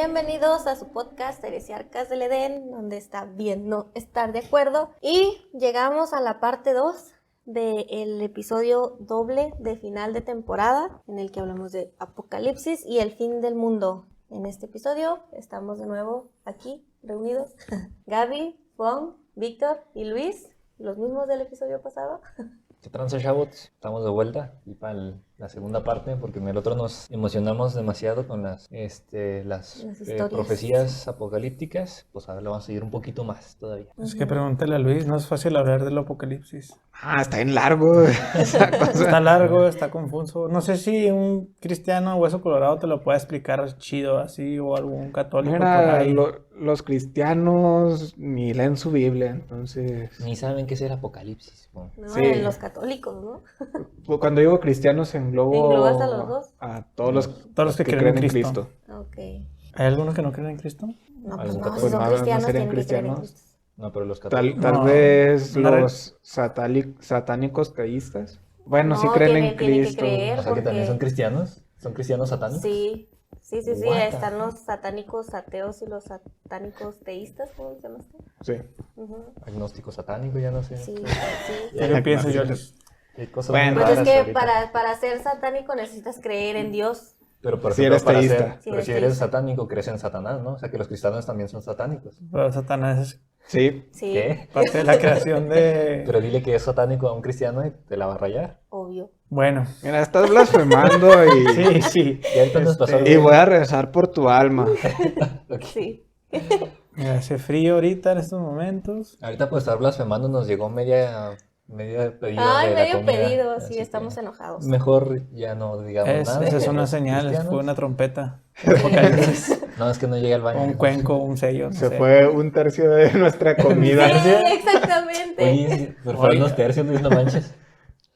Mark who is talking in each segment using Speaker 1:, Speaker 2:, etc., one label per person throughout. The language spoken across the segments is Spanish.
Speaker 1: Bienvenidos a su podcast Heresiarcas del Edén, donde está bien no estar de acuerdo. Y llegamos a la parte 2 del episodio doble de final de temporada, en el que hablamos de Apocalipsis y el fin del mundo. En este episodio estamos de nuevo aquí reunidos Gaby, Juan, Víctor y Luis, los mismos del episodio pasado.
Speaker 2: ¿Qué tranza, chavos? Estamos de vuelta y para la segunda parte, porque en el otro nos emocionamos demasiado con las profecías apocalípticas. Pues ahora lo vamos a seguir un poquito más todavía.
Speaker 3: Es que pregúntale a Luis, no es fácil hablar del apocalipsis.
Speaker 4: Está bien largo.
Speaker 3: Está largo, está confuso. No sé si un cristiano hueso colorado te lo puede explicar chido así, o algún católico por ahí.
Speaker 4: Los cristianos ni leen su Biblia, entonces...
Speaker 2: Ni saben qué es el apocalipsis.
Speaker 1: No,
Speaker 4: Sí.
Speaker 1: en los católicos, ¿no?
Speaker 4: Cuando digo cristianos englobo
Speaker 1: ¿Englobas a los dos?
Speaker 4: a todos los
Speaker 3: que creen en Cristo.
Speaker 1: Ok.
Speaker 3: ¿Hay algunos que no creen en Cristo?
Speaker 1: No, pues
Speaker 2: Algún
Speaker 1: no,
Speaker 2: católico.
Speaker 1: si son
Speaker 4: No
Speaker 1: cristianos
Speaker 4: serían
Speaker 1: tienen que creer en
Speaker 4: cristianos.
Speaker 1: Cristo.
Speaker 2: No, pero los católicos.
Speaker 4: Tal
Speaker 3: No.
Speaker 4: vez
Speaker 3: Una
Speaker 4: los satánicos teístas. Bueno, sí
Speaker 1: No,
Speaker 4: creen
Speaker 1: tienen
Speaker 4: en
Speaker 1: que
Speaker 4: Cristo.
Speaker 1: creer.
Speaker 2: O sea que también
Speaker 1: porque-
Speaker 2: son cristianos. ¿Son cristianos satánicos?
Speaker 1: Sí,
Speaker 2: What?
Speaker 1: están los satánicos ateos y los satánicos teístas, ¿cómo se llama esto?
Speaker 4: Sí.
Speaker 1: Ujú.
Speaker 2: Agnóstico satánico, ya no sé.
Speaker 1: Sí, sí.
Speaker 3: ¿Qué piensas,
Speaker 2: yo?
Speaker 3: Jolis?
Speaker 2: Qué cosas
Speaker 4: Bueno,
Speaker 2: muy
Speaker 1: Pues es
Speaker 2: raras
Speaker 1: que
Speaker 2: ahorita.
Speaker 1: para ser satánico necesitas creer en Dios.
Speaker 2: Pero por
Speaker 4: Si
Speaker 2: ejemplo,
Speaker 4: eres teísta.
Speaker 1: Si
Speaker 2: pero
Speaker 1: eres
Speaker 2: si eres
Speaker 1: teísta.
Speaker 2: satánico, crees en Satanás, ¿no? O sea que los cristianos también son satánicos.
Speaker 3: Pero Satanás es
Speaker 4: Sí.
Speaker 1: Sí,
Speaker 2: ¿Qué?
Speaker 3: parte de la creación de...
Speaker 2: Pero dile que es satánico a un cristiano y te la va a rayar.
Speaker 1: obvio.
Speaker 3: Bueno,
Speaker 4: Mira, estás blasfemando y...
Speaker 3: sí.
Speaker 2: Y ahorita nos pasó
Speaker 4: Y voy a rezar por tu alma.
Speaker 2: Ok.
Speaker 1: Sí.
Speaker 3: Mira, hace frío ahorita en estos momentos.
Speaker 2: Ahorita por estar blasfemando nos llegó media pedido
Speaker 1: Ay,
Speaker 2: de la
Speaker 1: medio
Speaker 2: comida,
Speaker 1: pedido,
Speaker 2: así
Speaker 1: sí,
Speaker 2: que
Speaker 1: estamos enojados.
Speaker 2: Mejor ya no digamos nada.
Speaker 3: Esa es una
Speaker 2: Los
Speaker 3: señal,
Speaker 2: cristianos.
Speaker 3: fue una trompeta. Apocalipsis.
Speaker 2: No, es que no llegué al baño.
Speaker 3: O un cuenco, un sello. No
Speaker 4: Se
Speaker 3: sé.
Speaker 4: fue un tercio de nuestra comida.
Speaker 1: Sí, exactamente.
Speaker 2: Oye, pero fueron
Speaker 3: Oye.
Speaker 2: unos tercios, Luis, no manches.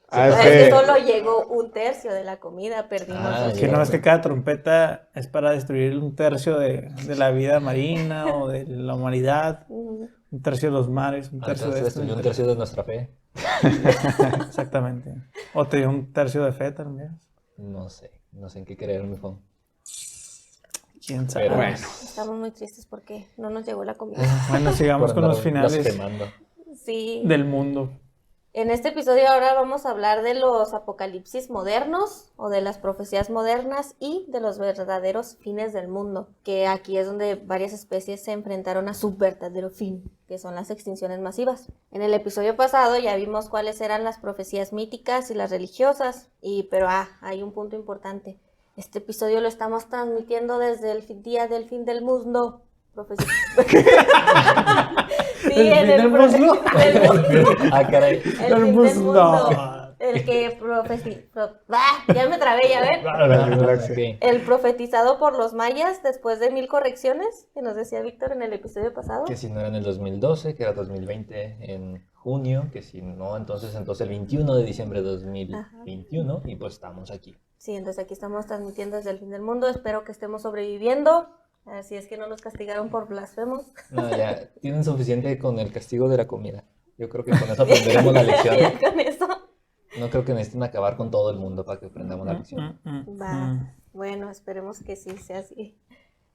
Speaker 4: Ah,
Speaker 1: No,
Speaker 4: es
Speaker 1: es que
Speaker 4: que-
Speaker 1: solo llegó un tercio de la comida, perdimos
Speaker 2: Ah,
Speaker 1: los
Speaker 3: Que
Speaker 2: ya.
Speaker 3: no es que cada trompeta es para destruir un tercio de la vida marina o de la humanidad,
Speaker 1: Ujú.
Speaker 3: un tercio de los mares, un tercio de
Speaker 2: Entonces
Speaker 3: esto.
Speaker 2: destruyó un tercio de nuestra fe.
Speaker 3: Exactamente. O te dio un tercio de fe también.
Speaker 2: No sé en qué creer, mi phone.
Speaker 3: ¿Quién sabe?
Speaker 2: Pero
Speaker 4: Bueno.
Speaker 1: Estamos muy tristes porque no nos llegó la comida.
Speaker 3: Bueno, sigamos
Speaker 2: por
Speaker 3: con los
Speaker 2: andar
Speaker 3: finales
Speaker 2: blasfemando.
Speaker 1: Sí.
Speaker 3: del mundo.
Speaker 1: En este episodio ahora vamos a hablar de los apocalipsis modernos o de las profecías modernas y de los verdaderos fines del mundo, que aquí es donde varias especies se enfrentaron a su verdadero fin, que son las extinciones masivas. En el episodio pasado ya vimos cuáles eran las profecías míticas y las religiosas, pero hay un punto importante. Este episodio lo estamos transmitiendo desde el día del fin del mundo. Profecía. Sí,
Speaker 3: ¿El fin del mundo?
Speaker 2: Ah, caray.
Speaker 1: El fin del mundo. El que ya me trabé, ya ven.
Speaker 2: Ok.
Speaker 1: El profetizado por los mayas después de 1000 correcciones, que nos decía Víctor en el episodio pasado.
Speaker 2: Que si no era en el 2012, que era 2020 en junio, que si no, entonces el 21 de diciembre de 2021, y pues estamos aquí.
Speaker 1: Sí, entonces aquí estamos transmitiendo desde el fin del mundo. Espero que estemos sobreviviendo. Así es que no nos castigaron por blasfemos.
Speaker 2: No, ya tienen suficiente con el castigo de la comida. Yo creo que con eso aprenderemos la lección.
Speaker 1: Ya con eso.
Speaker 2: No creo que necesiten acabar con todo el mundo para que aprendamos la lección.
Speaker 1: Va. Bueno, esperemos que sí sea así.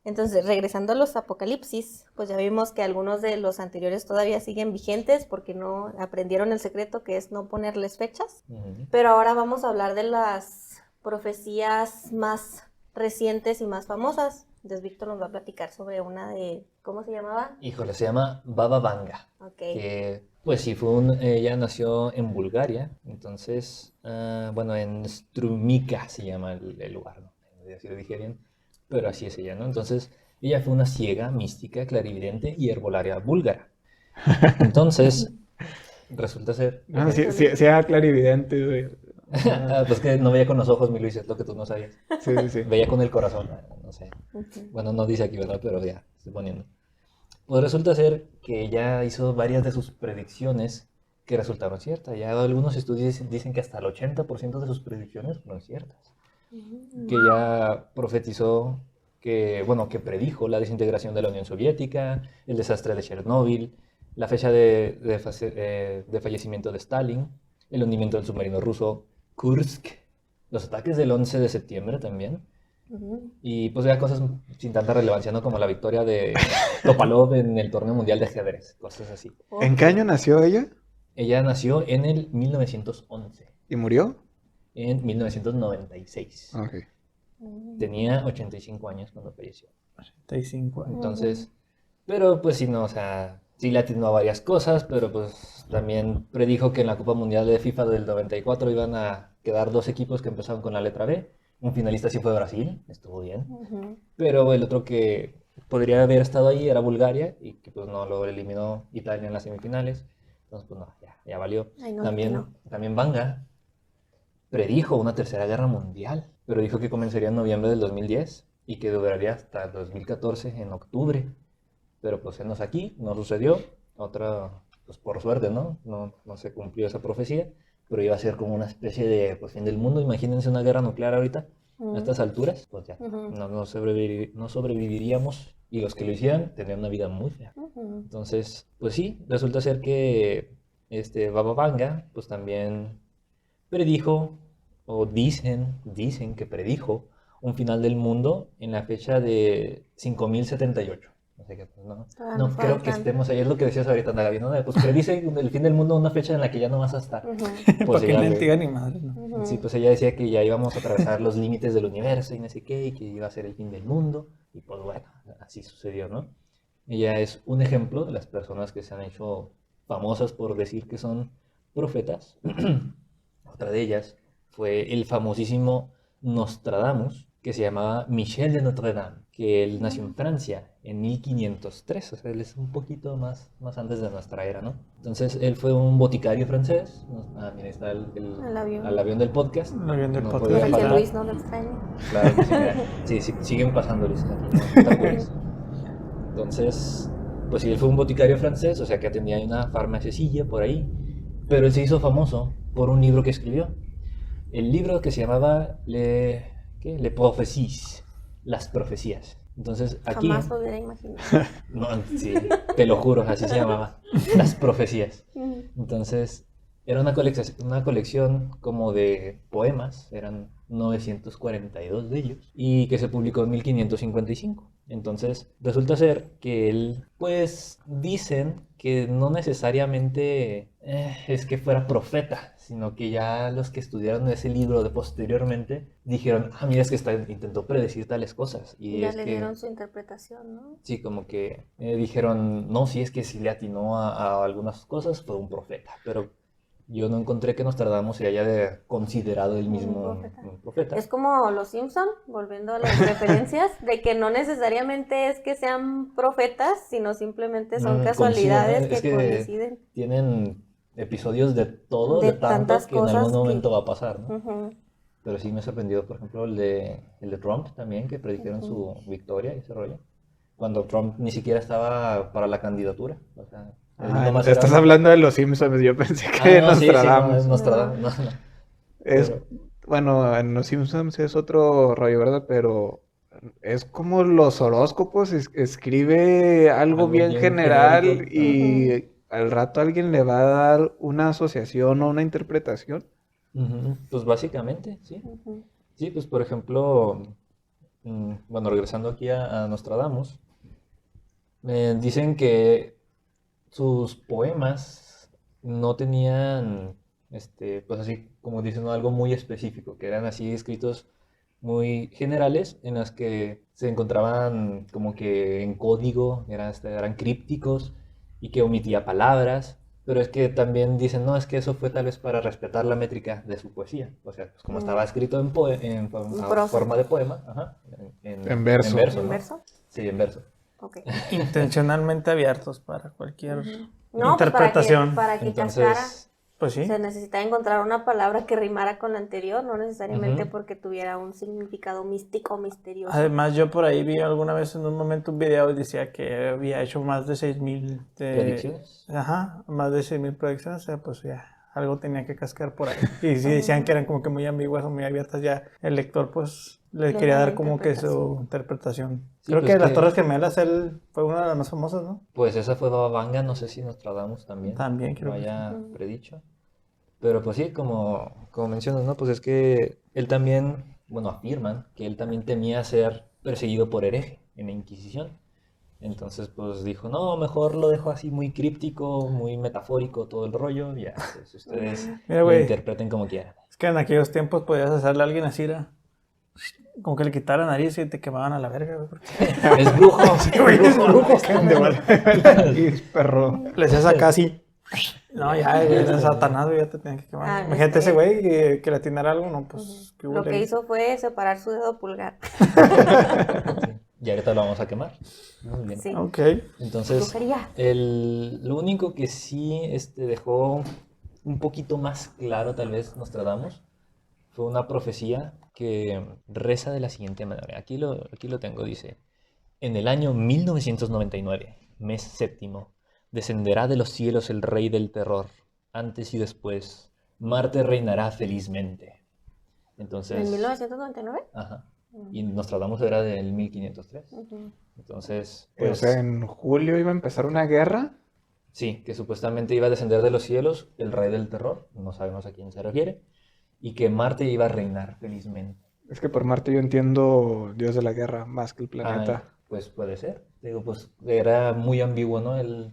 Speaker 1: Entonces, regresando a los apocalipsis, pues ya vimos que algunos de los anteriores todavía siguen vigentes porque no aprendieron el secreto, que es no ponerles fechas.
Speaker 2: Ujú.
Speaker 1: Pero ahora vamos a hablar de las profecías más recientes y más famosas. Entonces Víctor nos va a platicar sobre una de, ¿cómo se llamaba?
Speaker 2: Híjole, se llama Baba Vanga.
Speaker 1: Ok.
Speaker 2: Que pues sí, ella nació en Bulgaria, entonces, bueno, en Strumica se llama el lugar, ¿no? No sé si lo dije bien, pero así es ella, ¿no? Entonces, ella fue una ciega, mística, clarividente y herbolaria búlgara. Entonces, resulta ser...
Speaker 4: No, sí, era clarividente, güey.
Speaker 2: Pues que no veía con los ojos, mi Luis, es lo que tú no sabías.
Speaker 4: Sí.
Speaker 2: Veía con el corazón, no sé.
Speaker 1: Ujú.
Speaker 2: Bueno, no dice aquí, ¿verdad? Pero ya, estoy poniendo. Pues resulta ser que ella hizo varias de sus predicciones que resultaron ciertas. Ya algunos estudios dicen que hasta el 80% de sus predicciones fueron ciertas. Que ella profetizó que predijo la desintegración de la Unión Soviética, el desastre de Chernóbil, la fecha de fallecimiento de Stalin, el hundimiento del submarino ruso Kursk, los ataques del 11 de septiembre también,
Speaker 1: Ujú.
Speaker 2: Y pues ya cosas sin tanta relevancia, ¿no? Como la victoria de Topalov en el torneo mundial de ajedrez, cosas así.
Speaker 4: ¿En qué año nació ella?
Speaker 2: Ella nació en el 1911,
Speaker 4: ¿Y murió?
Speaker 2: en 1996.
Speaker 4: Ok.
Speaker 2: Tenía 85 años cuando falleció.
Speaker 3: 35 años.
Speaker 2: Entonces, pero pues sí, no, o sea, sí le atinó a varias cosas, pero pues también predijo que en la Copa Mundial de FIFA del 94 iban a quedar 2 equipos que empezaban con la letra B. Un finalista sí fue Brasil, estuvo bien.
Speaker 1: Ujú.
Speaker 2: Pero el otro que podría haber estado ahí era Bulgaria y que pues no lo eliminó Italia en las semifinales. Entonces pues no, ya valió.
Speaker 1: Ay, no,
Speaker 2: También,
Speaker 1: no.
Speaker 2: también Vanga predijo una tercera guerra mundial, pero dijo que comenzaría en noviembre del 2010 y que duraría hasta el 2014 en octubre. Pero pues enos aquí, no sucedió. Otra, pues por suerte, ¿no? No se cumplió esa profecía, pero iba a ser como una especie de pues, fin del mundo. Imagínense una guerra nuclear ahorita, a estas alturas, pues ya,
Speaker 1: Ujú.
Speaker 2: no sobreviviríamos y los que lo hicieran tendrían una vida muy fea.
Speaker 1: Ujú.
Speaker 2: Entonces, pues sí, resulta ser que Baba Vanga, pues también predijo, o dicen que predijo un final del mundo en la fecha de 5078. No sé qué, pues no,
Speaker 1: Ah,
Speaker 2: no
Speaker 1: no
Speaker 2: creo que
Speaker 1: faltan.
Speaker 2: estemos ahí, es lo que decías ahorita, Gaby, ¿no? Pues predice el fin del mundo una fecha en la que ya no vas a estar.
Speaker 1: Ujú.
Speaker 2: Pues
Speaker 3: ¿Para qué
Speaker 2: ella,
Speaker 3: le diga ni madre? ¿No?
Speaker 1: Ujú.
Speaker 2: sí, pues ella decía que ya íbamos a atravesar los límites del universo y no sé qué, y que iba a ser el fin del mundo, y pues bueno, así sucedió, ¿no? Ella es un ejemplo de las personas que se han hecho famosas por decir que son profetas. Otra de ellas fue el famosísimo Nostradamus, que se llamaba Michel de Notre Dame, que él nació en Francia en 1503, o sea, él es un poquito más antes de nuestra era, ¿no? Entonces, él fue un boticario francés. Mira, está
Speaker 1: El avión.
Speaker 2: al avión del podcast.
Speaker 3: El avión del
Speaker 2: No
Speaker 3: podcast.
Speaker 2: podía
Speaker 1: Para que
Speaker 2: faltar.
Speaker 1: Luis no lo extrañe.
Speaker 2: Claro que sí, mira. Sí, sí, siguen pasando, Luis, aquí, no te apures. Entonces, pues sí, él fue un boticario francés, o sea que atendía una farmaciacilla por ahí, pero él se hizo famoso por un libro que escribió. El libro que se llamaba Le Prophéties, las profecías. Entonces, aquí,
Speaker 1: Jamás lo hubiera imaginado.
Speaker 2: no, sí, te lo juro, así se llamaba, las profecías.
Speaker 1: Ujú.
Speaker 2: Entonces, era una colección como de poemas, eran 942 de ellos, y que se publicó en 1555. Entonces, resulta ser que él, pues, dicen que no necesariamente es que fuera profeta, sino que ya los que estudiaron ese libro de posteriormente dijeron, mira, es que intentó predecir tales cosas. Y
Speaker 1: Ya
Speaker 2: es
Speaker 1: le
Speaker 2: que,
Speaker 1: dieron su interpretación, ¿no?
Speaker 2: sí, como que dijeron, no, sí, es que si le atinó a algunas cosas, fue un profeta, pero yo no encontré que Nostradamus se haya considerado él mismo
Speaker 1: profeta.
Speaker 2: un profeta.
Speaker 1: Es como los Simpson, volviendo a las referencias, de que no necesariamente es que sean profetas, sino simplemente son casualidades
Speaker 2: Coinciden, ¿no? Es
Speaker 1: que
Speaker 2: que
Speaker 1: coinciden
Speaker 2: tienen episodios de todo,
Speaker 1: de
Speaker 2: de tanto
Speaker 1: tantas
Speaker 2: que en algún
Speaker 1: cosas que...
Speaker 2: momento va a pasar, ¿no?
Speaker 1: Ujú.
Speaker 2: Pero sí me sorprendió, por ejemplo, el de Trump también, que predijeron su victoria y ese rollo. Cuando Trump ni siquiera estaba para la candidatura. O sea, él nomás era
Speaker 4: estás hablando de los Simpsons, yo pensé que de
Speaker 2: no, sí, sí, no,
Speaker 4: Nostradamus.
Speaker 2: es Nostradamus, no.
Speaker 4: Es,
Speaker 2: Pero-
Speaker 4: bueno, en los Simpsons es otro rollo, ¿verdad? Pero es como los horóscopos, escribe algo
Speaker 2: Algo
Speaker 4: bien
Speaker 2: bien
Speaker 4: general
Speaker 2: genérico.
Speaker 4: y al rato alguien le va a dar una asociación o una interpretación.
Speaker 2: Ujú, pues básicamente, sí.
Speaker 1: Ujú.
Speaker 2: Sí, pues por ejemplo, bueno, regresando aquí a Nostradamus, dicen que sus poemas no tenían, pues así como dicen, ¿no? Algo muy específico, que eran así escritos muy generales en las que se encontraban como que en código, eran crípticos y que omitía palabras. Pero es que también dicen, no, es que eso fue tal vez para respetar la métrica de su poesía. O sea, pues como estaba escrito en
Speaker 1: prosa.
Speaker 2: forma de poema, ajá,
Speaker 4: En verso.
Speaker 2: ¿no?
Speaker 1: ¿En verso?
Speaker 2: Sí, en verso.
Speaker 1: Ok.
Speaker 3: Intencionalmente abiertos para cualquier
Speaker 1: No, pues
Speaker 3: interpretación.
Speaker 1: para que cascara,
Speaker 2: Entonces,
Speaker 3: Pues sí.
Speaker 1: se necesita encontrar una palabra que rimara con la anterior, no necesariamente
Speaker 2: Ujú.
Speaker 1: porque tuviera un significado místico, misterioso.
Speaker 3: Además, yo por ahí vi alguna vez en un momento un video y decía que había hecho más de 6,000
Speaker 2: predicciones.
Speaker 3: Ajá, más de 6,000 predicciones, o sea, pues ya algo tenía que cascar por ahí. Y si decían que eran como que muy ambiguas o muy abiertas, ya el lector pues le
Speaker 1: Le
Speaker 3: quería
Speaker 1: da
Speaker 3: dar
Speaker 1: la
Speaker 3: como que su
Speaker 1: interpretación.
Speaker 3: interpretación.
Speaker 2: Sí,
Speaker 3: Creo
Speaker 2: pues
Speaker 3: que las
Speaker 2: que-
Speaker 3: Torres Gemelas él fue una de las más famosas, ¿no?
Speaker 2: Pues esa fue Baba Vanga, no sé si Nostradamus también.
Speaker 3: También creo
Speaker 2: lo
Speaker 3: que
Speaker 2: haya
Speaker 1: sí.
Speaker 2: predicho. Pero pues sí, como mencionas, ¿no? Pues es que él también bueno, afirman que él también temía ser perseguido por hereje en la Inquisición. Entonces, pues dijo, no, mejor lo dejo así muy críptico, muy metafórico, todo el rollo. Ya, pues ustedes
Speaker 3: Mira,
Speaker 2: lo
Speaker 3: güey,
Speaker 2: interpreten como quieran.
Speaker 3: es que en aquellos tiempos podías hacerle a alguien así, era como que le quitara la nariz y te quemaban a la verga, güey. Porque
Speaker 2: Es brujo.
Speaker 3: güey, es brujo.
Speaker 4: De vuelta. Y perro.
Speaker 3: le hacías acá así. No, ya, era Satanás, güey, ya te tenían que quemar.
Speaker 1: Ah,
Speaker 3: Imagínate ese
Speaker 1: sí.
Speaker 3: güey que le atinara algo, no, pues, ¿qué
Speaker 1: Lo
Speaker 3: hubo
Speaker 1: que
Speaker 3: ahí?
Speaker 1: hizo fue separar su dedo pulgar.
Speaker 2: Sí. Y ahorita lo vamos a quemar. Muy bien.
Speaker 1: Sí.
Speaker 3: Ok.
Speaker 2: Entonces,
Speaker 1: Brujería.
Speaker 2: lo único que sí dejó un poquito más claro, tal vez, Nostradamus, fue una profecía que reza de la siguiente manera. Aquí lo tengo, dice: en el año 1999, mes séptimo, descenderá de los cielos el rey del terror. Antes y después, Marte reinará felizmente. Entonces,
Speaker 1: ¿En 1999?
Speaker 2: ajá. Y Nostradamus era del 1503.
Speaker 1: Ujú.
Speaker 2: Entonces,
Speaker 4: O
Speaker 2: pues,
Speaker 4: sea, en julio iba a empezar una guerra.
Speaker 2: sí, que supuestamente iba a descender de los cielos el rey del terror, no sabemos a quién se refiere, y que Marte iba a reinar felizmente.
Speaker 4: Es que por Marte yo entiendo Dios de la guerra más que el planeta.
Speaker 2: Pues puede ser. Digo, pues era muy ambiguo, ¿no? Él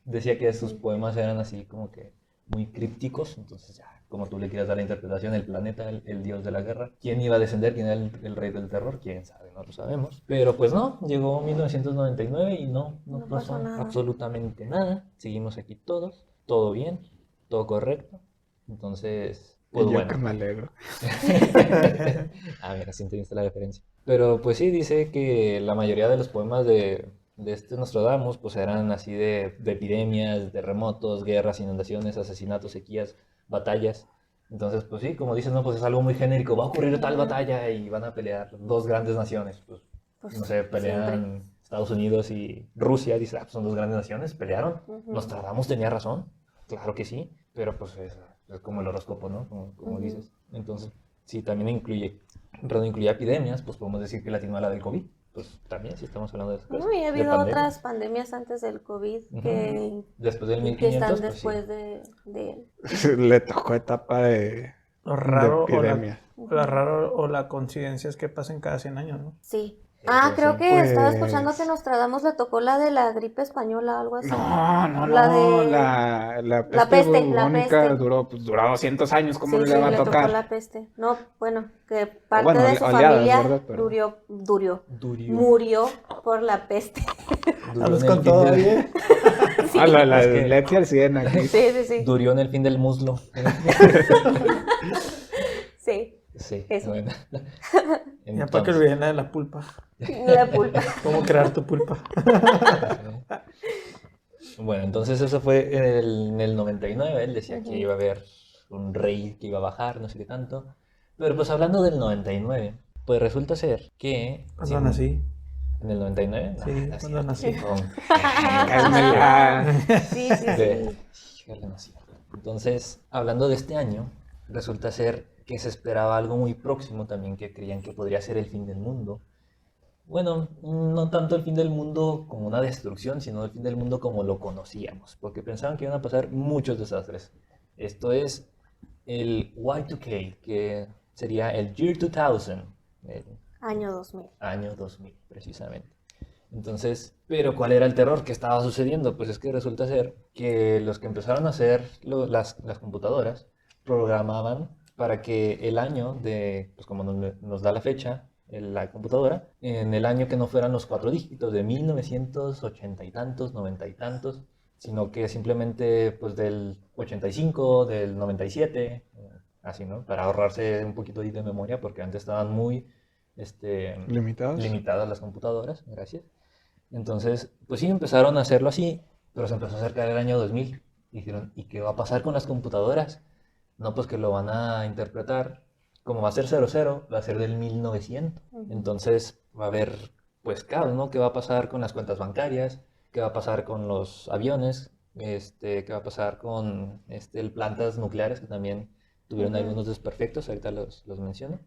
Speaker 2: decía que sus poemas eran así como que muy crípticos, entonces ya, como tú le quieras dar la interpretación, el planeta, el dios de la guerra. ¿Quién iba a descender? ¿Quién era el rey del terror? ¿Quién sabe? No lo sabemos. Pero pues no, llegó 1999 y no
Speaker 1: No
Speaker 2: pasó
Speaker 1: pasó nada.
Speaker 2: absolutamente nada. Seguimos aquí todos, todo bien, todo correcto. Entonces, pues
Speaker 4: Y yo
Speaker 2: bueno.
Speaker 4: que me alegro.
Speaker 2: A ver, así entendiste la referencia. Pero pues sí, dice que la mayoría de los poemas de este Nostradamus pues eran así de epidemias, terremotos, guerras, inundaciones, asesinatos, sequías, batallas. Entonces, pues sí, como dices, no, pues es algo muy genérico. Va a ocurrir tal batalla y van a pelear dos grandes naciones. Pues,
Speaker 1: Pues,
Speaker 2: no sé, pelean Estados Unidos y Rusia. Dice, ah, pues son dos grandes naciones, pelearon.
Speaker 1: Ujú.
Speaker 2: Nostradamus tenía razón, claro que sí. Pero pues es como el horóscopo, ¿no? Como
Speaker 1: Ujú.
Speaker 2: dices. Entonces, sí, también incluye epidemias, pues podemos decir que latino a la del COVID. Pues también, si estamos hablando de esas cosas.
Speaker 1: No, y ha
Speaker 2: de
Speaker 1: habido
Speaker 2: pandemias.
Speaker 1: otras pandemias antes del COVID
Speaker 2: Ujú.
Speaker 1: que,
Speaker 2: Después del
Speaker 1: que están
Speaker 2: 1500, pues sí.
Speaker 1: después de él.
Speaker 4: Le tocó etapa de
Speaker 3: Lo raro,
Speaker 4: epidemia.
Speaker 3: lo raro o la coincidencia es que pasen cada 100 años, ¿no?
Speaker 1: Sí.
Speaker 2: Sí,
Speaker 1: Ah,
Speaker 2: pues
Speaker 1: creo
Speaker 2: sí.
Speaker 1: que estaba
Speaker 4: Pues-
Speaker 1: escuchando que Nostradamus le tocó la de la gripe española, algo así.
Speaker 4: No, no,
Speaker 1: La
Speaker 4: no.
Speaker 1: de-
Speaker 4: La
Speaker 1: la
Speaker 4: peste
Speaker 1: peste, la
Speaker 4: bubónica
Speaker 1: peste.
Speaker 4: duró 200 años. ¿Cómo
Speaker 1: Sí,
Speaker 4: no
Speaker 1: sí,
Speaker 4: le va a
Speaker 1: le tocó
Speaker 4: tocar?
Speaker 1: la peste. No, bueno, que parte
Speaker 4: bueno,
Speaker 1: de su
Speaker 4: oleadas,
Speaker 1: familia
Speaker 4: ¿verdad? Pero-
Speaker 2: Durió.
Speaker 1: murió por la peste.
Speaker 2: Duró
Speaker 3: Andas
Speaker 2: en
Speaker 3: con
Speaker 2: el fin
Speaker 3: todo
Speaker 2: del-
Speaker 3: bien.
Speaker 4: Ah, la
Speaker 2: Es que-
Speaker 4: epilepsia al 100 aquí.
Speaker 1: Sí, sí, sí.
Speaker 2: Durió en el fin del muslo.
Speaker 1: Sí,
Speaker 2: Sí,
Speaker 1: Eso.
Speaker 2: bueno.
Speaker 3: Ya para que
Speaker 2: Entonces,
Speaker 3: olviden la de la pulpa.
Speaker 1: la pulpa.
Speaker 3: ¿Cómo crear tu pulpa?
Speaker 2: bueno, entonces eso fue en el 99. Él decía que
Speaker 1: Ujú.
Speaker 2: iba a haber un rey que iba a bajar, no sé qué tanto. Pero pues hablando del 99, pues resulta ser que...
Speaker 3: Cuando
Speaker 2: sí,
Speaker 3: nací.
Speaker 2: ¿En el 99?
Speaker 3: Sí,
Speaker 2: No, no es
Speaker 3: cuando
Speaker 2: cierto.
Speaker 3: nací.
Speaker 4: Cálmela.
Speaker 1: Sí, sí, sí.
Speaker 2: Híjole, no es cierto. Entonces, hablando de este año, resulta ser que se esperaba algo muy próximo también, que creían que podría ser el fin del mundo. Bueno, no tanto el fin del mundo como una destrucción, sino el fin del mundo como lo conocíamos, porque pensaban que iban a pasar muchos desastres. Esto es el Y2K, que sería el Year 2000, el
Speaker 1: Año 2000.
Speaker 2: año 2000, precisamente. Entonces, pero ¿cuál era el terror que estaba sucediendo? Pues es que resulta ser que los que empezaron a hacer las computadoras programaban para que el año de, pues como nos da la fecha, la computadora, en el año que no fueran los 4 dígitos de 1980 y tantos, 90 y tantos, sino que simplemente pues del 85, del 97, así, ¿no? Para ahorrarse un poquito ahí de memoria, porque antes estaban muy
Speaker 4: ¿Limitados?
Speaker 2: limitadas las computadoras, gracias. Entonces, pues sí, empezaron a hacerlo así, pero se empezó a acercar el año 2000. Dijeron, ¿y qué va a pasar con las computadoras? No, pues que lo van a interpretar, como va a ser 00, va a ser del 1900.
Speaker 1: Ujú.
Speaker 2: Entonces va a haber, pues caos, ¿no? ¿Qué va a pasar con las cuentas bancarias? ¿Qué va a pasar con los aviones? ¿Qué va a pasar con plantas nucleares que también tuvieron
Speaker 1: Ujú.
Speaker 2: algunos desperfectos? Ahorita los menciono.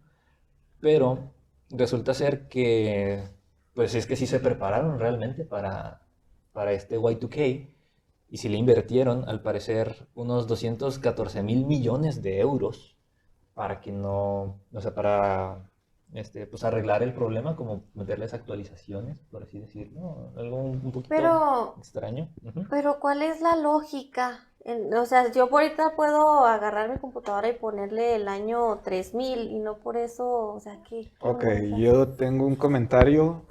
Speaker 2: Pero resulta ser que, pues es que sí se prepararon realmente para este Y2K y sí le invirtieron, al parecer, unos 214 mil millones de euros para que no, o sea, para pues arreglar el problema, como meterles actualizaciones, por así decirlo, algo un poquito
Speaker 1: Pero,
Speaker 2: extraño. Ujú.
Speaker 1: pero ¿cuál es la lógica? O sea, yo ahorita puedo agarrar mi computadora y ponerle el año 3000 y no por eso, o sea, ¿qué
Speaker 4: Ok,
Speaker 1: onda? O sea,
Speaker 4: yo tengo un comentario.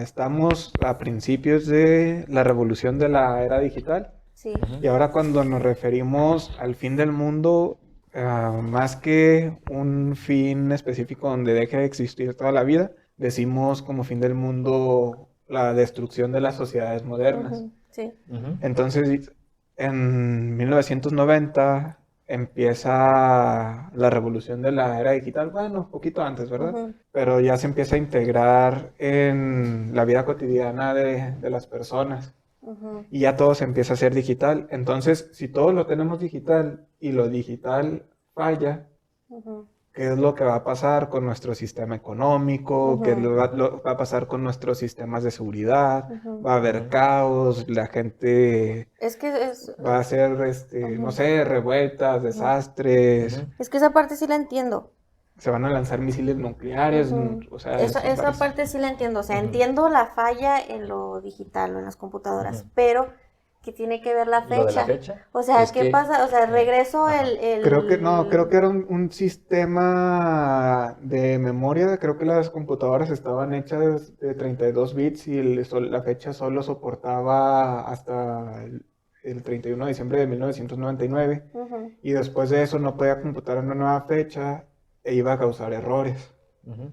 Speaker 4: Estamos a principios de la revolución de la era digital
Speaker 1: sí.
Speaker 4: y ahora cuando nos referimos al fin del mundo, más que un fin específico donde deje de existir toda la vida, decimos como fin del mundo la destrucción de las sociedades modernas.
Speaker 1: Ujú, sí.
Speaker 2: Ujú.
Speaker 4: Entonces, en 1990 empieza la revolución de la era digital, bueno, poquito antes, ¿verdad?
Speaker 1: Ujú,
Speaker 4: Pero ya se empieza a integrar en la vida cotidiana de las personas
Speaker 1: ujú,
Speaker 4: y ya todo se empieza a hacer digital. Entonces, si todo lo tenemos digital y lo digital falla,
Speaker 1: ujú,
Speaker 4: ¿qué es lo que va a pasar con nuestro sistema económico? ¿Qué es
Speaker 1: ujú,
Speaker 4: lo va a pasar con nuestros sistemas de seguridad?
Speaker 1: ujú.
Speaker 4: Va a haber
Speaker 2: Ujú.
Speaker 4: caos, la gente
Speaker 1: Es que es,
Speaker 4: va a hacer, no
Speaker 1: ujú,
Speaker 4: sé, revueltas,
Speaker 1: ujú.
Speaker 4: desastres,
Speaker 2: Ujú.
Speaker 1: Es que esa parte sí la entiendo.
Speaker 4: se van a lanzar misiles nucleares,
Speaker 1: Ujú.
Speaker 4: o sea,
Speaker 1: Esa parte sí la entiendo. O sea,
Speaker 2: Ujú.
Speaker 1: entiendo la falla en lo digital o en las computadoras,
Speaker 2: Ujú.
Speaker 1: pero ¿qué tiene que ver la
Speaker 2: Lo de la
Speaker 1: fecha?
Speaker 2: fecha
Speaker 1: O sea,
Speaker 2: es
Speaker 1: ¿qué
Speaker 2: que,
Speaker 1: pasa? O sea, regreso
Speaker 2: ajá,
Speaker 4: creo que no, creo que era un sistema de memoria, creo que las computadoras estaban hechas de 32 bits y la fecha solo soportaba hasta el 31 de diciembre de 1999
Speaker 1: Ujú,
Speaker 4: y después de eso no podía computar una nueva fecha e iba a causar errores.
Speaker 2: ujú.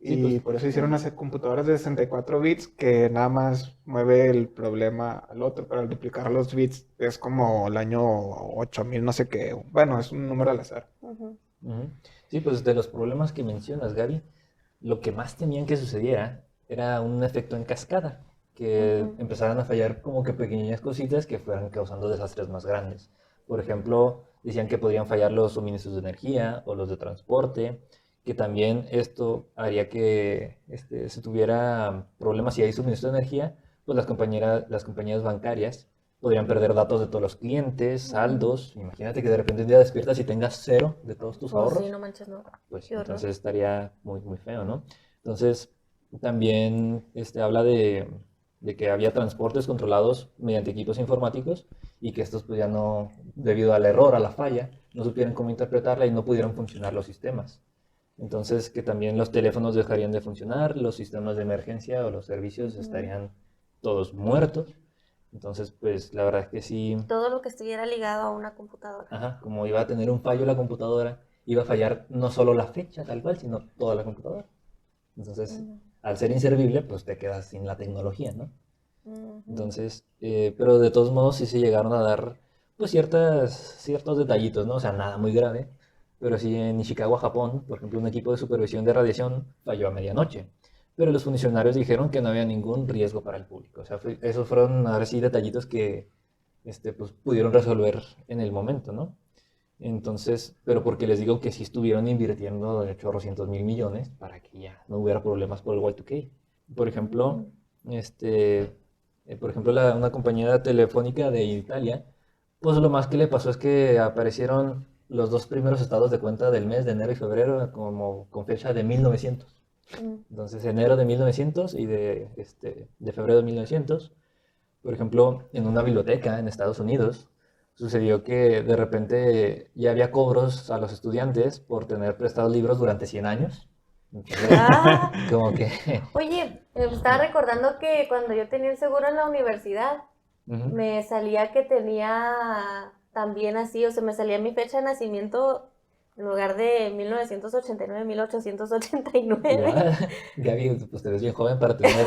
Speaker 2: Sí, pues,
Speaker 4: Y por eso hicieron
Speaker 1: ujú.
Speaker 4: unas computadoras de 64 bits que nada más mueve el problema al otro, pero al duplicar los bits es como el año 8000 no sé qué. Bueno, es un número al azar.
Speaker 1: Ujú,
Speaker 2: ujú. Sí, pues de los problemas que mencionas, Gaby, lo que más temían que sucediera era un efecto en cascada, que
Speaker 1: ujú,
Speaker 2: empezaran a fallar como que pequeñas cositas que fueran causando desastres más grandes. Por ejemplo, decían que podrían fallar los suministros de energía o los de transporte, que también esto haría que se tuviera problemas si hay suministro de energía, pues las compañías bancarias podrían perder datos de todos los clientes,
Speaker 1: ujú.
Speaker 2: saldos. Imagínate que de repente un día despiertas y tengas cero de todos tus
Speaker 1: Oh, sí,
Speaker 2: ahorros,
Speaker 1: no manches, no.
Speaker 2: pues
Speaker 1: Qué horror.
Speaker 2: entonces estaría muy, muy feo, ¿no? Entonces, también habla de que había transportes controlados mediante equipos informáticos y que estos pues ya no, debido al error, a la falla, no supieron cómo interpretarla y no pudieron funcionar los sistemas. Entonces, que también los teléfonos dejarían de funcionar, los sistemas de emergencia o los servicios
Speaker 1: Ujú.
Speaker 2: estarían todos muertos. Entonces, pues la verdad es que sí,
Speaker 1: Todo lo que estuviera ligado a una computadora.
Speaker 2: ajá, como iba a tener un fallo la computadora, iba a fallar no solo la fecha tal cual, sino toda la computadora. Entonces,
Speaker 1: Ujú,
Speaker 2: al ser inservible, pues te quedas sin la tecnología, ¿no?
Speaker 1: ujú,
Speaker 2: Entonces, pero de todos modos sí se llegaron a dar, pues ciertos detallitos, ¿no? O sea, nada muy grave, pero sí en Ishikawa, Japón, por ejemplo, un equipo de supervisión de radiación falló a medianoche, pero los funcionarios dijeron que no había ningún riesgo para el público. O sea, esos fueron ahora sí detallitos que, pues, pudieron resolver en el momento, ¿no? Entonces, pero porque les digo que sí estuvieron invirtiendo de chorrocientos mil millones para que ya no hubiera problemas por el Y2K. Por ejemplo,
Speaker 1: ujú,
Speaker 2: una compañía telefónica de Italia, pues lo más que le pasó es que aparecieron los dos primeros estados de cuenta del mes de enero y febrero como con fecha de 1900.
Speaker 1: ujú,
Speaker 2: Entonces, enero de 1900 y de febrero de 1900. Por ejemplo, en una biblioteca en Estados Unidos, sucedió que de repente ya había cobros a los estudiantes por tener prestados libros durante 100 años. Entonces,
Speaker 1: Ah,
Speaker 2: como que...
Speaker 1: oye, estaba recordando que cuando yo tenía el seguro en la universidad,
Speaker 2: Ujú.
Speaker 1: me salía que tenía también así, o sea, me salía mi fecha de nacimiento en lugar de 1989, 1889.
Speaker 2: Igual, Gaby, pues te ves bien joven para tener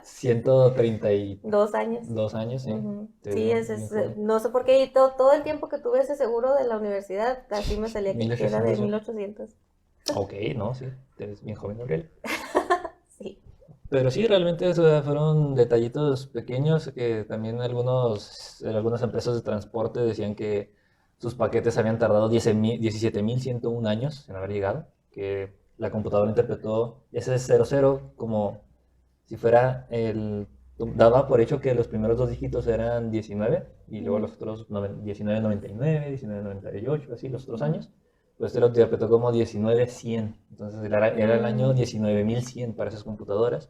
Speaker 2: 132
Speaker 1: 2 años.
Speaker 2: años, ¿sí?
Speaker 1: Ujú.
Speaker 2: Te ves
Speaker 1: Sí,
Speaker 2: bien, bien joven.
Speaker 1: no sé por qué, y todo el tiempo que tuve ese seguro de la universidad, así me salía que era de
Speaker 2: 1800.
Speaker 1: 1800.
Speaker 2: Ok, no, sí, te ves bien joven, Gabriel.
Speaker 1: Sí.
Speaker 2: Pero sí, realmente eso fueron detallitos pequeños que también algunas empresas de transporte decían que sus paquetes habían tardado 17.101 años en haber llegado, que la computadora interpretó ese 00 como si fuera daba por hecho que los primeros dos dígitos eran 19 y luego
Speaker 1: Ujú,
Speaker 2: los otros 1999, 1998, así los otros
Speaker 1: ujú,
Speaker 2: años. pues lo interpretó como 19100. Entonces era el año 19100 para esas computadoras.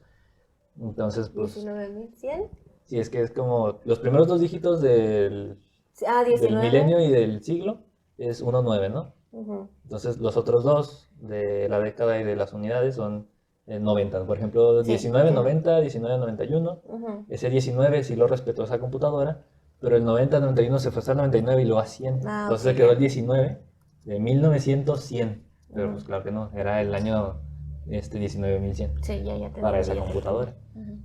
Speaker 2: Entonces, pues...
Speaker 1: 19100.
Speaker 2: Sí, es que es como los primeros dos dígitos del
Speaker 1: 19.
Speaker 2: milenio y del siglo es 19, ¿no?
Speaker 1: Ujú.
Speaker 2: Entonces los otros dos de la década y de las unidades son 90. Por ejemplo,
Speaker 1: Sí,
Speaker 2: 1990, 1991.
Speaker 1: Ujú.
Speaker 2: Ese 19 sí lo respetó esa computadora, pero el 90-91 se fue hasta el 99 y luego a 100.
Speaker 1: Ah,
Speaker 2: Entonces
Speaker 1: ok,
Speaker 2: se quedó
Speaker 1: ya.
Speaker 2: el 19 de 1900-100. Pero
Speaker 1: Ujú.
Speaker 2: pues claro que no, era el año 19100
Speaker 1: Sí, ya te
Speaker 2: para
Speaker 1: entendí,
Speaker 2: esa
Speaker 1: ya te
Speaker 2: computadora.
Speaker 1: entendí. Ujú.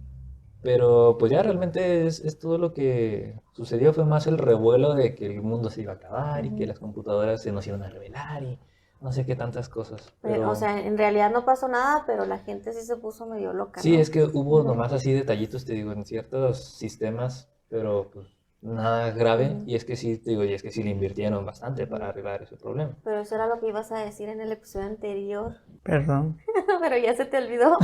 Speaker 2: Pero pues ya realmente es todo lo que sucedió. Fue más el revuelo de que el mundo se iba a acabar y que
Speaker 1: Ujú.
Speaker 2: las computadoras se nos iban a revelar y no sé qué tantas cosas.
Speaker 1: Pero,
Speaker 2: Pero
Speaker 1: o sea, en realidad no pasó nada, pero la gente sí se puso medio loca,
Speaker 2: sí,
Speaker 1: ¿no?
Speaker 2: es que hubo
Speaker 1: Ujú.
Speaker 2: nomás así detallitos, te digo, en ciertos sistemas, pero pues nada grave.
Speaker 1: Ujú.
Speaker 2: Y es que sí, te digo, y es que sí le invirtieron bastante para
Speaker 1: Ujú.
Speaker 2: arreglar ese problema.
Speaker 1: Pero eso era lo que ibas a decir en el episodio anterior.
Speaker 3: Perdón.
Speaker 1: Pero ya se te olvidó.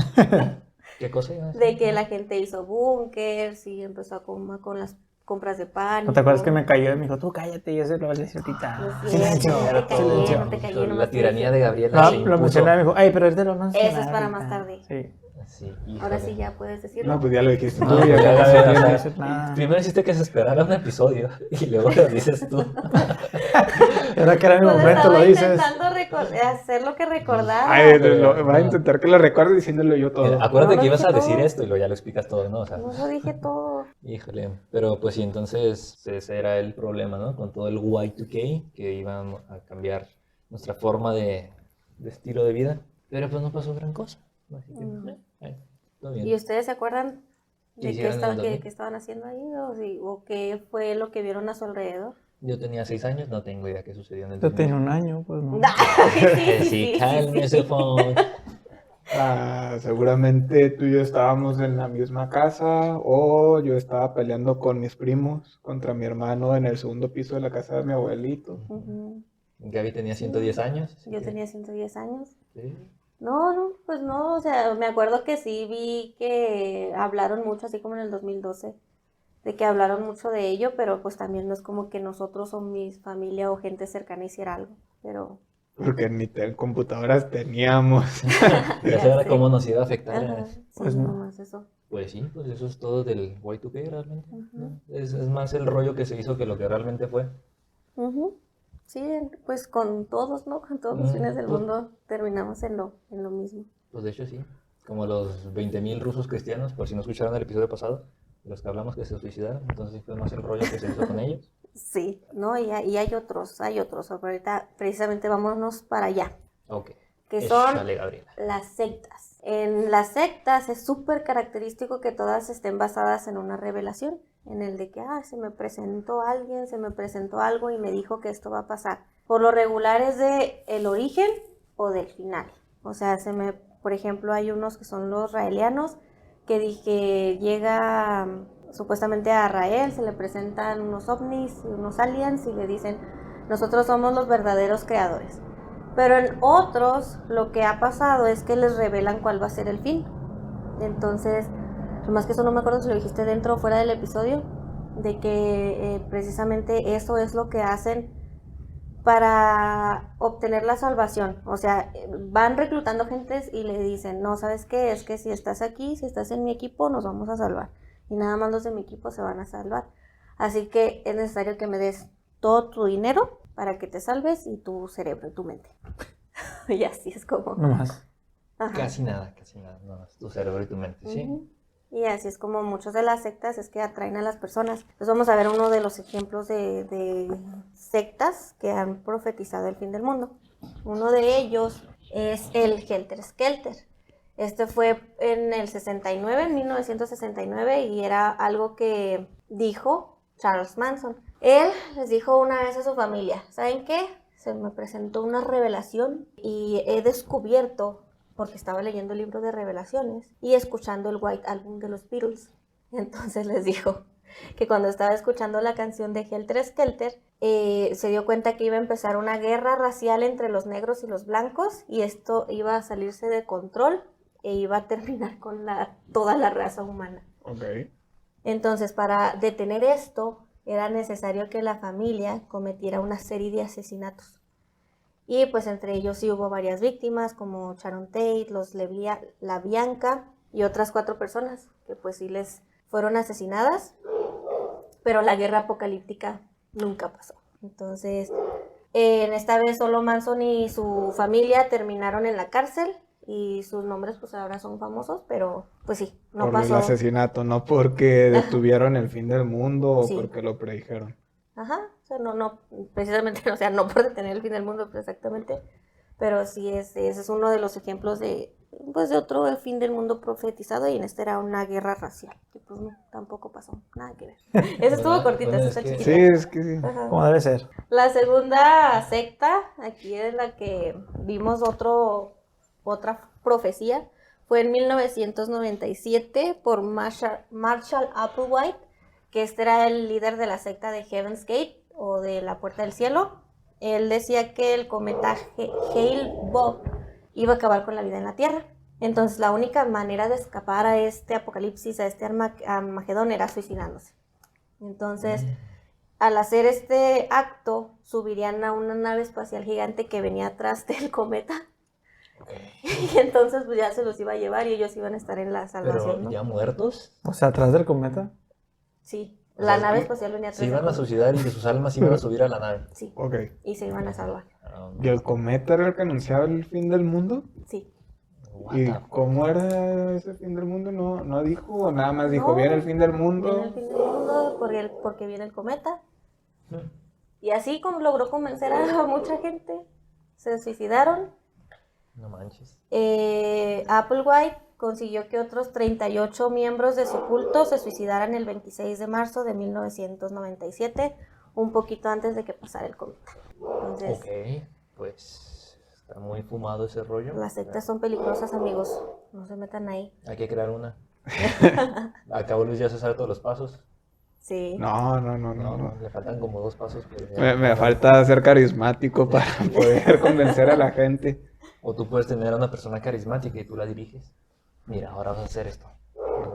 Speaker 2: ¿Qué cosa iba a decir?
Speaker 1: De que la gente hizo búnkers y empezó a con las compras de pánico.
Speaker 3: ¿No te acuerdas que me cayó y me dijo, tú cállate, yo se lo voy a decir ahorita?
Speaker 1: No es
Speaker 3: Silencio,
Speaker 1: cierto, no te callé,
Speaker 3: silencio.
Speaker 1: no te callé,
Speaker 2: Hijo,
Speaker 1: nomás
Speaker 2: la
Speaker 1: te
Speaker 2: tiranía
Speaker 1: dije.
Speaker 2: de Gabriela
Speaker 3: No,
Speaker 2: se
Speaker 3: lo
Speaker 2: impuso.
Speaker 3: mencioné, me dijo, ay, pero es de lo más
Speaker 1: Eso es para más tarde.
Speaker 3: Sí.
Speaker 2: Sí,
Speaker 1: Ahora
Speaker 2: híjole.
Speaker 1: sí ya puedes decirlo.
Speaker 4: No, pues ya lo dijiste
Speaker 2: No,
Speaker 4: tú.
Speaker 2: pues
Speaker 4: Ya
Speaker 2: ya,
Speaker 4: lo
Speaker 2: o
Speaker 4: dijiste.
Speaker 2: sea,
Speaker 3: no quiero decir nada.
Speaker 2: primero hiciste que se esperara un episodio y luego lo dices tú.
Speaker 3: Y ahora que era mi
Speaker 1: Pues
Speaker 3: momento,
Speaker 1: estaba
Speaker 3: lo dices.
Speaker 1: intentando hacer lo que recordara.
Speaker 4: Ay,
Speaker 2: No.
Speaker 4: va a intentar que lo recuerde diciéndolo yo todo.
Speaker 2: Mira, acuérdate
Speaker 1: No,
Speaker 2: que
Speaker 1: lo
Speaker 2: ibas a
Speaker 1: dije
Speaker 2: decir
Speaker 1: todo.
Speaker 2: esto y luego ya lo explicas todo, ¿no? O sea,
Speaker 1: No lo dije todo.
Speaker 2: híjole, pero pues sí, entonces ese era el problema, ¿no? Con todo el Y2K, que iban a cambiar nuestra forma de estilo de vida, pero pues no pasó gran cosa. Así que,
Speaker 1: No.
Speaker 2: todo
Speaker 1: ¿Y
Speaker 2: bien.
Speaker 1: ustedes se acuerdan
Speaker 2: ¿Qué
Speaker 1: de
Speaker 2: hicieron en el 2000?
Speaker 1: qué estaban haciendo ahí? ¿O qué fue lo que vieron a su alrededor?
Speaker 2: Yo tenía 6 años, no tengo idea qué sucedió en el
Speaker 3: Yo
Speaker 2: 2000.
Speaker 3: tenía un año, pues no.
Speaker 2: Sí, cálmese, Fon.
Speaker 4: Seguramente tú y yo estábamos en la misma casa o yo estaba peleando con mis primos contra mi hermano en el segundo piso de la casa de mi abuelito.
Speaker 1: Ujú.
Speaker 2: Gaby tenía 110 años. Así
Speaker 1: Yo
Speaker 2: que,
Speaker 1: tenía 110 años.
Speaker 2: sí.
Speaker 1: No, pues no, o sea, me acuerdo que sí vi que hablaron mucho, así como en el 2012, de que hablaron mucho de ello, pero pues también no es como que nosotros o mi familia o gente cercana hiciera algo, pero...
Speaker 4: Porque ni computadoras teníamos.
Speaker 2: Ya
Speaker 1: Ya
Speaker 2: sabía
Speaker 1: sé.
Speaker 2: cómo nos iba a afectar.
Speaker 1: Ajá, sí,
Speaker 3: Pues no.
Speaker 1: nomás eso.
Speaker 2: Pues sí, pues eso es todo del Y2K realmente.
Speaker 1: Ujú.
Speaker 2: ¿No? Es más el rollo que se hizo que lo que realmente fue.
Speaker 1: Ujú. Sí, pues con todos, ¿no? Con todos los fines del
Speaker 2: Pues-
Speaker 1: mundo terminamos en lo mismo.
Speaker 2: Pues de hecho sí. Como los 20.000 rusos cristianos, por si no escucharon el episodio pasado, de los que hablamos que se suicidaron, entonces fue más el rollo que se hizo con ellos.
Speaker 1: Sí, ¿no? Y hay otros. Ahorita precisamente vámonos para allá,
Speaker 2: Ok.
Speaker 1: que son
Speaker 2: Échale, Gabriela.
Speaker 1: las sectas. En las sectas es súper característico que todas estén basadas en una revelación, en el de que, se me presentó alguien, se me presentó algo y me dijo que esto va a pasar. Por lo regular es de el origen o del final. O sea, por ejemplo, hay unos que son los raelianos, que dije, llega supuestamente a Rael, se le presentan unos ovnis, unos aliens y le dicen, nosotros somos los verdaderos creadores. Pero en otros lo que ha pasado es que les revelan cuál va a ser el fin. Entonces, más que eso no me acuerdo si lo dijiste dentro o fuera del episodio, de que precisamente eso es lo que hacen para obtener la salvación. O sea, van reclutando gentes y le dicen, no, ¿sabes qué? Es que si estás aquí, si estás en mi equipo, nos vamos a salvar. Y nada más los de mi equipo se van a salvar. Así que es necesario que me des todo tu dinero para que te salves y tu cerebro y tu mente. Y así es como...
Speaker 3: No más.
Speaker 1: Ajá.
Speaker 2: Casi nada, no, es tu cerebro y tu mente, ¿sí?
Speaker 1: Ujú. Y así es como muchas de las sectas es que atraen a las personas. Entonces vamos a ver uno de los ejemplos de sectas que han profetizado el fin del mundo. Uno de ellos es el Helter Skelter. Este fue en el 69, en 1969, y era algo que dijo Charles Manson. Él les dijo una vez a su familia, ¿saben qué? Se me presentó una revelación y he descubierto, porque estaba leyendo el libro de revelaciones y escuchando el White Album de los Beatles. Entonces les dijo que cuando estaba escuchando la canción de Helter Skelter, se dio cuenta que iba a empezar una guerra racial entre los negros y los blancos, y esto iba a salirse de control e iba a terminar con toda la raza humana.
Speaker 4: Ok.
Speaker 1: Entonces, para detener esto, era necesario que la familia cometiera una serie de asesinatos. Y pues entre ellos sí hubo varias víctimas, como Sharon Tate, la Bianca y otras 4 personas que pues sí les fueron asesinadas, pero la guerra apocalíptica nunca pasó. Entonces, en esta vez solo Manson y su familia terminaron en la cárcel y sus nombres pues ahora son famosos, pero pues sí, no
Speaker 4: Por
Speaker 1: pasó.
Speaker 4: el asesinato, no porque detuvieron el fin del mundo o
Speaker 1: Sí.
Speaker 4: porque lo predijeron.
Speaker 1: Ajá, o sea, no, precisamente, o sea, no por detener el fin del mundo, pues, exactamente, pero sí, ese es uno de los ejemplos de, pues, de otro fin del mundo profetizado, y en este era una guerra racial, que pues no, tampoco pasó, nada que ver. Eso estuvo
Speaker 2: Bueno,
Speaker 1: cortita,
Speaker 2: bueno,
Speaker 1: esa
Speaker 2: es que-
Speaker 1: chiquita.
Speaker 4: Sí, es que sí.
Speaker 1: Ajá.
Speaker 3: Como debe ser.
Speaker 1: La segunda secta, aquí es la que vimos otra profecía, fue en 1997 por Marshall Applewhite, que este era el líder de la secta de Heaven's Gate, o de la Puerta del Cielo. Él decía que el cometa Hale-Bopp iba a acabar con la vida en la Tierra. Entonces la única manera de escapar a este apocalipsis, a este Armagedón, era suicidándose. Entonces, al hacer este acto, subirían a una nave espacial gigante que venía atrás del cometa.
Speaker 2: Ok.
Speaker 1: Y entonces pues ya se los iba a llevar y ellos iban a estar en la salvación,
Speaker 2: Pero
Speaker 1: ¿no?
Speaker 2: ya muertos,
Speaker 3: O sea, atrás del cometa.
Speaker 1: Sí,
Speaker 2: O
Speaker 1: la
Speaker 2: sea,
Speaker 1: nave
Speaker 2: y-
Speaker 1: espacial venía atrás
Speaker 2: se iban
Speaker 1: del
Speaker 2: a
Speaker 1: cometa.
Speaker 2: suicidar y de sus almas iban a subir a la nave.
Speaker 1: Sí,
Speaker 4: Ok.
Speaker 1: y se iban a salvar.
Speaker 4: ¿Y el cometa era el que anunciaba el fin del mundo?
Speaker 1: Sí.
Speaker 2: What
Speaker 4: ¿Y
Speaker 2: the fuck?
Speaker 4: cómo era ese fin del mundo? ¿No dijo? ¿O nada más dijo,
Speaker 1: No,
Speaker 4: viene el fin del
Speaker 1: Viene
Speaker 4: mundo?
Speaker 1: el fin del mundo porque viene el cometa.
Speaker 2: Hmm.
Speaker 1: Y así logró convencer a mucha gente. Se suicidaron.
Speaker 2: No manches.
Speaker 1: Applewhite consiguió que otros 38 miembros de su culto se suicidaran el 26 de marzo de 1997, un poquito antes de que pasara el cometa. Entonces,
Speaker 2: Ok, pues está muy fumado ese rollo.
Speaker 1: las sectas son peligrosas, amigos. No se metan ahí.
Speaker 2: Hay que crear una. Acabo Luis ya se sabe todos los pasos.
Speaker 1: Sí.
Speaker 4: No.
Speaker 2: Le faltan como 2 pasos. Pero ya-
Speaker 4: Me falta ser carismático para poder convencer a la gente.
Speaker 2: O tú puedes tener a una persona carismática y tú la diriges. Mira, ahora vas a hacer esto.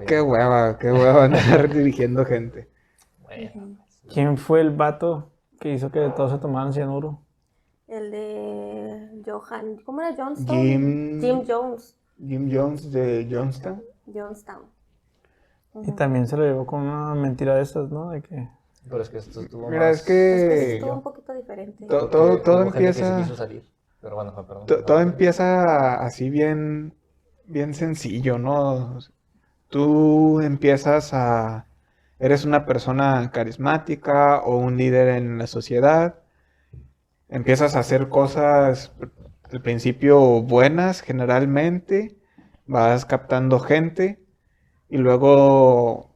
Speaker 4: Qué hueva andar dirigiendo gente.
Speaker 2: Bueno,
Speaker 3: ¿Quién fue el vato que hizo que todos se tomaran cianuro?
Speaker 1: El de ¿cómo era? Johnstown.
Speaker 4: Jim
Speaker 1: Jones.
Speaker 4: Jim Jones de Johnstown.
Speaker 1: Johnstown.
Speaker 3: Y también se lo llevó con una mentira de esas, ¿no? De que...
Speaker 2: pero es que esto estuvo
Speaker 4: Mira,
Speaker 2: más...
Speaker 4: es que
Speaker 1: Estuvo un poquito diferente.
Speaker 4: To-
Speaker 2: porque
Speaker 4: todo
Speaker 2: hubo gente que
Speaker 4: empieza-
Speaker 2: se quiso salir. Pero bueno, perdón.
Speaker 4: todo empieza así bien sencillo, ¿no? Tú eres una persona carismática o un líder en la sociedad, empiezas a hacer cosas al principio buenas generalmente, vas captando gente y luego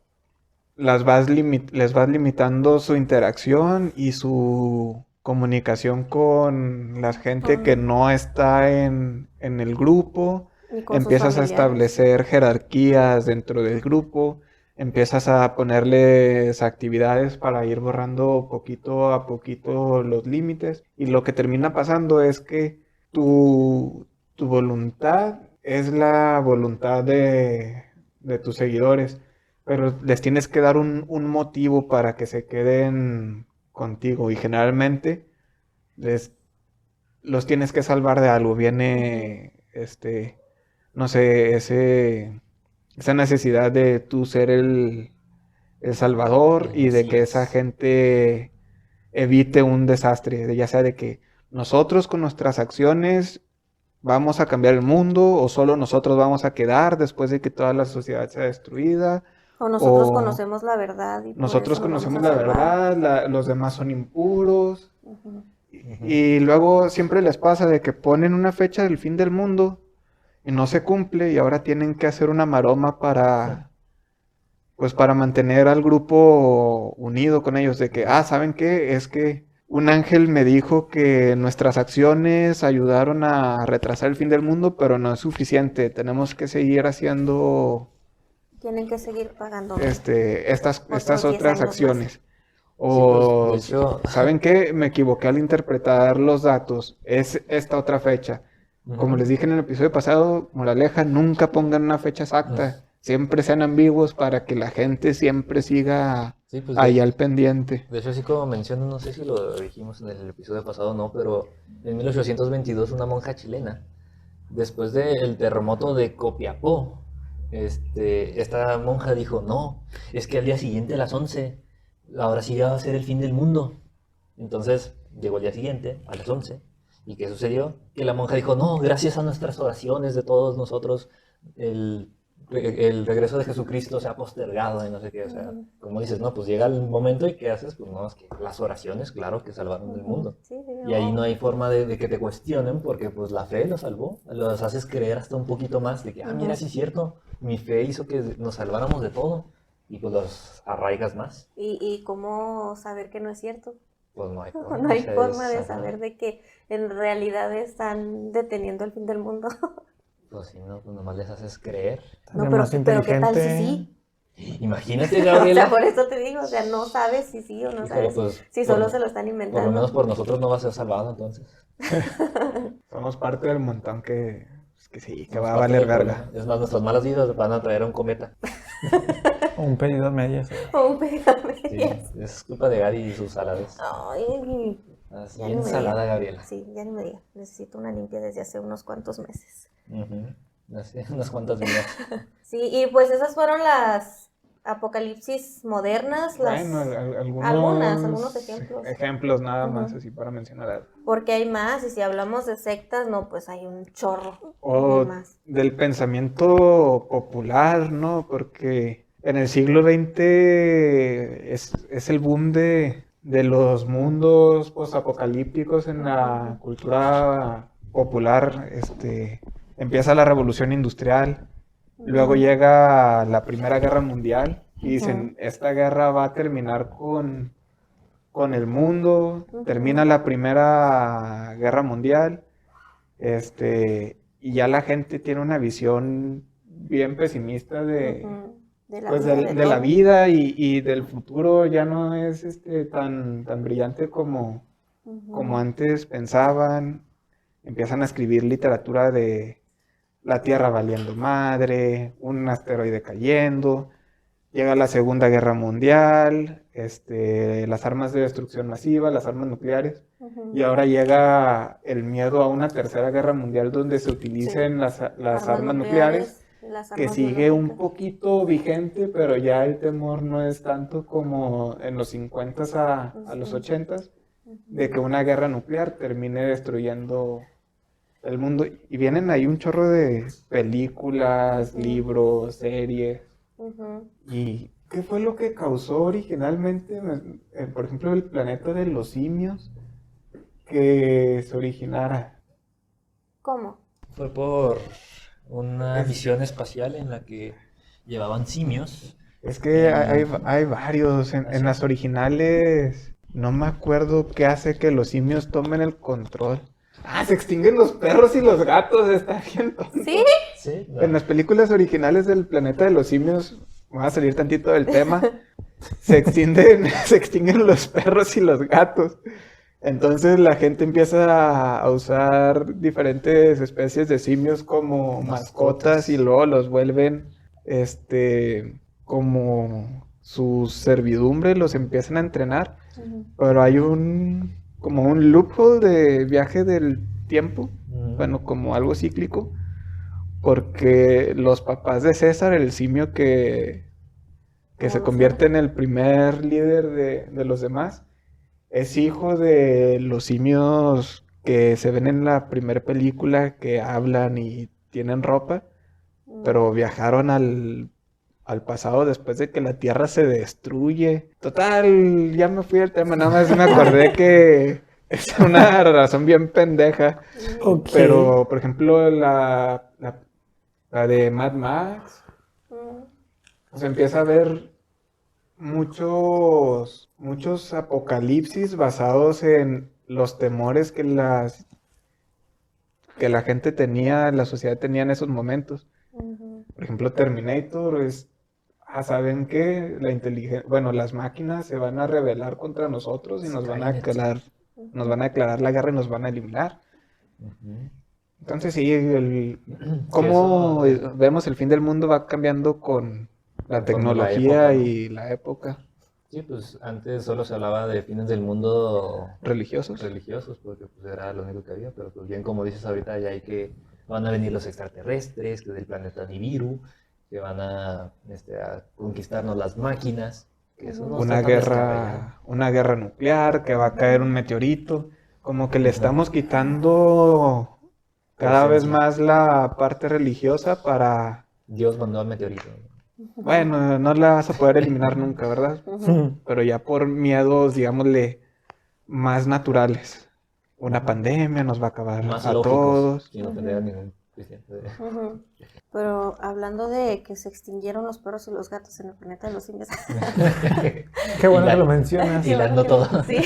Speaker 4: les vas limitando su interacción y su comunicación con la gente que no está en el grupo.
Speaker 1: Y con sus
Speaker 4: Empiezas a
Speaker 1: familiares.
Speaker 4: establecer jerarquías dentro del grupo, empiezas a ponerles actividades para ir borrando poquito a poquito los límites, y lo que termina pasando es que tu voluntad es la voluntad de tus seguidores, pero les tienes que dar un motivo para que se queden contigo, y generalmente los tienes que salvar de algo. Viene no sé, esa necesidad de tú ser el salvador y de que esa gente evite un desastre, ya sea de que nosotros con nuestras acciones vamos a cambiar el mundo, o solo nosotros vamos a quedar después de que toda la sociedad sea destruida.
Speaker 1: O nosotros
Speaker 4: o
Speaker 1: conocemos la verdad. Y por
Speaker 4: Nosotros
Speaker 1: eso nos
Speaker 4: conocemos
Speaker 1: vamos
Speaker 4: la
Speaker 1: a salvar.
Speaker 4: verdad, los demás son impuros.
Speaker 1: Ujú.
Speaker 4: Y luego siempre les pasa de que ponen una fecha del fin del mundo y no se cumple, y ahora tienen que hacer una maroma para mantener al grupo unido con ellos, de que, ¿saben qué? Es que un ángel me dijo que nuestras acciones ayudaron a retrasar el fin del mundo, pero no es suficiente, tenemos que seguir haciendo
Speaker 1: Tienen que seguir pagando.
Speaker 4: estas
Speaker 1: Otros 10
Speaker 4: otras
Speaker 1: años
Speaker 4: acciones.
Speaker 2: Sí, pues, de hecho-
Speaker 4: ¿saben qué? Me equivoqué al interpretar los datos. Es esta otra fecha. Como les dije en el episodio pasado, moraleja, nunca pongan una fecha exacta. Siempre sean ambiguos para que la gente siempre siga
Speaker 2: Sí, pues
Speaker 4: ahí al pendiente.
Speaker 2: de hecho, así como menciono, no sé si lo dijimos en el episodio pasado o no, pero en 1822 una monja chilena, después del terremoto de Copiapó, esta monja dijo, no, es que al día siguiente a las 11, ahora sí ya va a ser el fin del mundo. Entonces llegó el día siguiente, a las 11, ¿y qué sucedió? Que la monja dijo, no, gracias a nuestras oraciones de todos nosotros, el regreso de Jesucristo se ha postergado y no sé qué, o sea, como dices, no, pues llega el momento y ¿qué haces? Pues no, es que las oraciones, claro, que salvaron el mundo.
Speaker 1: Sí, sí,
Speaker 2: Y ahí no hay forma de que te cuestionen porque pues la fe los salvó, los haces creer hasta un poquito más de que, mira, sí es cierto, mi fe hizo que nos salváramos de todo y pues los arraigas más.
Speaker 1: ¿Y cómo saber que no es cierto?
Speaker 2: Pues no hay forma.
Speaker 1: No hay
Speaker 2: o sea,
Speaker 1: forma de
Speaker 2: ajá.
Speaker 1: saber de que en realidad están deteniendo el fin del mundo.
Speaker 2: Pues si no, pues nomás les haces creer.
Speaker 1: No,
Speaker 3: Alguien
Speaker 1: pero,
Speaker 3: más
Speaker 1: pero ¿qué tal si
Speaker 3: inteligente.
Speaker 1: sí?
Speaker 2: Imagínate,
Speaker 1: O sea,
Speaker 2: Gabriela.
Speaker 1: por eso te digo, o sea, no sabes si sí o no
Speaker 2: Híjole,
Speaker 1: sabes
Speaker 2: pues,
Speaker 1: si solo se lo están
Speaker 2: Por lo
Speaker 1: inventando.
Speaker 2: menos por nosotros no va a ser salvado entonces.
Speaker 4: Somos parte del montón que sí, que
Speaker 2: Somos
Speaker 4: va a
Speaker 2: parte
Speaker 4: valer
Speaker 2: del
Speaker 4: verga.
Speaker 2: problema. Es más, nuestras malas vidas van a traer a un cometa.
Speaker 3: O un pedido a medias.
Speaker 1: O un
Speaker 2: Sí,
Speaker 1: pedamedias.
Speaker 2: es culpa de Gary y sus saladas.
Speaker 1: Ay,
Speaker 2: Así
Speaker 1: ya ni
Speaker 2: bien
Speaker 1: me
Speaker 2: salada,
Speaker 1: digas.
Speaker 2: Gabriela.
Speaker 1: Sí, ya ni me digas. Necesito una limpia desde hace unos cuantos meses.
Speaker 2: Ujú. Así, unas cuantas vidas.
Speaker 1: Sí, y pues esas fueron las apocalipsis modernas,
Speaker 4: Bueno,
Speaker 1: algunos ejemplos.
Speaker 4: ejemplos nada más,
Speaker 1: Ujú.
Speaker 4: así para mencionar algo.
Speaker 1: Porque hay más, y si hablamos de sectas, no, pues hay un chorro de
Speaker 4: O
Speaker 1: más.
Speaker 4: del pensamiento popular, ¿no? Porque en el siglo XX es el boom de los mundos posapocalípticos en la cultura popular. Empieza la revolución industrial, luego llega la Primera Guerra Mundial y dicen, esta guerra va a terminar con el mundo, termina la Primera Guerra Mundial. Y ya la gente tiene una visión bien pesimista
Speaker 1: De la
Speaker 4: pues
Speaker 1: vida,
Speaker 4: de la
Speaker 1: todo.
Speaker 4: vida y del futuro ya no es tan brillante como antes pensaban. Empiezan a escribir literatura de la Tierra valiendo madre, un asteroide cayendo, llega la Segunda Guerra Mundial, las armas de destrucción masiva, las armas nucleares. Y ahora llega el miedo a una tercera guerra mundial donde se utilicen las armas nucleares,
Speaker 1: las
Speaker 4: que
Speaker 1: armas
Speaker 4: sigue un
Speaker 1: biológicas.
Speaker 4: poquito vigente, pero ya el temor no es tanto como en los 50s a los 80s, de que una guerra nuclear termine destruyendo el mundo. Y vienen ahí un chorro de películas, libros, series. ¿Y qué fue lo que causó originalmente, por ejemplo, el planeta de los simios? Que se originara.
Speaker 1: ¿Cómo?
Speaker 2: Fue por una misión espacial en la que llevaban simios.
Speaker 4: Es que hay varios. En las originales, no me acuerdo qué hace que los simios tomen el control. Se extinguen los perros y los gatos, está bien tonto.
Speaker 1: ¿Sí?
Speaker 2: Sí,
Speaker 4: En las películas originales del planeta de los simios, voy a salir tantito del tema, se extinguen los perros y los gatos. Entonces la gente empieza a usar diferentes especies de simios como mascotas y luego los vuelven como su servidumbre, los empiezan a entrenar. Pero hay como un loophole de viaje del tiempo, bueno, como algo cíclico, porque los papás de César, el simio que se convierte en el primer líder de los demás, es hijo de los simios que se ven en la primera película, que hablan y tienen ropa, pero viajaron al pasado después de que la Tierra se destruye. Total, ya me fui al tema, nada más me acordé que es una razón bien pendeja.
Speaker 3: Ok.
Speaker 4: Pero, por ejemplo, la de Mad Max, se empieza a ver muchos apocalipsis basados en los temores que la gente tenía, la sociedad tenía en esos momentos. Por ejemplo, Terminator es, ¿saben qué? Las máquinas se van a rebelar contra nosotros y nos van a declarar la guerra y nos van a eliminar. Entonces sí, cómo vemos el fin del mundo va cambiando con la tecnología y la época.
Speaker 2: Sí, pues antes solo se hablaba de fines del mundo
Speaker 4: ¿Religiosos?
Speaker 2: religiosos, porque pues era lo único que había, pero pues bien como dices ahorita ya hay que van a venir los extraterrestres, que del planeta Nibiru, que van a conquistarnos las máquinas, que eso no está tan descabellado.
Speaker 4: Una guerra nuclear, que va a caer un meteorito. Como que le estamos quitando cada vez
Speaker 2: Esencia.
Speaker 4: más la parte religiosa para...
Speaker 2: Dios mandó al meteorito.
Speaker 4: Bueno, no la vas a poder eliminar nunca, ¿verdad? Pero ya por miedos, digámosle, más naturales. Una pandemia nos va a acabar
Speaker 2: Más
Speaker 4: a
Speaker 2: lógicos,
Speaker 4: todos.
Speaker 2: sin ofender a ningún cristiano.
Speaker 1: Ujú. Pero hablando de que se extinguieron los perros y los gatos en el planeta de los simios.
Speaker 3: Qué bueno que
Speaker 2: Hilando-
Speaker 3: lo mencionas.
Speaker 2: Hilando todo.
Speaker 1: Sí.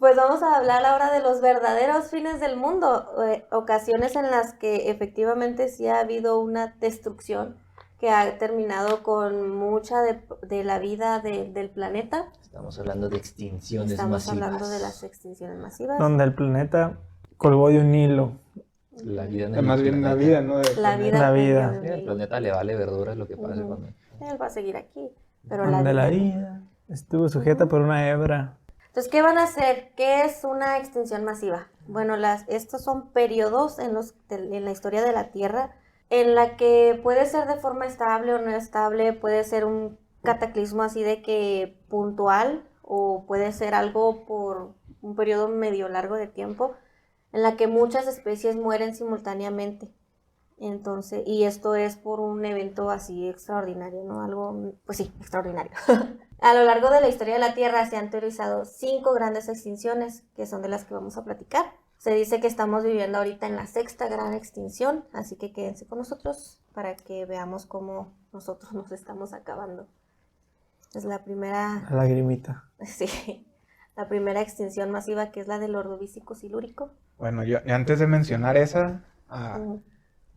Speaker 1: Pues vamos a hablar ahora de los verdaderos fines del mundo, ocasiones en las que efectivamente sí ha habido una destrucción que ha terminado con mucha de la vida del planeta.
Speaker 2: Estamos hablando de extinciones
Speaker 1: Estamos
Speaker 2: masivas.
Speaker 1: hablando de las extinciones masivas.
Speaker 3: Donde el planeta colgó de un hilo.
Speaker 2: La vida en el
Speaker 4: Más bien la
Speaker 2: planeta.
Speaker 4: vida, ¿no?
Speaker 1: La vida.
Speaker 3: La vida.
Speaker 1: cambió
Speaker 2: Sí,
Speaker 1: de
Speaker 2: al
Speaker 1: hilo.
Speaker 2: planeta le vale verdura lo que pase
Speaker 1: Ujú.
Speaker 2: con él.
Speaker 1: Él va a seguir aquí, pero
Speaker 3: Donde la
Speaker 1: vida.
Speaker 3: vida estuvo sujeta por una hebra.
Speaker 1: Entonces, ¿qué van a hacer? ¿Qué es una extinción masiva? Bueno, estos son periodos en la historia de la Tierra en la que puede ser de forma estable o no estable, puede ser un cataclismo así de que puntual o puede ser algo por un periodo medio largo de tiempo en la que muchas especies mueren simultáneamente. Entonces, y esto es por un evento así extraordinario, ¿no? Algo, pues sí, extraordinario. A lo largo de la historia de la Tierra se han teorizado 5 grandes extinciones, que son de las que vamos a platicar. Se dice que estamos viviendo ahorita en la 6ª gran extinción, así que quédense con nosotros para que veamos cómo nosotros nos estamos acabando. Es la primera,
Speaker 3: La lagrimita.
Speaker 1: sí, la primera extinción masiva, que es la del ordovícico silúrico.
Speaker 4: Bueno, yo antes de mencionar esa,
Speaker 1: Ujú.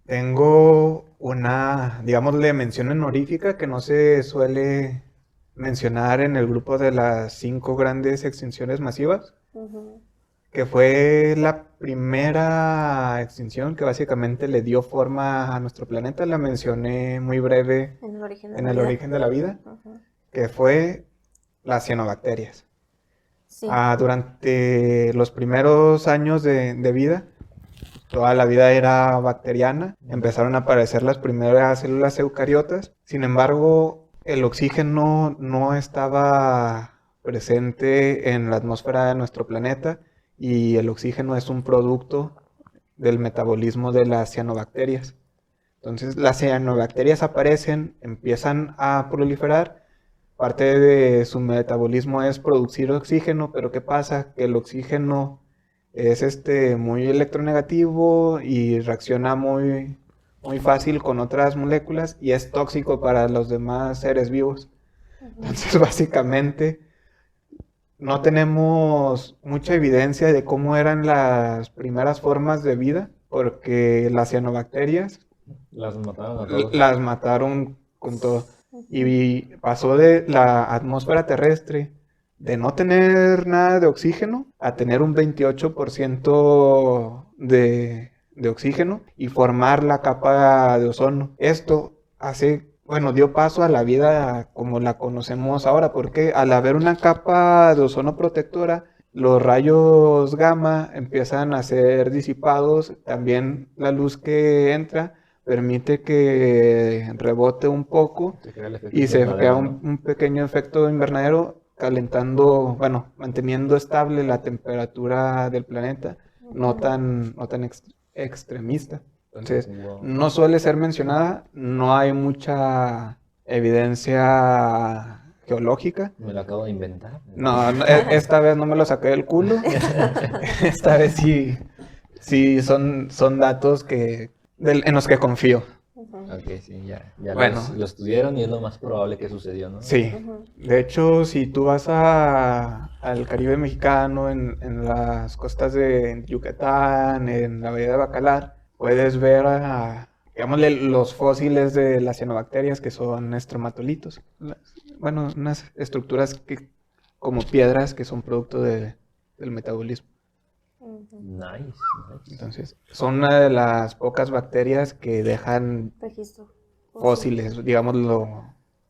Speaker 4: tengo una, digámosle, mención honorífica que no se suele mencionar en el grupo de las 5 grandes extinciones masivas,
Speaker 1: Ujú.
Speaker 4: que fue la primera extinción que básicamente le dio forma a nuestro planeta. La mencioné muy breve
Speaker 1: En el origen de
Speaker 4: en
Speaker 1: la
Speaker 4: el
Speaker 1: vida.
Speaker 4: origen de la vida,
Speaker 1: Ujú.
Speaker 4: que fue las cianobacterias.
Speaker 1: Sí.
Speaker 4: Durante los primeros años de vida, toda la vida era bacteriana, empezaron a aparecer las primeras células eucariotas, sin embargo, el oxígeno no estaba presente en la atmósfera de nuestro planeta y el oxígeno es un producto del metabolismo de las cianobacterias. Entonces, las cianobacterias aparecen, empiezan a proliferar. Parte de su metabolismo es producir oxígeno, pero ¿qué pasa? Que el oxígeno es muy electronegativo y reacciona muy fácil con otras moléculas y es tóxico para los demás seres vivos. Entonces, básicamente, no tenemos mucha evidencia de cómo eran las primeras formas de vida, porque las cianobacterias
Speaker 2: Las mataron a todos.
Speaker 4: las mataron con todo. Y pasó de la atmósfera terrestre de no tener nada de oxígeno a tener un 28% de oxígeno y formar la capa de ozono. Esto dio paso a la vida como la conocemos ahora, porque al haber una capa de ozono protectora, los rayos gamma empiezan a ser disipados, también la luz que entra permite que rebote un poco
Speaker 2: Se crea el efecto
Speaker 4: y se crea
Speaker 2: invernadero, ¿no?
Speaker 4: un pequeño efecto invernadero manteniendo estable la temperatura del planeta, no tan extremista. Entonces,
Speaker 2: Wow.
Speaker 4: no suele ser mencionada, no hay mucha evidencia geológica.
Speaker 2: Me lo acabo de inventar.
Speaker 4: No, esta vez no me lo saqué del culo. Esta vez sí son datos en los que confío.
Speaker 1: Ujú.
Speaker 2: Ok, sí, ya
Speaker 4: Bueno.
Speaker 2: lo estudiaron y es lo más probable que sucedió, ¿no?
Speaker 4: Sí,
Speaker 1: Ujú.
Speaker 4: de hecho, si tú vas al Caribe mexicano, en las costas de Yucatán, en la bahía de Bacalar, puedes ver, digámosle, los fósiles de las cianobacterias, que son estromatolitos. Unas estructuras como piedras que son producto del metabolismo.
Speaker 1: Ujú.
Speaker 2: Nice.
Speaker 4: Entonces, son una de las pocas bacterias que dejan
Speaker 1: Registro.
Speaker 4: fósiles, digámoslo,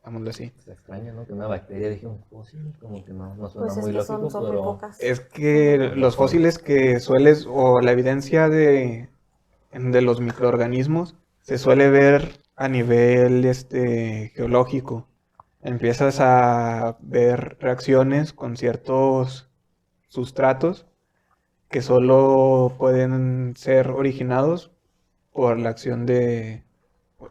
Speaker 4: digámoslo así.
Speaker 2: Está extraño, ¿no? Que una bacteria deje un fósil, como que no suena
Speaker 1: Pues es
Speaker 2: muy
Speaker 1: que
Speaker 2: lógico,
Speaker 1: son muy
Speaker 2: pero...
Speaker 1: pocas.
Speaker 4: Es que los fósiles que sueles, o la evidencia de los microorganismos, se suele ver a nivel geológico. Empiezas a ver reacciones con ciertos sustratos que solo pueden ser originados por la acción de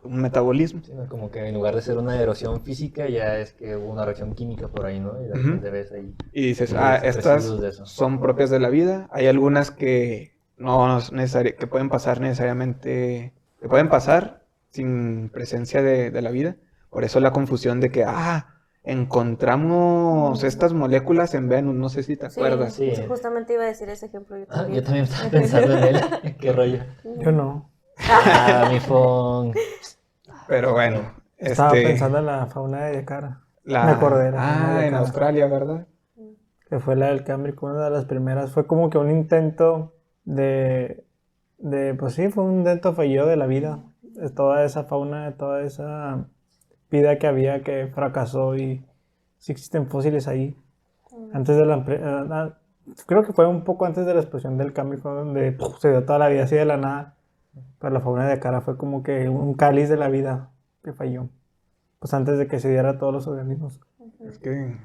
Speaker 4: un metabolismo.
Speaker 2: Sí, ¿no? Como que en lugar de ser una erosión física, ya es que hubo una reacción química por ahí, ¿no? Y de repente ves ahí
Speaker 4: Y dices,
Speaker 2: residuos
Speaker 4: estas
Speaker 2: de eso.
Speaker 4: son propias de la vida. Hay algunas que no es que pueden pasar necesariamente, que pueden pasar sin presencia de la vida. Por eso la confusión de que, encontramos estas moléculas en Venus, no sé si te acuerdas.
Speaker 2: Sí.
Speaker 1: Justamente iba a decir ese ejemplo yo también.
Speaker 2: Yo también estaba pensando en él. ¿Qué rollo?
Speaker 3: Yo no.
Speaker 2: Mi phone.
Speaker 4: Pero bueno,
Speaker 3: Estaba pensando en la fauna de Yakara. Me acordé de la fauna de
Speaker 4: en
Speaker 3: Yakara,
Speaker 4: Australia, ¿verdad?
Speaker 3: que fue la del Cámbrico, una de las primeras. Fue como que un intento pues sí, fue un intento fallido de la vida. De toda esa fauna, de toda esa vida que había que fracasó, y sí existen fósiles ahí. Antes de creo que fue un poco antes de la explosión del Cámbrico, donde se dio toda la vida así de la nada. Pero la fauna de Yakara fue como que un cáliz de la vida que falló. Pues antes de que se diera a todos los organismos.
Speaker 4: Es que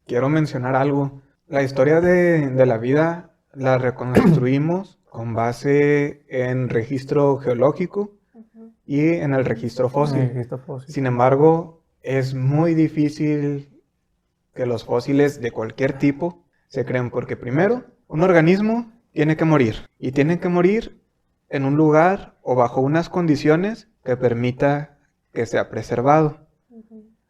Speaker 4: quiero mencionar algo. La historia de la vida la reconstruimos con base en registro geológico y en el registro fósil. Sin embargo, es muy difícil que los fósiles de cualquier tipo se creen, porque primero, un organismo tiene que morir, y tiene que morir en un lugar o bajo unas condiciones que permita que sea preservado.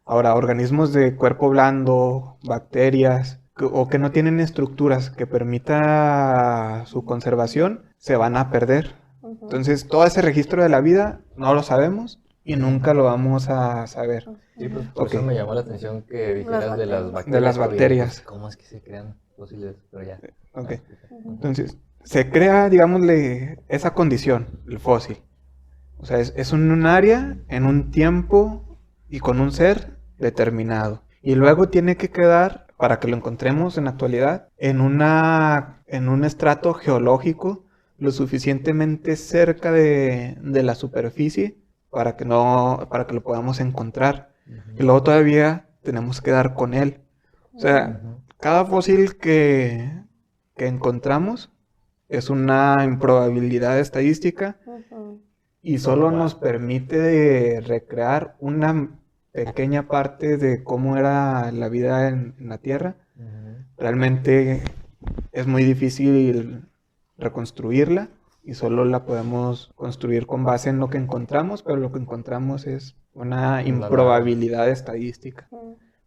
Speaker 4: Ahora, organismos de cuerpo blando, bacterias, o que no tienen estructuras que permita su conservación, se van a perder. Entonces, todo ese registro de la vida no lo sabemos y nunca lo vamos a saber.
Speaker 2: Sí, pues, por eso me llamó la atención que dijeras de las bacterias.
Speaker 4: De las
Speaker 2: porque,
Speaker 4: bacterias.
Speaker 2: pues, ¿cómo es que se crean fósiles? Pero ya.
Speaker 4: Ok. Entonces, se crea, digámosle, esa condición, el fósil. O sea, es un área en un tiempo y con un ser determinado. Y luego tiene que quedar, para que lo encontremos en la actualidad, en un estrato geológico lo suficientemente cerca de la superficie para que lo podamos encontrar. Y luego todavía tenemos que dar con él. O sea, cada fósil que encontramos es una improbabilidad estadística y solo nos permite recrear una pequeña parte de cómo era la vida en la Tierra. Realmente es muy difícil reconstruirla y solo la podemos construir con base en lo que encontramos, pero lo que encontramos es una improbabilidad estadística.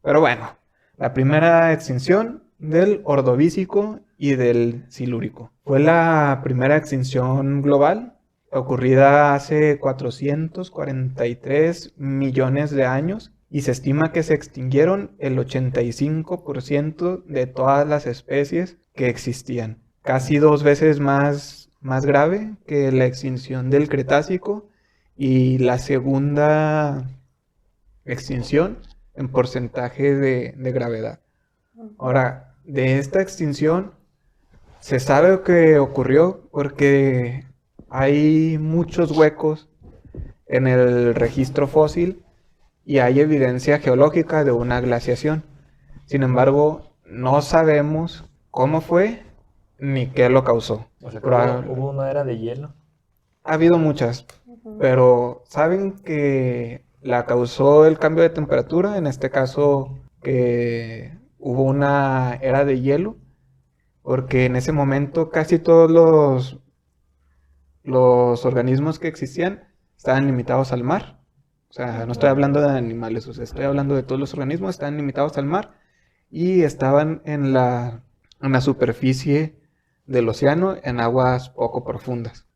Speaker 4: Pero bueno, la primera extinción del Ordovícico y del Silúrico fue la primera extinción global ocurrida hace 443 millones de años, y se estima que se extinguieron el 85% de todas las especies que existían. Casi 2 veces más grave que la extinción del Cretácico y la segunda extinción en porcentaje de gravedad. Ahora, de esta extinción se sabe que ocurrió porque hay muchos huecos en el registro fósil y hay evidencia geológica de una glaciación. Sin embargo, no sabemos cómo fue ni qué lo causó.
Speaker 2: O sea, ¿hubo una era de hielo?
Speaker 4: Ha habido muchas, pero saben que la causó el cambio de temperatura, en este caso que hubo una era de hielo, porque en ese momento casi todos los organismos que existían estaban limitados al mar. O sea, no estoy hablando de animales, o sea, estoy hablando de todos los organismos, estaban limitados al mar y estaban en la superficie del océano, en aguas poco profundas.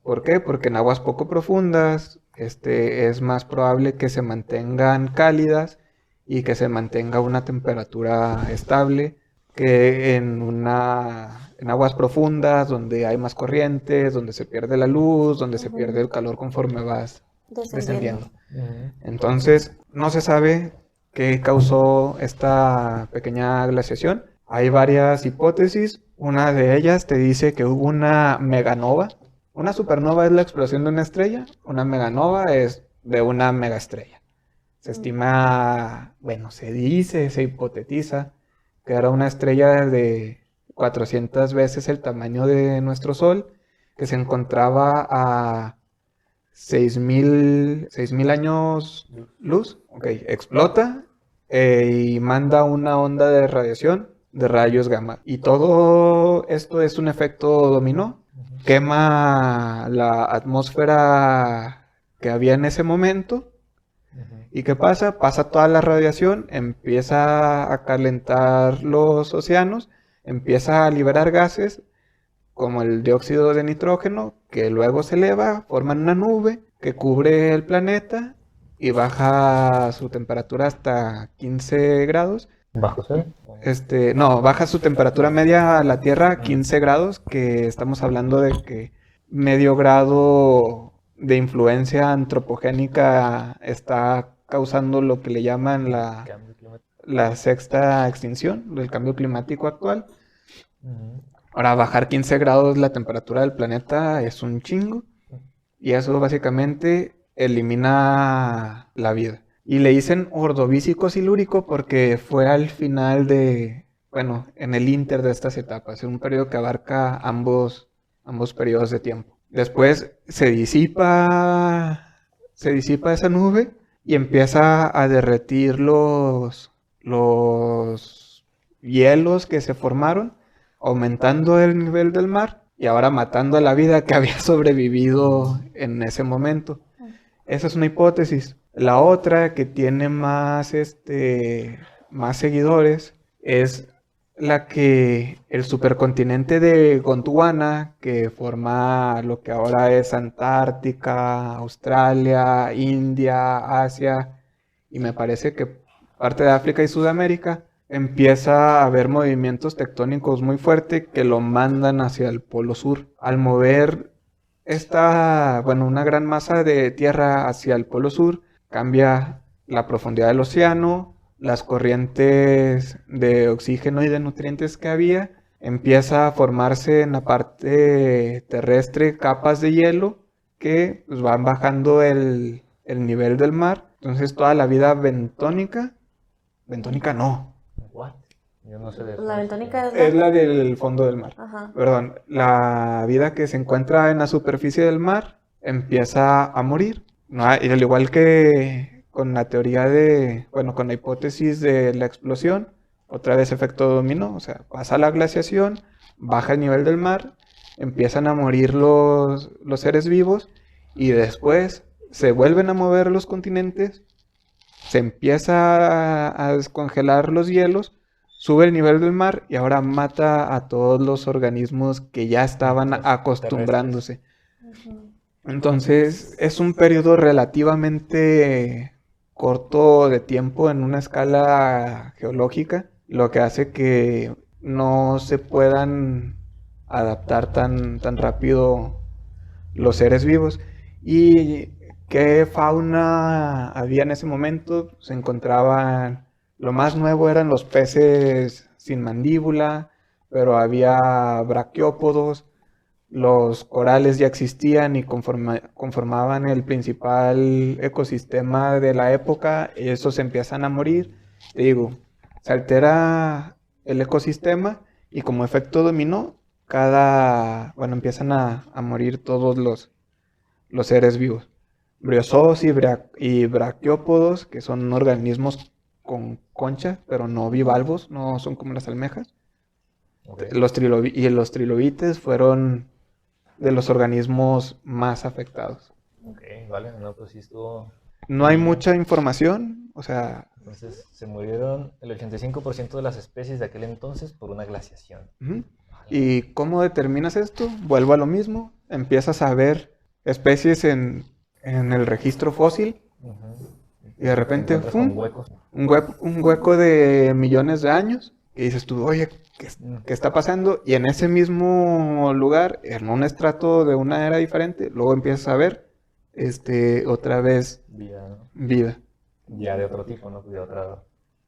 Speaker 4: ¿Por qué? Porque en aguas poco profundas es más probable que se mantengan cálidas y que se mantenga una temperatura estable que en aguas profundas donde hay más corrientes, donde se pierde la luz, donde se pierde el calor conforme vas descendiendo.
Speaker 2: Ujú.
Speaker 4: Entonces, no se sabe qué causó esta pequeña glaciación. Hay varias hipótesis. Una de ellas te dice que hubo una meganova. Una supernova es la explosión de una estrella. Una meganova es de una megaestrella. Se estima, bueno, se dice, se hipotetiza que era una estrella de 400 veces el tamaño de nuestro Sol, que se encontraba a 6.000 años luz. Ok, explota y manda una onda de radiación de rayos gamma. Y todo esto es un efecto dominó. Quema la atmósfera que había en ese momento. ¿Y qué pasa? Pasa toda la radiación, empieza a calentar los océanos, empieza a liberar gases como el dióxido de nitrógeno, que luego se eleva, forman una nube que cubre el planeta y baja su temperatura hasta 15 grados.
Speaker 2: ¿Bajo cero?
Speaker 4: No, baja su temperatura media a la Tierra a 15 grados, que estamos hablando de que medio grado de influencia antropogénica está causando lo que le llaman
Speaker 2: Cambio climático.
Speaker 4: la sexta extinción del cambio climático actual.
Speaker 2: Ujú.
Speaker 4: Ahora, bajar 15 grados la temperatura del planeta es un chingo. Y eso básicamente elimina la vida. Y le dicen ordovícico silúrico porque fue al final bueno, en el inter de estas etapas, en un periodo que abarca ambos periodos de tiempo. Después se disipa esa nube y empieza a derretir los hielos que se formaron, aumentando el nivel del mar y ahora matando a la vida que había sobrevivido en ese momento. Esa es una hipótesis. La otra, que tiene más seguidores, es la que el supercontinente de Gondwana, que forma lo que ahora es Antártica, Australia, India, Asia, y me parece que parte de África y Sudamérica, empieza a haber movimientos tectónicos muy fuertes que lo mandan hacia el polo sur. Al mover una gran masa de tierra hacia el polo sur, cambia la profundidad del océano, las corrientes de oxígeno y de nutrientes que había, empieza a formarse en la parte terrestre capas de hielo que pues, van bajando el nivel del mar. Entonces toda la vida bentónica no,
Speaker 2: What? Yo no sé de eso.
Speaker 1: La bentónica
Speaker 4: es la del fondo del mar.
Speaker 1: Ajá.
Speaker 4: Perdón, la vida que se encuentra en la superficie del mar empieza a morir. ¿No? Y al igual que con la teoría con la hipótesis de la explosión, otra vez efecto dominó, o sea, pasa la glaciación, baja el nivel del mar, empiezan a morir los seres vivos y después se vuelven a mover los continentes, se empieza a descongelar los hielos, sube el nivel del mar y ahora mata a todos los organismos que ya estaban
Speaker 2: Los
Speaker 4: acostumbrándose. Entonces es un periodo relativamente corto de tiempo en una escala geológica, lo que hace que no se puedan adaptar tan rápido los seres vivos. ¿Y qué fauna había en ese momento? Se encontraban, lo más nuevo eran los peces sin mandíbula, pero había braquiópodos. Los corales ya existían y conformaban el principal ecosistema de la época, y esos empiezan a morir. Te digo, se altera el ecosistema y como efecto dominó, empiezan a morir todos los seres vivos. Briozoos y braquiópodos, que son organismos con concha, pero no bivalvos, no son como las almejas.
Speaker 2: Okay.
Speaker 4: Los trilobites fueron de los organismos más afectados.
Speaker 2: Ok, vale, no, pues sí estuvo...
Speaker 4: No hay mucha información, o sea...
Speaker 2: Entonces se murieron el 85% de las especies de aquel entonces por una glaciación.
Speaker 4: ¿Y cómo determinas esto? Vuelvo a lo mismo, empiezas a ver especies en el registro fósil y de repente ¡fum! Un hueco de millones de años y dices tú, oye, ¿qué está pasando? Y en ese mismo lugar, en un estrato de una era diferente, luego empiezas a ver otra vez
Speaker 2: Vida, ¿no?
Speaker 4: vida.
Speaker 2: Ya de otro tipo, ¿no? De otra...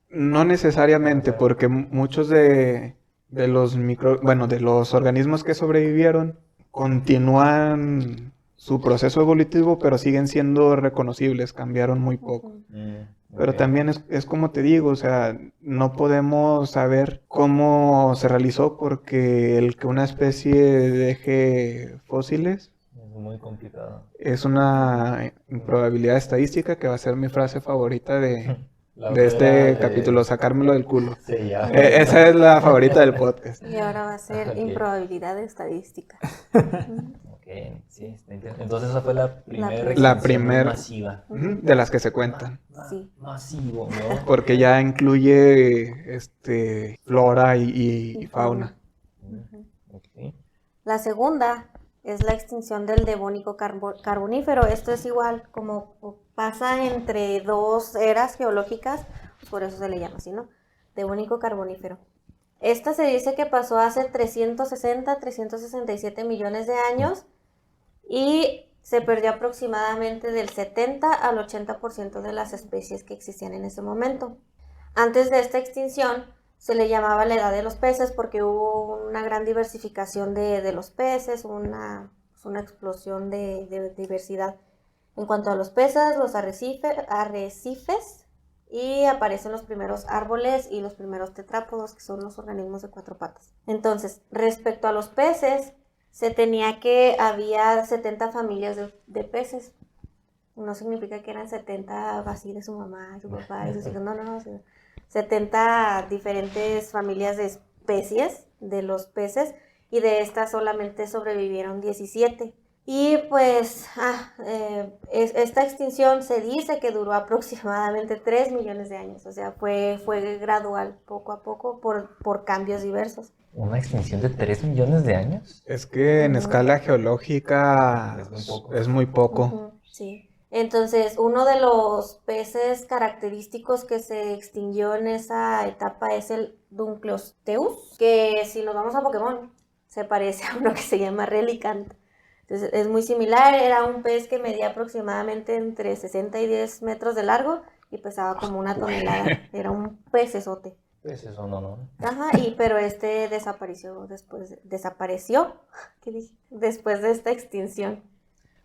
Speaker 4: No necesariamente, porque muchos de los de los organismos que sobrevivieron continúan su proceso evolutivo, pero siguen siendo reconocibles, cambiaron muy poco. Pero
Speaker 2: ok.
Speaker 4: también es como te digo, o sea, no podemos saber cómo se realizó porque el que una especie deje fósiles
Speaker 2: Es muy complicado.
Speaker 4: es una improbabilidad estadística que va a ser mi frase favorita
Speaker 2: La
Speaker 4: de
Speaker 2: otra era
Speaker 4: este capítulo, sacármelo del culo.
Speaker 2: Sí, ya.
Speaker 4: Esa es la favorita del podcast.
Speaker 1: Y ahora va a ser
Speaker 2: Ok.
Speaker 1: improbabilidad estadística.
Speaker 2: Ok, sí, entiendo. Entonces esa fue la primera
Speaker 1: primera.
Speaker 2: extinción
Speaker 4: La primer-
Speaker 2: masiva.
Speaker 4: Ujú, de las que se cuentan.
Speaker 1: Sí.
Speaker 2: Masivo, ¿no?
Speaker 4: Porque ya incluye flora y fauna.
Speaker 2: Ok.
Speaker 1: La segunda es la extinción del Devónico carbonífero. Esto es igual, como pasa entre dos eras geológicas, por eso se le llama así, ¿no? Devónico carbonífero. Esta se dice que pasó hace 367 millones de años y se perdió aproximadamente del 70 al 80% de las especies que existían en ese momento. Antes de esta extinción se le llamaba la edad de los peces porque hubo una gran diversificación de los peces, una explosión de diversidad en cuanto a los peces, los arrecifes y aparecen los primeros árboles y los primeros tetrápodos, que son los organismos de 4 patas. Entonces, respecto a los peces, se tenía que había 70 familias de peces. No significa que eran 70 así de su mamá, su papá y sus hijos, no, 70 diferentes familias de especies de los peces y de estas solamente sobrevivieron 17. Y pues esta extinción se dice que duró aproximadamente 3 millones de años, o sea, fue gradual, poco a poco, por cambios diversos.
Speaker 2: ¿Una extinción de 3 millones de años?
Speaker 4: Es que en
Speaker 1: Ujú.
Speaker 4: escala geológica
Speaker 2: Es muy poco.
Speaker 4: es muy poco.
Speaker 1: Ujú, sí. Entonces, uno de los peces característicos que se extinguió en esa etapa es el Dunkleosteus, que si nos vamos a Pokémon, se parece a uno que se llama Relicanth. Entonces, es muy similar, era un pez que medía aproximadamente entre 60 y 10 metros de largo y pesaba como una tonelada. Era un pecesote.
Speaker 2: Pues eso no.
Speaker 1: Ajá, pero desapareció ¿qué dije? Después de esta extinción.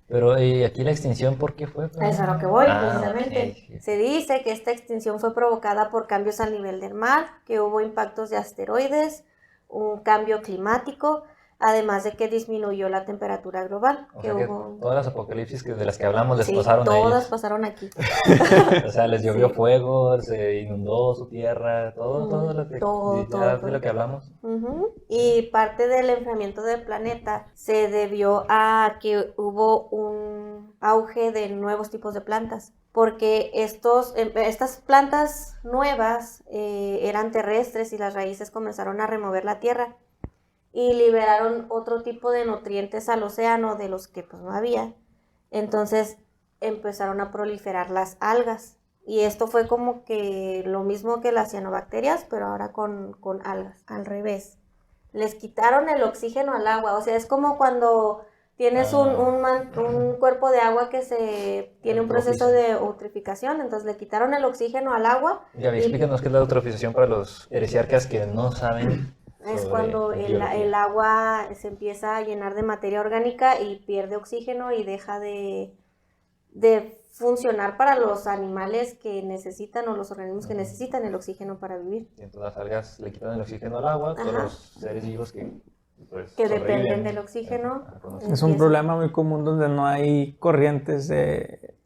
Speaker 2: Pero aquí la extinción, ¿por qué fue?
Speaker 1: A eso es a lo que voy,
Speaker 2: Ah,
Speaker 1: precisamente.
Speaker 2: ok.
Speaker 1: Se dice que esta extinción fue provocada por cambios al nivel del mar, que hubo impactos de asteroides, un cambio climático, además de que disminuyó la temperatura global.
Speaker 2: O
Speaker 1: que
Speaker 2: sea que
Speaker 1: hubo...
Speaker 2: todas las apocalipsis de las que hablamos les
Speaker 1: Sí,
Speaker 2: pasaron a
Speaker 1: todas
Speaker 2: ellos.
Speaker 1: pasaron aquí.
Speaker 2: O sea, les llovió
Speaker 1: Sí.
Speaker 2: fuego, se inundó su tierra, todo lo que
Speaker 1: Todo,
Speaker 2: ya
Speaker 1: todo,
Speaker 2: de
Speaker 1: todo.
Speaker 2: lo que hablamos.
Speaker 1: Ujú. Y parte del enfriamiento del planeta se debió a que hubo un auge de nuevos tipos de plantas, porque estas plantas nuevas eran terrestres y las raíces comenzaron a remover la tierra y liberaron otro tipo de nutrientes al océano de los que pues no había. Entonces empezaron a proliferar las algas. Y esto fue como que lo mismo que las cianobacterias, pero ahora con algas, al revés. Les quitaron el oxígeno al agua, o sea, es como cuando tienes un cuerpo de agua que tiene un proceso de eutrofización, entonces le quitaron el oxígeno al agua.
Speaker 2: Gaby,
Speaker 1: y
Speaker 2: explícanos qué es la eutrofización para los heresiarcas que no saben.
Speaker 1: es
Speaker 2: sobre
Speaker 1: cuando
Speaker 2: biología.
Speaker 1: el agua se empieza a llenar de materia orgánica y pierde oxígeno y deja de funcionar para los animales que necesitan o los organismos que necesitan el oxígeno para vivir.
Speaker 2: Y entonces las algas le quitan el oxígeno al agua, todos
Speaker 1: Ajá.
Speaker 2: los seres vivos que pues,
Speaker 1: Que
Speaker 2: sobreviven,
Speaker 1: dependen del oxígeno.
Speaker 2: con
Speaker 3: Es un problema muy común donde no hay corrientes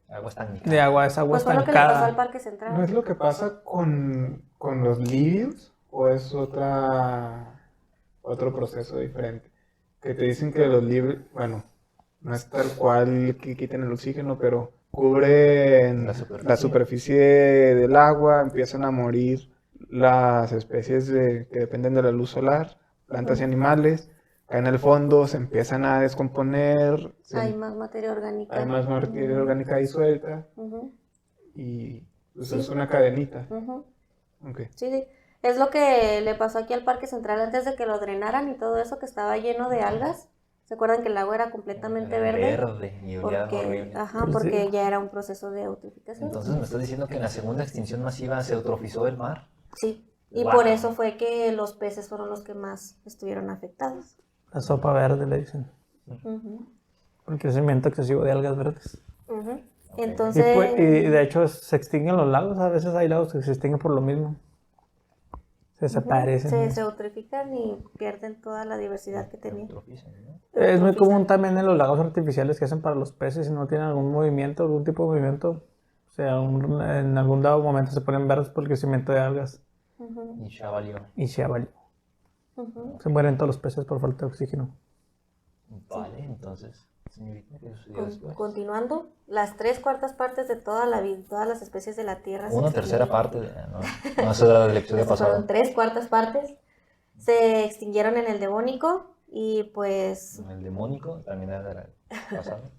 Speaker 2: agua estancada.
Speaker 3: de agua, es agua
Speaker 1: Pues fue lo que le pasó al
Speaker 3: estancada.
Speaker 1: Parque Central.
Speaker 4: ¿No es lo que pasa con los lídeos o es otro proceso diferente? Que te dicen que los lídeos, bueno, no es tal cual que quiten el oxígeno, pero cubren la superficie del agua, empiezan a morir las especies que dependen de la luz solar, plantas y animales, caen al fondo, se empiezan a descomponer,
Speaker 1: Hay más materia orgánica.
Speaker 4: hay más materia orgánica disuelta
Speaker 1: Ujú,
Speaker 4: y pues
Speaker 1: Sí.
Speaker 4: es una cadenita.
Speaker 1: ujú.
Speaker 4: Okay.
Speaker 1: Sí, sí. Es lo que le pasó aquí al Parque Central antes de que lo drenaran y todo eso que estaba lleno de algas. ¿Se acuerdan que el lago era completamente verde?
Speaker 2: Verde y olía horrible.
Speaker 1: Ajá, porque ya era un proceso de eutrofización.
Speaker 2: Entonces me estás diciendo que en la segunda extinción masiva se eutrofizó el mar.
Speaker 1: Sí, y
Speaker 2: Wow.
Speaker 1: por eso fue que los peces fueron los que más estuvieron afectados.
Speaker 3: La sopa verde le dicen.
Speaker 1: Ujú,
Speaker 3: El crecimiento excesivo de algas verdes.
Speaker 1: ujú.
Speaker 3: Y,
Speaker 1: Entonces,
Speaker 3: pues, y de hecho se extinguen los lagos. A veces hay lagos que se extinguen por lo mismo. Se desaparecen.
Speaker 1: se eutrofican y pierden toda la diversidad que tenían.
Speaker 2: Eutrofizan, ¿no?
Speaker 3: Es muy común también en los lagos artificiales que hacen para los peces, si no tienen algún movimiento, algún tipo de movimiento, o sea, en algún dado momento se ponen verdes por el crecimiento de algas
Speaker 1: Ujú,
Speaker 2: Y ya valió.
Speaker 3: y se valió.
Speaker 1: ujú.
Speaker 3: Se mueren todos los peces por falta de oxígeno.
Speaker 2: Vale, entonces, señorita, ¿qué sucedió después?
Speaker 1: Continuando, las 3/4 partes de todas las especies de la Tierra se
Speaker 2: Una tercera
Speaker 1: extinguieron.
Speaker 2: parte de... No, eso era del episodio
Speaker 1: Estas
Speaker 2: pasado.
Speaker 1: fueron 3/4 partes. Se extinguieron en el Devónico y pues
Speaker 2: El demónico también era del pasado.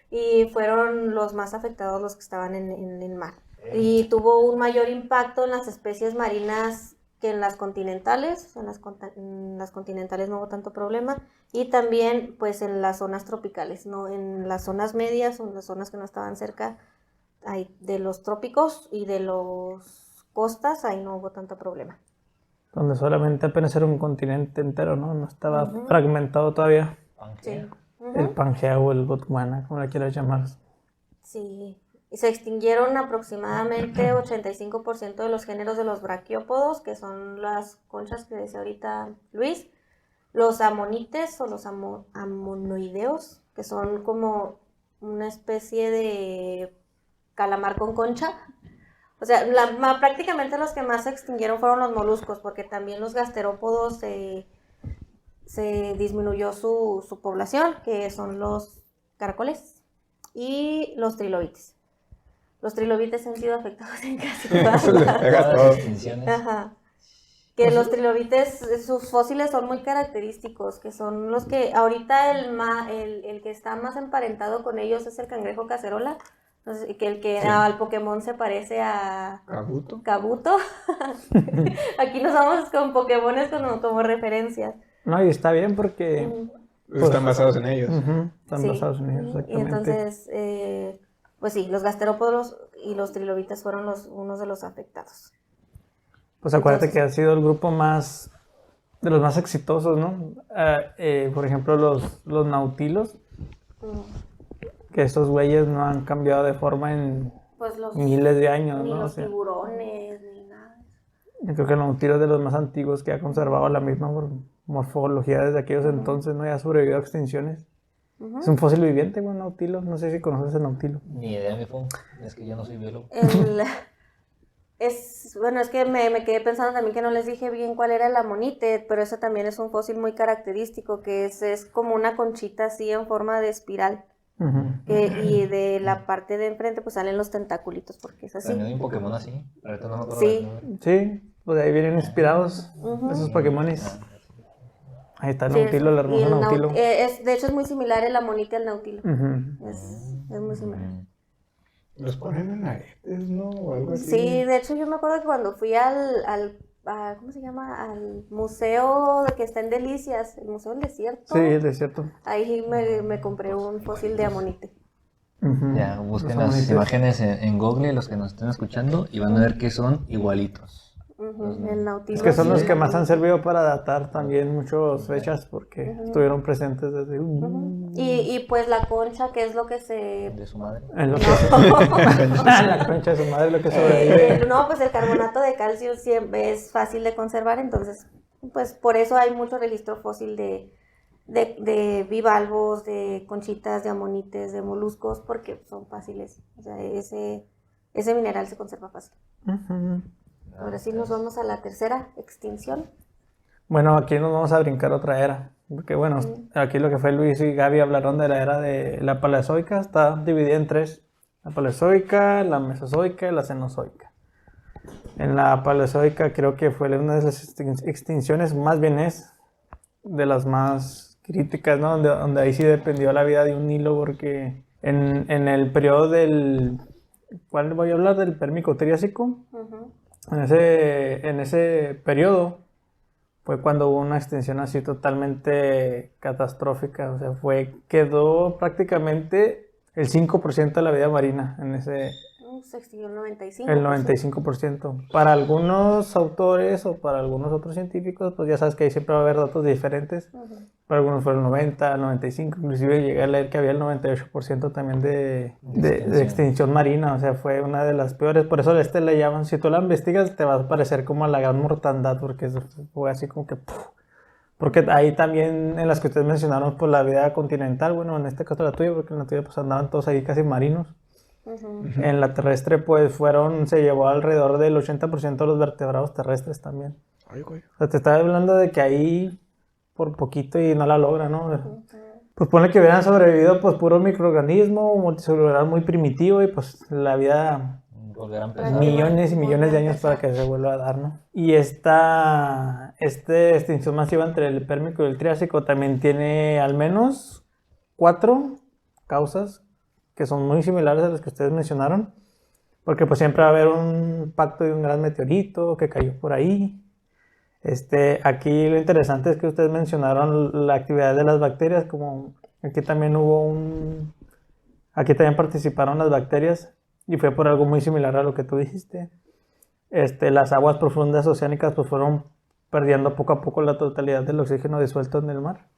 Speaker 1: y fueron los más afectados los que estaban en el mar. Y tuvo un mayor impacto en las especies marinas que en las continentales. En las continentales no hubo tanto problema. Y también pues en las zonas tropicales, ¿no? En las zonas medias o en las zonas que no estaban cerca de los trópicos y de los costas, ahí no hubo tanto problema.
Speaker 3: Donde solamente apenas era un continente entero, ¿no? No estaba
Speaker 1: Ujú.
Speaker 3: fragmentado todavía.
Speaker 2: Pangea.
Speaker 3: El Pangea o el Gondwana, como le quieras llamar.
Speaker 1: Sí, y se extinguieron aproximadamente 85% de los géneros de los braquiópodos, que son las conchas que decía ahorita Luis, los amonites o los amonoideos, que son como una especie de calamar con concha. O sea, prácticamente los que más se extinguieron fueron los moluscos, porque también los gasterópodos se disminuyó su población, que son los caracoles y los trilobites. Los trilobites han sido afectados en casi todas
Speaker 4: Pega
Speaker 2: Todas
Speaker 4: todo.
Speaker 2: las extinciones.
Speaker 1: Ajá. Que los trilobites, sus fósiles son muy característicos, que son los que ahorita el que está más emparentado con ellos es el cangrejo cacerola, entonces, que el que
Speaker 4: Sí.
Speaker 1: al Pokémon se parece a
Speaker 4: Kabuto.
Speaker 1: Kabuto. Aquí nos vamos con Pokémones como referencias.
Speaker 3: No, y está bien porque
Speaker 4: Están basados en ellos.
Speaker 3: están
Speaker 1: Sí.
Speaker 3: basados en ellos,
Speaker 1: Y
Speaker 3: exactamente.
Speaker 1: entonces, pues sí, los gasterópodos y los trilobites fueron unos de los afectados.
Speaker 3: Pues acuérdate
Speaker 1: Entonces-
Speaker 3: que ha sido el grupo de los más exitosos, ¿no? Por ejemplo, los nautilos, que estos güeyes no han cambiado de forma en
Speaker 1: Pues los
Speaker 3: miles de años,
Speaker 1: ni
Speaker 3: ¿no? O
Speaker 1: los
Speaker 3: sea,
Speaker 1: tiburones, ni nada.
Speaker 3: yo creo que el nautilo es de los más antiguos que ha conservado la misma morfología desde aquellos entonces, ¿no? Ya ha sobrevivido a extinciones.
Speaker 1: Ujú.
Speaker 3: Es un fósil viviente, güey, un nautilo. No sé si conoces el nautilo.
Speaker 2: Ni idea, mi fue. Es que yo no soy biólogo.
Speaker 1: Bueno, es que me quedé pensando también que no les dije bien cuál era el amonite, pero ese también es un fósil muy característico, que es como una conchita así en forma de espiral.
Speaker 3: Ujú.
Speaker 1: Y de la parte de enfrente pues salen los tentaculitos, porque es así.
Speaker 2: También hay un Pokémon así. Ahorita no me acuerdo
Speaker 1: Sí.
Speaker 2: del nombre.
Speaker 3: Sí, pues de ahí vienen inspirados
Speaker 1: Ujú.
Speaker 3: esos Pokémones. Ahí está el
Speaker 1: Sí,
Speaker 3: nautilo, el
Speaker 1: y
Speaker 3: hermoso nautilo.
Speaker 1: de hecho es muy similar el amonite al nautilo.
Speaker 3: Ujú.
Speaker 1: Es muy similar.
Speaker 4: Los ponen en aretes, ¿no? O algo así.
Speaker 1: Sí, de hecho yo me acuerdo que cuando fui ¿cómo se llama? Al museo que está en Delicias, el Museo del Desierto.
Speaker 3: Sí, es desierto.
Speaker 1: Ahí me compré un fósil de amonite.
Speaker 3: Ujú.
Speaker 2: Ya, busquen
Speaker 3: Los
Speaker 2: las
Speaker 3: amonites.
Speaker 2: imágenes en Google, los que nos estén escuchando, y van a ver que son igualitos.
Speaker 1: Ujú, el nautilo.
Speaker 3: Es que son los
Speaker 1: sí.
Speaker 3: que más han servido para datar también muchas fechas porque estuvieron presentes desde...
Speaker 1: Y pues la concha, que es lo que se...
Speaker 2: De su madre.
Speaker 3: en lo que la concha de su madre, lo que sobrevive.
Speaker 1: No, pues el carbonato de calcio siempre es fácil de conservar, entonces, pues por eso hay mucho registro fósil de bivalvos, de conchitas, de amonites, de moluscos, porque son fáciles. O sea, ese mineral se conserva fácil.
Speaker 3: Ujú.
Speaker 1: Ahora sí nos vamos a la tercera extinción.
Speaker 3: Bueno, aquí nos vamos a brincar otra era. Porque bueno, aquí lo que fue Luis y Gaby hablaron de la era de la Paleozoica. Está dividida en tres. La Paleozoica, la Mesozoica y la Cenozoica. En la Paleozoica creo que fue una de las extinciones, más bien es de las más críticas, ¿no? Donde ahí sí dependió la vida de un hilo, porque en el periodo ¿cuál voy a hablar? Del Permico Triásico.
Speaker 1: Ujú.
Speaker 3: En ese periodo fue cuando hubo una extinción así totalmente catastrófica. O sea, quedó prácticamente el 5% de la vida marina en ese,
Speaker 1: Se extinguió el 95%.
Speaker 3: el 95%. Para algunos autores o para algunos otros científicos, pues ya sabes que ahí siempre va a haber datos diferentes. Para algunos fue el 90, el 95, inclusive llegué a leer que había el 98% también de extinción marina. O sea, fue una de las peores. Por eso le llaman, si tú la investigas, te va a parecer como la gran mortandad, porque fue así como que... ¡puf! Porque ahí también, en las que ustedes mencionaron, pues la vida continental, bueno, en este caso la tuya, porque en la tuya pues andaban todos ahí casi marinos. En la terrestre, pues se llevó alrededor del 80% de los vertebrados terrestres también.
Speaker 4: Ay, güey.
Speaker 3: O sea, te estaba hablando de que ahí por poquito y no la logra, ¿no? Pues ponle que hubieran sobrevivido pues puro microorganismo, multicelular muy primitivo y pues la vida
Speaker 2: Volver a empezar.
Speaker 3: millones y millones de años para que se vuelva a dar, ¿no? Y esta extinción masiva entre el Pérmico y el Triásico también tiene al menos 4 causas que son muy similares a las que ustedes mencionaron, porque pues siempre va a haber un impacto de un gran meteorito que cayó por ahí. Aquí lo interesante es que ustedes mencionaron la actividad de las bacterias, como aquí también aquí también participaron las bacterias y fue por algo muy similar a lo que tú dijiste. Las aguas profundas oceánicas pues fueron perdiendo poco a poco la totalidad del oxígeno disuelto en el mar.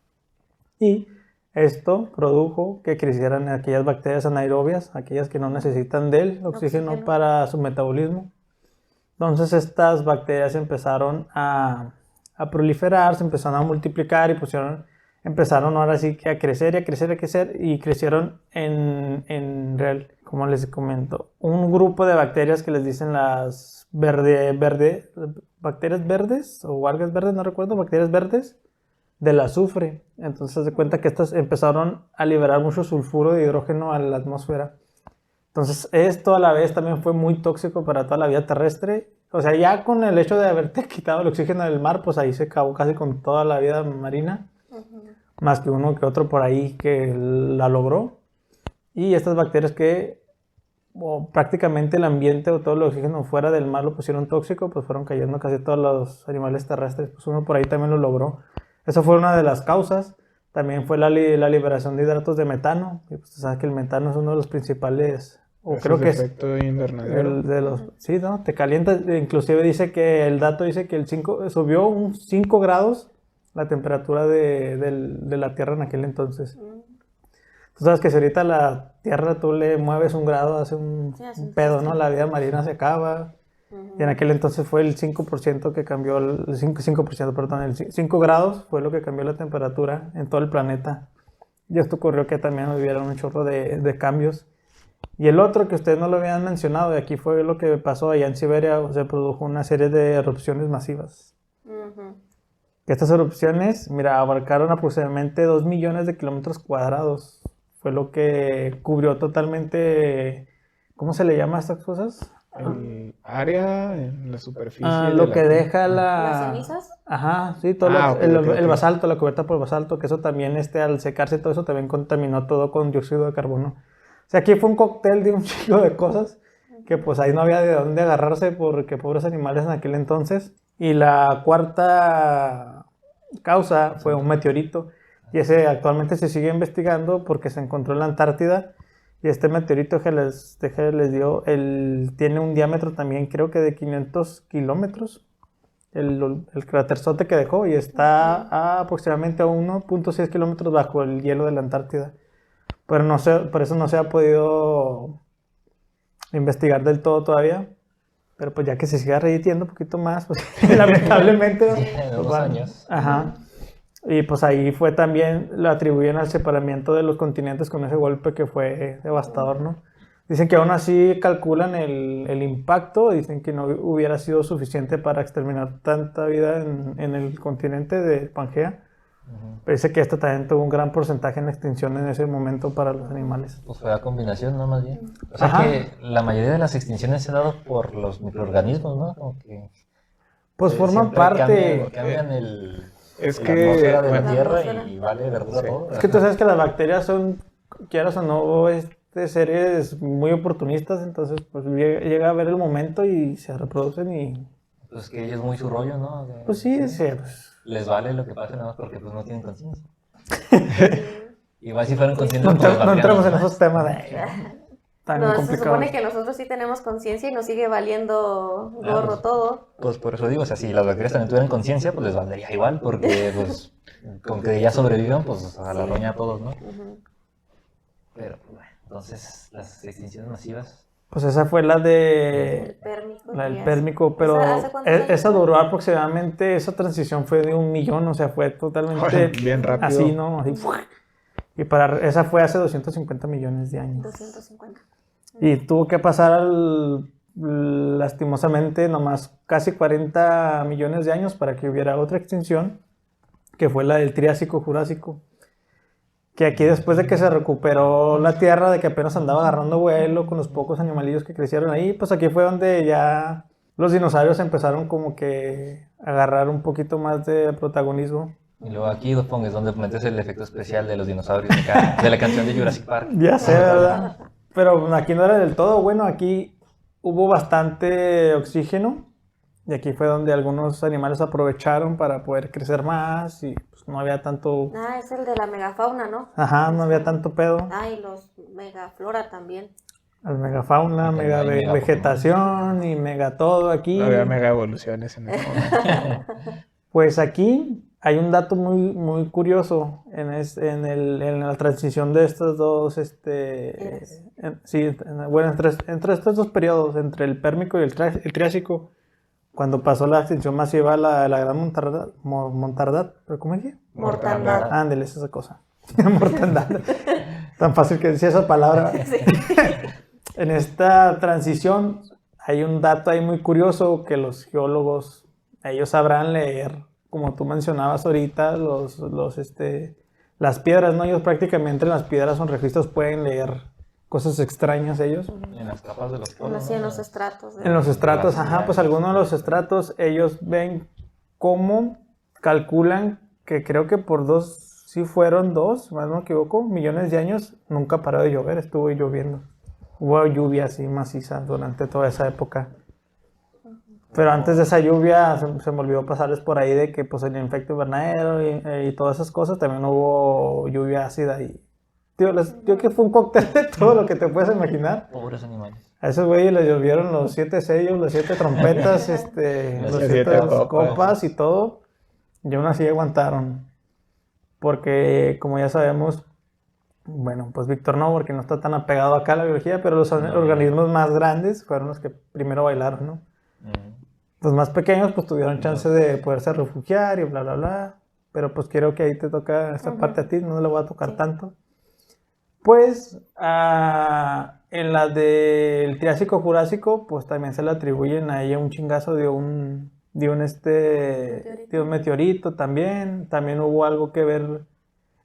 Speaker 3: Y esto produjo que crecieran aquellas bacterias anaerobias, aquellas que no necesitan del oxígeno para su metabolismo. Entonces estas bacterias empezaron a proliferar, se empezaron a multiplicar y empezaron ahora sí que a crecer y crecieron en real, como les comento, un grupo de bacterias que les dicen las bacterias verdes o algas verdes, no recuerdo, bacterias verdes del azufre. Entonces se cuenta que estas empezaron a liberar mucho sulfuro de hidrógeno a la atmósfera. Entonces esto a la vez también fue muy tóxico para toda la vida terrestre. O sea, ya con el hecho de haberte quitado el oxígeno del mar, pues ahí se acabó casi con toda la vida marina. Más que uno que otro por ahí que la logró. Y estas bacterias que prácticamente el ambiente o todo el oxígeno fuera del mar lo pusieron tóxico, pues fueron cayendo casi todos los animales terrestres. Pues uno por ahí también lo logró. Eso fue una de las causas. También fue la liberación de hidratos de metano. Y pues tú sabes que el metano es uno de los principales... O creo que es
Speaker 4: efecto invernadero.
Speaker 3: Sí, ¿no? Te calienta. Inclusive dice que el dato dice que subió un 5 grados la temperatura de la Tierra en aquel entonces. Tú sabes que si ahorita la Tierra tú le mueves un grado, hace un pedo, ¿no? La vida marina se acaba. Y en aquel entonces fue el 5% que cambió, el 5 grados fue lo que cambió la temperatura en todo el planeta. Y esto ocurrió que también hubiera un chorro de cambios. Y el otro que ustedes no lo habían mencionado, y aquí fue lo que pasó allá en Siberia, se produjo una serie de erupciones masivas. Estas erupciones, mira, abarcaron aproximadamente 2 millones de kilómetros cuadrados. Fue lo que cubrió totalmente, ¿cómo se le llama a estas cosas?
Speaker 4: El área en la superficie.
Speaker 3: Lo que deja
Speaker 1: ¿Las cenizas?
Speaker 3: Ajá, sí, todo el basalto, la cubierta por basalto, que eso también, al secarse todo eso también contaminó todo con dióxido de carbono. O sea, aquí fue un cóctel de un chico de cosas que pues ahí no había de dónde agarrarse porque pobres animales en aquel entonces. Y la cuarta causa fue un meteorito y ese actualmente se sigue investigando porque se encontró en la Antártida y este meteorito que les dio, tiene un diámetro también creo que de 500 kilómetros, el cráterzote que dejó, y está aproximadamente a 1.6 kilómetros bajo el hielo de la Antártida. Pero no sé, por eso no se ha podido investigar del todo todavía. Pero pues ya que se siga repitiendo un poquito más, pues lamentablemente.
Speaker 2: En unos años.
Speaker 3: Ajá. Y pues ahí fue también, lo atribuyen al separamiento de los continentes con ese golpe que fue devastador, ¿no? Dicen que aún así calculan el impacto, dicen que no hubiera sido suficiente para exterminar tanta vida en el continente de Pangea. Parece que esto también tuvo un gran porcentaje en extinción en ese momento para los animales.
Speaker 2: Pues fue la combinación, ¿no? Más bien. O sea
Speaker 3: Ajá.
Speaker 2: que la mayoría de las extinciones se han dado por los microorganismos, ¿no? Como que
Speaker 3: Pues forman
Speaker 2: siempre
Speaker 3: parte...
Speaker 2: cambian la
Speaker 4: que,
Speaker 2: atmósfera de
Speaker 4: bueno,
Speaker 2: la Tierra
Speaker 1: atmósfera.
Speaker 2: y vale verdura todo.
Speaker 3: Es que tú sabes que las bacterias son, quieras o no, seres muy oportunistas, entonces pues llega a ver el momento y se reproducen y
Speaker 2: pues que ellos muy su rollo, ¿no?
Speaker 3: Pues sí, sí, pues.
Speaker 2: Les vale lo que pase nada más porque pues no tienen conciencia. Igual si fueran conscientes,
Speaker 3: No,
Speaker 2: pues les
Speaker 3: no
Speaker 2: valdría
Speaker 3: entramos en
Speaker 2: más.
Speaker 3: esos temas tan
Speaker 1: No, se
Speaker 3: complicados.
Speaker 1: supone que nosotros sí tenemos conciencia y nos sigue valiendo gorro
Speaker 2: pues,
Speaker 1: todo.
Speaker 2: Pues por eso digo, o sea, si las bacterias también tuvieran conciencia, pues les valdría igual, porque pues con que ya sobrevivan, pues a la
Speaker 1: Sí.
Speaker 2: roña a todos, ¿no?
Speaker 1: Ujú.
Speaker 2: Pero bueno, entonces las extinciones masivas,
Speaker 3: Pues esa fue la
Speaker 1: El
Speaker 3: de
Speaker 1: pérmico.
Speaker 3: la del
Speaker 1: Triásico.
Speaker 3: pérmico, pero
Speaker 1: ¿Hace cuántos años
Speaker 3: esa
Speaker 1: fue?
Speaker 3: duró aproximadamente, esa transición fue de 1 millón, o sea, fue totalmente
Speaker 4: Bien rápido.
Speaker 3: así, ¿no? Así, ¡fua! Y esa fue hace 250 millones de años.
Speaker 1: 250.
Speaker 3: Y tuvo que pasar lastimosamente nomás casi 40 millones de años para que hubiera otra extinción, que fue la del Triásico-Jurásico. Que aquí después de que se recuperó la Tierra, de que apenas andaba agarrando vuelo con los pocos animalillos que crecieron ahí, pues aquí fue donde ya los dinosaurios empezaron como que a agarrar un poquito más de protagonismo.
Speaker 2: y luego aquí dos pongas donde metes el efecto especial de los dinosaurios de la canción de Jurassic Park.
Speaker 3: Ya sé, ¿verdad? Pero aquí no era del todo bueno, aquí hubo bastante oxígeno y aquí fue donde algunos animales aprovecharon para poder crecer más y pues no había tanto,
Speaker 1: Ah, es el de la megafauna, ¿no?
Speaker 3: ajá, no había tanto pedo.
Speaker 1: Ah, y los megaflora también.
Speaker 3: Al megafauna,
Speaker 2: Y
Speaker 3: mega
Speaker 2: también hay
Speaker 3: vegetación y mega todo aquí.
Speaker 4: No había mega evoluciones en ese momento.
Speaker 3: Pues aquí hay un dato muy, muy curioso en la transición de estos dos,
Speaker 1: Eras.
Speaker 3: bueno, entre estos dos periodos, entre el Pérmico y el Triásico, cuando pasó la extinción masiva, la gran mortandad, ¿pero cómo dije?
Speaker 1: Mortandad.
Speaker 3: Ándale, es esa cosa. Mortandad. Tan fácil que decía esa palabra.
Speaker 1: Sí.
Speaker 3: En esta transición hay un dato ahí muy curioso que los geólogos, ellos sabrán leer, como tú mencionabas ahorita, las piedras, ¿no? Ellos prácticamente en las piedras son registros, pueden leer cosas extrañas ellos.
Speaker 2: En las capas de los
Speaker 1: En
Speaker 2: polos.
Speaker 1: los, en los estratos.
Speaker 3: En los estratos,
Speaker 2: Las
Speaker 3: ajá, pues algunos de los estratos, ellos ven cómo calculan que creo que por sí fueron 2, más no me equivoco, millones de años, nunca paró de llover, estuvo lloviendo. Hubo lluvia así maciza durante toda esa época. Pero antes de esa lluvia se me olvidó pasarles por ahí de que pues el efecto invernadero y todas esas cosas, también hubo lluvia ácida y... Tío, yo que fue un cóctel de todo lo que te puedes imaginar.
Speaker 2: Pobres animales.
Speaker 3: A esos güeyes les llovieron los 7 sellos, las 7 trompetas,
Speaker 2: Las
Speaker 3: los 7
Speaker 4: siete
Speaker 3: copas.
Speaker 4: copas
Speaker 3: Y todo. Y aún así aguantaron. Porque, como ya sabemos, bueno, pues Víctor no, porque no está tan apegado acá a la biología, pero los organismos más grandes fueron los que primero bailaron, ¿no?
Speaker 2: Mm.
Speaker 3: Los más pequeños pues tuvieron chance de poderse refugiar y bla, bla, bla. Pero pues quiero que ahí te toca esta parte a ti, no le voy a tocar
Speaker 1: Sí.
Speaker 3: tanto. Pues en la del Triásico-Jurásico, pues también se le atribuyen a ella un chingazo de un meteorito también. También hubo algo que ver.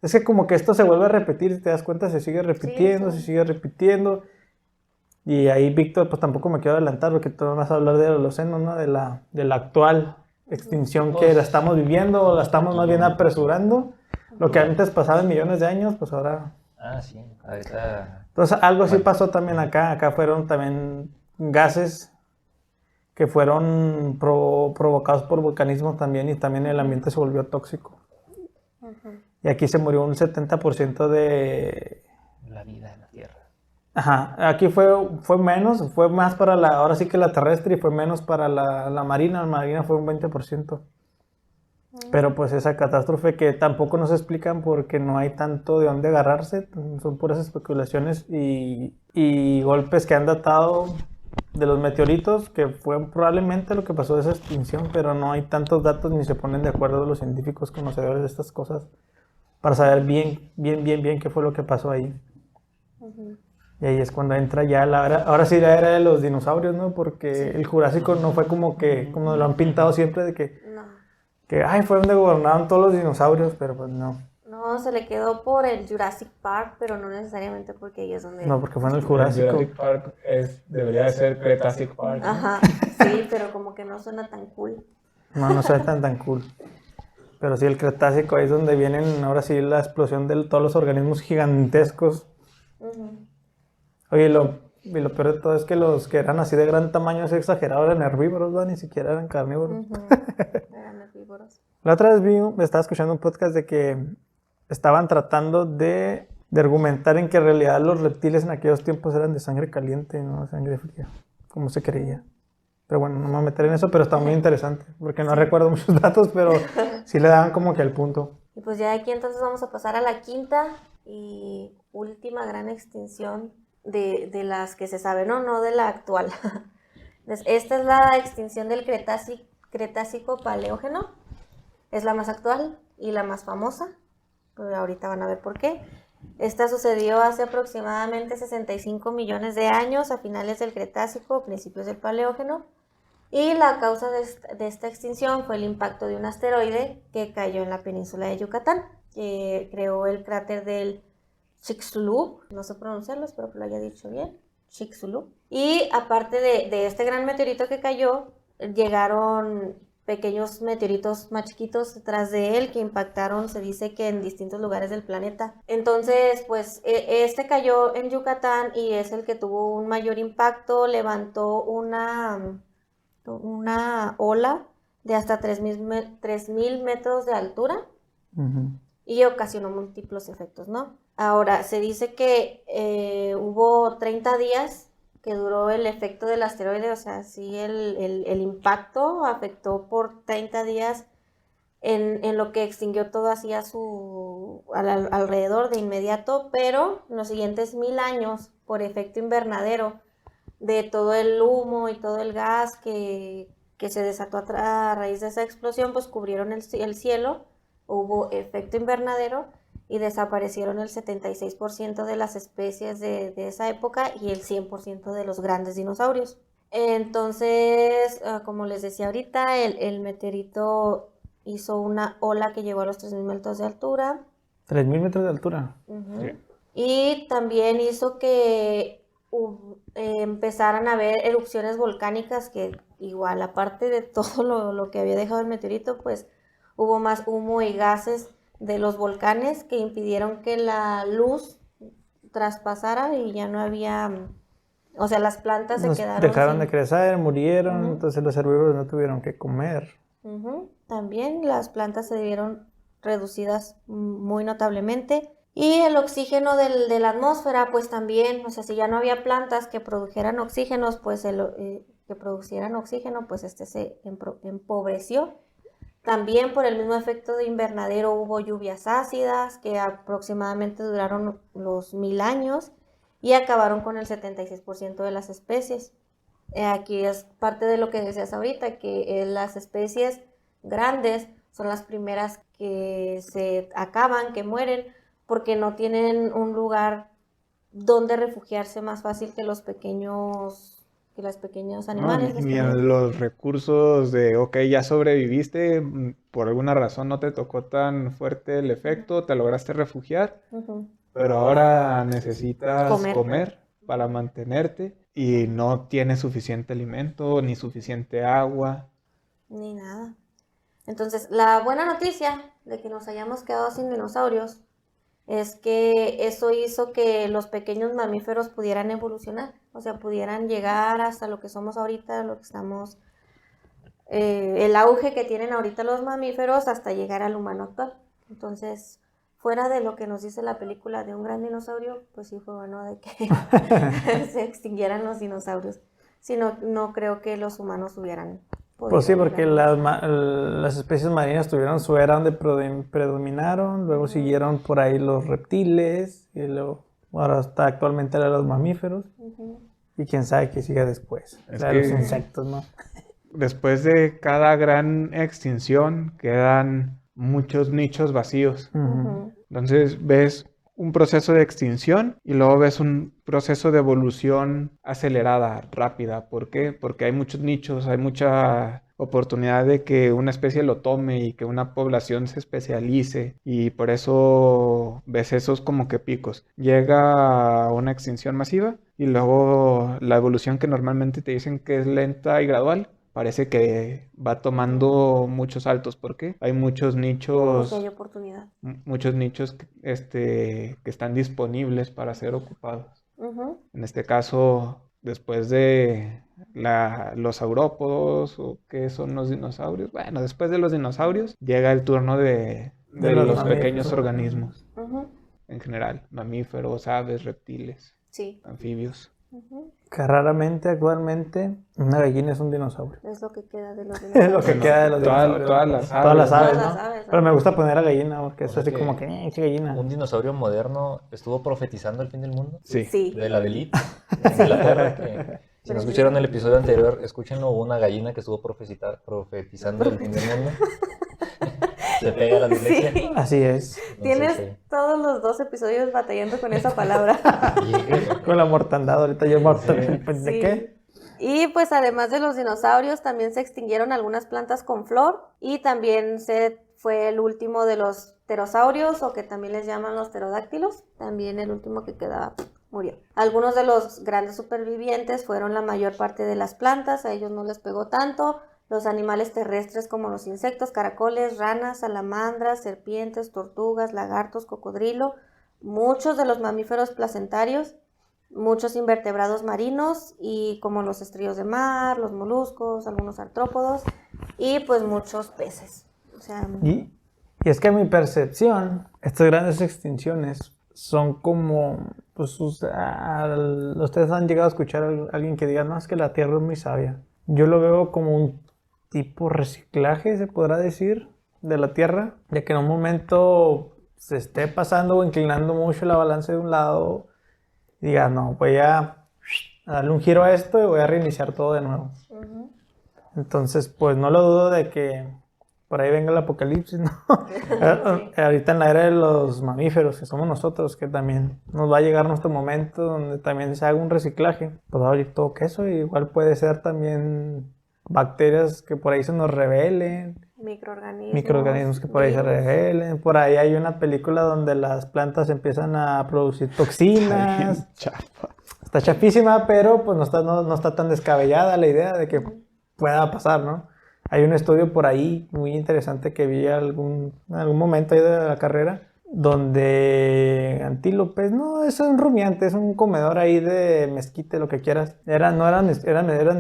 Speaker 3: Es que como que esto se vuelve a repetir, si te das cuenta, se sigue repitiendo,
Speaker 1: Sí.
Speaker 3: se sigue repitiendo. Y ahí, Víctor, pues tampoco me quiero adelantar porque tú vas a hablar del Holoceno, ¿no? De la actual extinción que la estamos viviendo, o la estamos más bien apresurando. Lo que antes pasaba en millones de años, pues ahora...
Speaker 2: Ah, sí. Ahorita.
Speaker 3: Entonces, algo así
Speaker 2: Bueno.
Speaker 3: pasó también acá. Acá fueron también gases que fueron provocados por vulcanismo también, y también el ambiente se volvió tóxico.
Speaker 1: Ujú.
Speaker 3: Y aquí se murió un 70% de...
Speaker 2: La vida en la Tierra.
Speaker 3: Ajá, aquí fue menos, fue más para ahora sí que la terrestre, y fue menos para la marina fue un 20%. Pero pues esa catástrofe que tampoco nos explican porque no hay tanto de dónde agarrarse, son puras especulaciones y golpes que han datado de los meteoritos, que fue probablemente lo que pasó de esa extinción, pero no hay tantos datos ni se ponen de acuerdo los científicos conocedores de estas cosas para saber bien qué fue lo que pasó ahí.
Speaker 1: Ujú.
Speaker 3: Y ahí es cuando entra ya ahora sí la era de los dinosaurios, ¿no? Porque el Jurásico no fue como lo han pintado siempre, de que ay, fue donde gobernaron todos los dinosaurios, pero pues no.
Speaker 1: No, se le quedó por el Jurassic Park, pero no necesariamente porque ahí es donde...
Speaker 3: No, porque fue en el Jurásico.
Speaker 4: Jurassic Park debería de ser Cretacic Park.
Speaker 1: Ajá, sí, pero como que no suena tan cool.
Speaker 3: No suena tan cool. Pero sí, el Cretácico, ahí es donde vienen ahora sí la explosión de todos los organismos gigantescos.
Speaker 1: Ujú.
Speaker 3: Oye, lo Y lo peor de todo es que los que eran así de gran tamaño es exagerado, eran herbívoros, ¿no? Ni siquiera eran carnívoros.
Speaker 1: Eran herbívoros.
Speaker 3: La otra vez estaba escuchando un podcast de que estaban tratando de argumentar en que en realidad los reptiles en aquellos tiempos eran de sangre caliente, no sangre fría, como se creía. Pero bueno, no me voy a meter en eso, pero está muy interesante, porque no recuerdo muchos datos, pero sí le daban como que el punto.
Speaker 1: Y pues ya aquí entonces vamos a pasar a la quinta y última gran extinción de las que se sabe, no de la actual. Esta es la extinción del Cretácico Paleógeno. Es la más actual y la más famosa. Pero ahorita van a ver por qué. Esta sucedió hace aproximadamente 65 millones de años, a finales del Cretácico o principios del Paleógeno. Y la causa de esta extinción fue el impacto de un asteroide que cayó en la península de Yucatán, que creó el cráter del Chicxulub, no sé pronunciarlo, espero que lo haya dicho bien, Chicxulub. Y aparte de este gran meteorito que cayó, llegaron pequeños meteoritos más chiquitos detrás de él que impactaron, se dice que en distintos lugares del planeta. Entonces, pues este cayó en Yucatán y es el que tuvo un mayor impacto, levantó una ola de hasta 3.000 metros de altura y ocasionó múltiples efectos, ¿no? Ahora, se dice que hubo 30 días que duró el efecto del asteroide, o sea, sí el impacto afectó por 30 días en lo que extinguió todo así alrededor de inmediato, pero en los siguientes 1000 años, por efecto invernadero, de todo el humo y todo el gas que se desató a raíz de esa explosión, pues cubrieron el cielo, hubo efecto invernadero y desaparecieron el 76% de las especies de esa época y el 100% de los grandes dinosaurios. Entonces, como les decía ahorita, el meteorito hizo una ola que llegó a los 3.000 metros de altura.
Speaker 3: 3.000 metros de altura.
Speaker 4: Sí.
Speaker 1: Y también hizo que empezaran a haber erupciones volcánicas que igual, aparte de todo lo que había dejado el meteorito, pues hubo más humo y gases de los volcanes que impidieron que la luz traspasara y ya no había, o sea, las plantas se quedaron
Speaker 3: Dejaron de crecer, murieron,
Speaker 1: Ujú.
Speaker 3: entonces los herbívoros no tuvieron que comer.
Speaker 1: También las plantas se vieron reducidas muy notablemente. Y el oxígeno de la atmósfera, pues también, o sea, si ya no había plantas que produjeran oxígenos, pues que producieran oxígeno, pues este se empobreció. También por el mismo efecto de invernadero hubo lluvias ácidas que aproximadamente duraron los 1000 años y acabaron con el 76% de las especies. Aquí es parte de lo que decías ahorita, que las especies grandes son las primeras que se acaban, que mueren, porque no tienen un lugar donde refugiarse más fácil que los pequeños animales.
Speaker 4: Ni los recursos de, ok, ya sobreviviste, por alguna razón no te tocó tan fuerte el efecto, te lograste refugiar, pero ahora necesitas comer para mantenerte y no tienes suficiente alimento ni suficiente agua.
Speaker 1: Ni nada. Entonces, la buena noticia de que nos hayamos quedado sin dinosaurios es que eso hizo que los pequeños mamíferos pudieran evolucionar, o sea, pudieran llegar hasta lo que somos ahorita, lo que estamos, el auge que tienen ahorita los mamíferos hasta llegar al humano actual. Entonces, fuera de lo que nos dice la película de un gran dinosaurio, pues sí fue bueno de que se extinguieran los dinosaurios. Si no, no creo que los humanos hubieran podido.
Speaker 3: Pues sí, porque las especies marinas tuvieron su era donde predominaron, luego siguieron por ahí los reptiles, y luego ahora está actualmente los mamíferos, y quién sabe qué siga después. O sea, los insectos, ¿no?
Speaker 4: Después de cada gran extinción quedan muchos nichos vacíos. Entonces ves un proceso de extinción y luego ves un proceso de evolución acelerada, rápida. ¿Por qué? Porque hay muchos nichos, hay mucha oportunidad de que una especie lo tome y que una población se especialice, y por eso ves esos como que picos. Llega una extinción masiva y luego la evolución que normalmente te dicen que es lenta y gradual, parece que va tomando muchos saltos. ¿Por qué? Hay muchos nichos.
Speaker 1: Porque hay oportunidad.
Speaker 4: Muchos nichos que están disponibles para ser ocupados.
Speaker 1: Ujú.
Speaker 4: En este caso, después de los saurópodos, o qué son los dinosaurios. Bueno, después de los dinosaurios, llega el turno de
Speaker 3: De los
Speaker 4: los
Speaker 3: mamíferos.
Speaker 4: pequeños organismos,
Speaker 1: Ujú.
Speaker 4: en general. Mamíferos, aves, reptiles,
Speaker 1: Sí.
Speaker 4: anfibios.
Speaker 1: Ujú.
Speaker 3: Que raramente, actualmente, una gallina es un dinosaurio.
Speaker 1: Es lo que queda de los
Speaker 3: Es lo
Speaker 1: dinosaurios.
Speaker 3: que queda de los dinosaurios.
Speaker 4: Todas las
Speaker 3: Todas las aves,
Speaker 1: Todas las
Speaker 3: ¿no?
Speaker 1: aves,
Speaker 3: Pero me
Speaker 1: ajá.
Speaker 3: gusta poner a gallina porque es
Speaker 2: O sea
Speaker 3: así
Speaker 2: que
Speaker 3: como que, ¡qué gallina!
Speaker 2: ¿Un dinosaurio moderno estuvo profetizando el fin del mundo?
Speaker 4: Sí.
Speaker 1: Sí.
Speaker 2: De la delita, de Inglaterra, que si no escucharon el episodio anterior, escúchenlo, hubo una gallina que estuvo profetizando el fin del mundo. Se pega a la dislexia.
Speaker 1: Sí.
Speaker 3: Así es.
Speaker 1: Tienes
Speaker 2: Entonces,
Speaker 1: todos los 2 episodios batallando con esa palabra.
Speaker 3: Con la mortandad, ahorita yo muerto.
Speaker 2: Sí.
Speaker 3: Pues, ¿de
Speaker 1: Sí.
Speaker 3: qué?
Speaker 1: Y pues además de los dinosaurios, también se extinguieron algunas plantas con flor y también se fue el último de los pterosaurios, o que también les llaman los pterodáctilos. También el último que quedaba murió. Algunos de los grandes supervivientes fueron la mayor parte de las plantas, a ellos no les pegó tanto. Los animales terrestres como los insectos, caracoles, ranas, salamandras, serpientes, tortugas, lagartos, cocodrilo, muchos de los mamíferos placentarios, muchos invertebrados marinos y como los estríos de mar, los moluscos, algunos artrópodos y pues muchos peces. O sea,
Speaker 3: Y es que a mi percepción, estas grandes extinciones son como, pues ustedes han llegado a escuchar a alguien que diga, no, es que la Tierra es muy sabia. Yo lo veo como un tipo reciclaje, se podrá decir, de la Tierra, ya que en un momento se esté pasando o inclinando mucho la balanza de un lado y diga, no, voy a darle un giro a esto y voy a reiniciar todo de nuevo.
Speaker 1: ujú.
Speaker 3: Entonces, pues no lo dudo de que por ahí venga el apocalipsis, ¿no? Ahorita en la era de los mamíferos, que somos nosotros, que también nos va a llegar nuestro momento donde también se haga un reciclaje. Pues va a abrir todo queso, y igual puede ser también bacterias que por ahí se nos rebelen, microorganismos que por ahí se
Speaker 1: virus.
Speaker 3: rebelen. Por ahí hay una película donde las plantas empiezan a producir toxinas.
Speaker 4: Chafa.
Speaker 3: Está chapísima, pero pues no está tan descabellada la idea de que pueda pasar, ¿no? Hay un estudio por ahí muy interesante que vi en algún momento ahí de la carrera, donde antílopes, no, es un rumiante, es un comedor ahí de mezquite, lo que quieras. Eran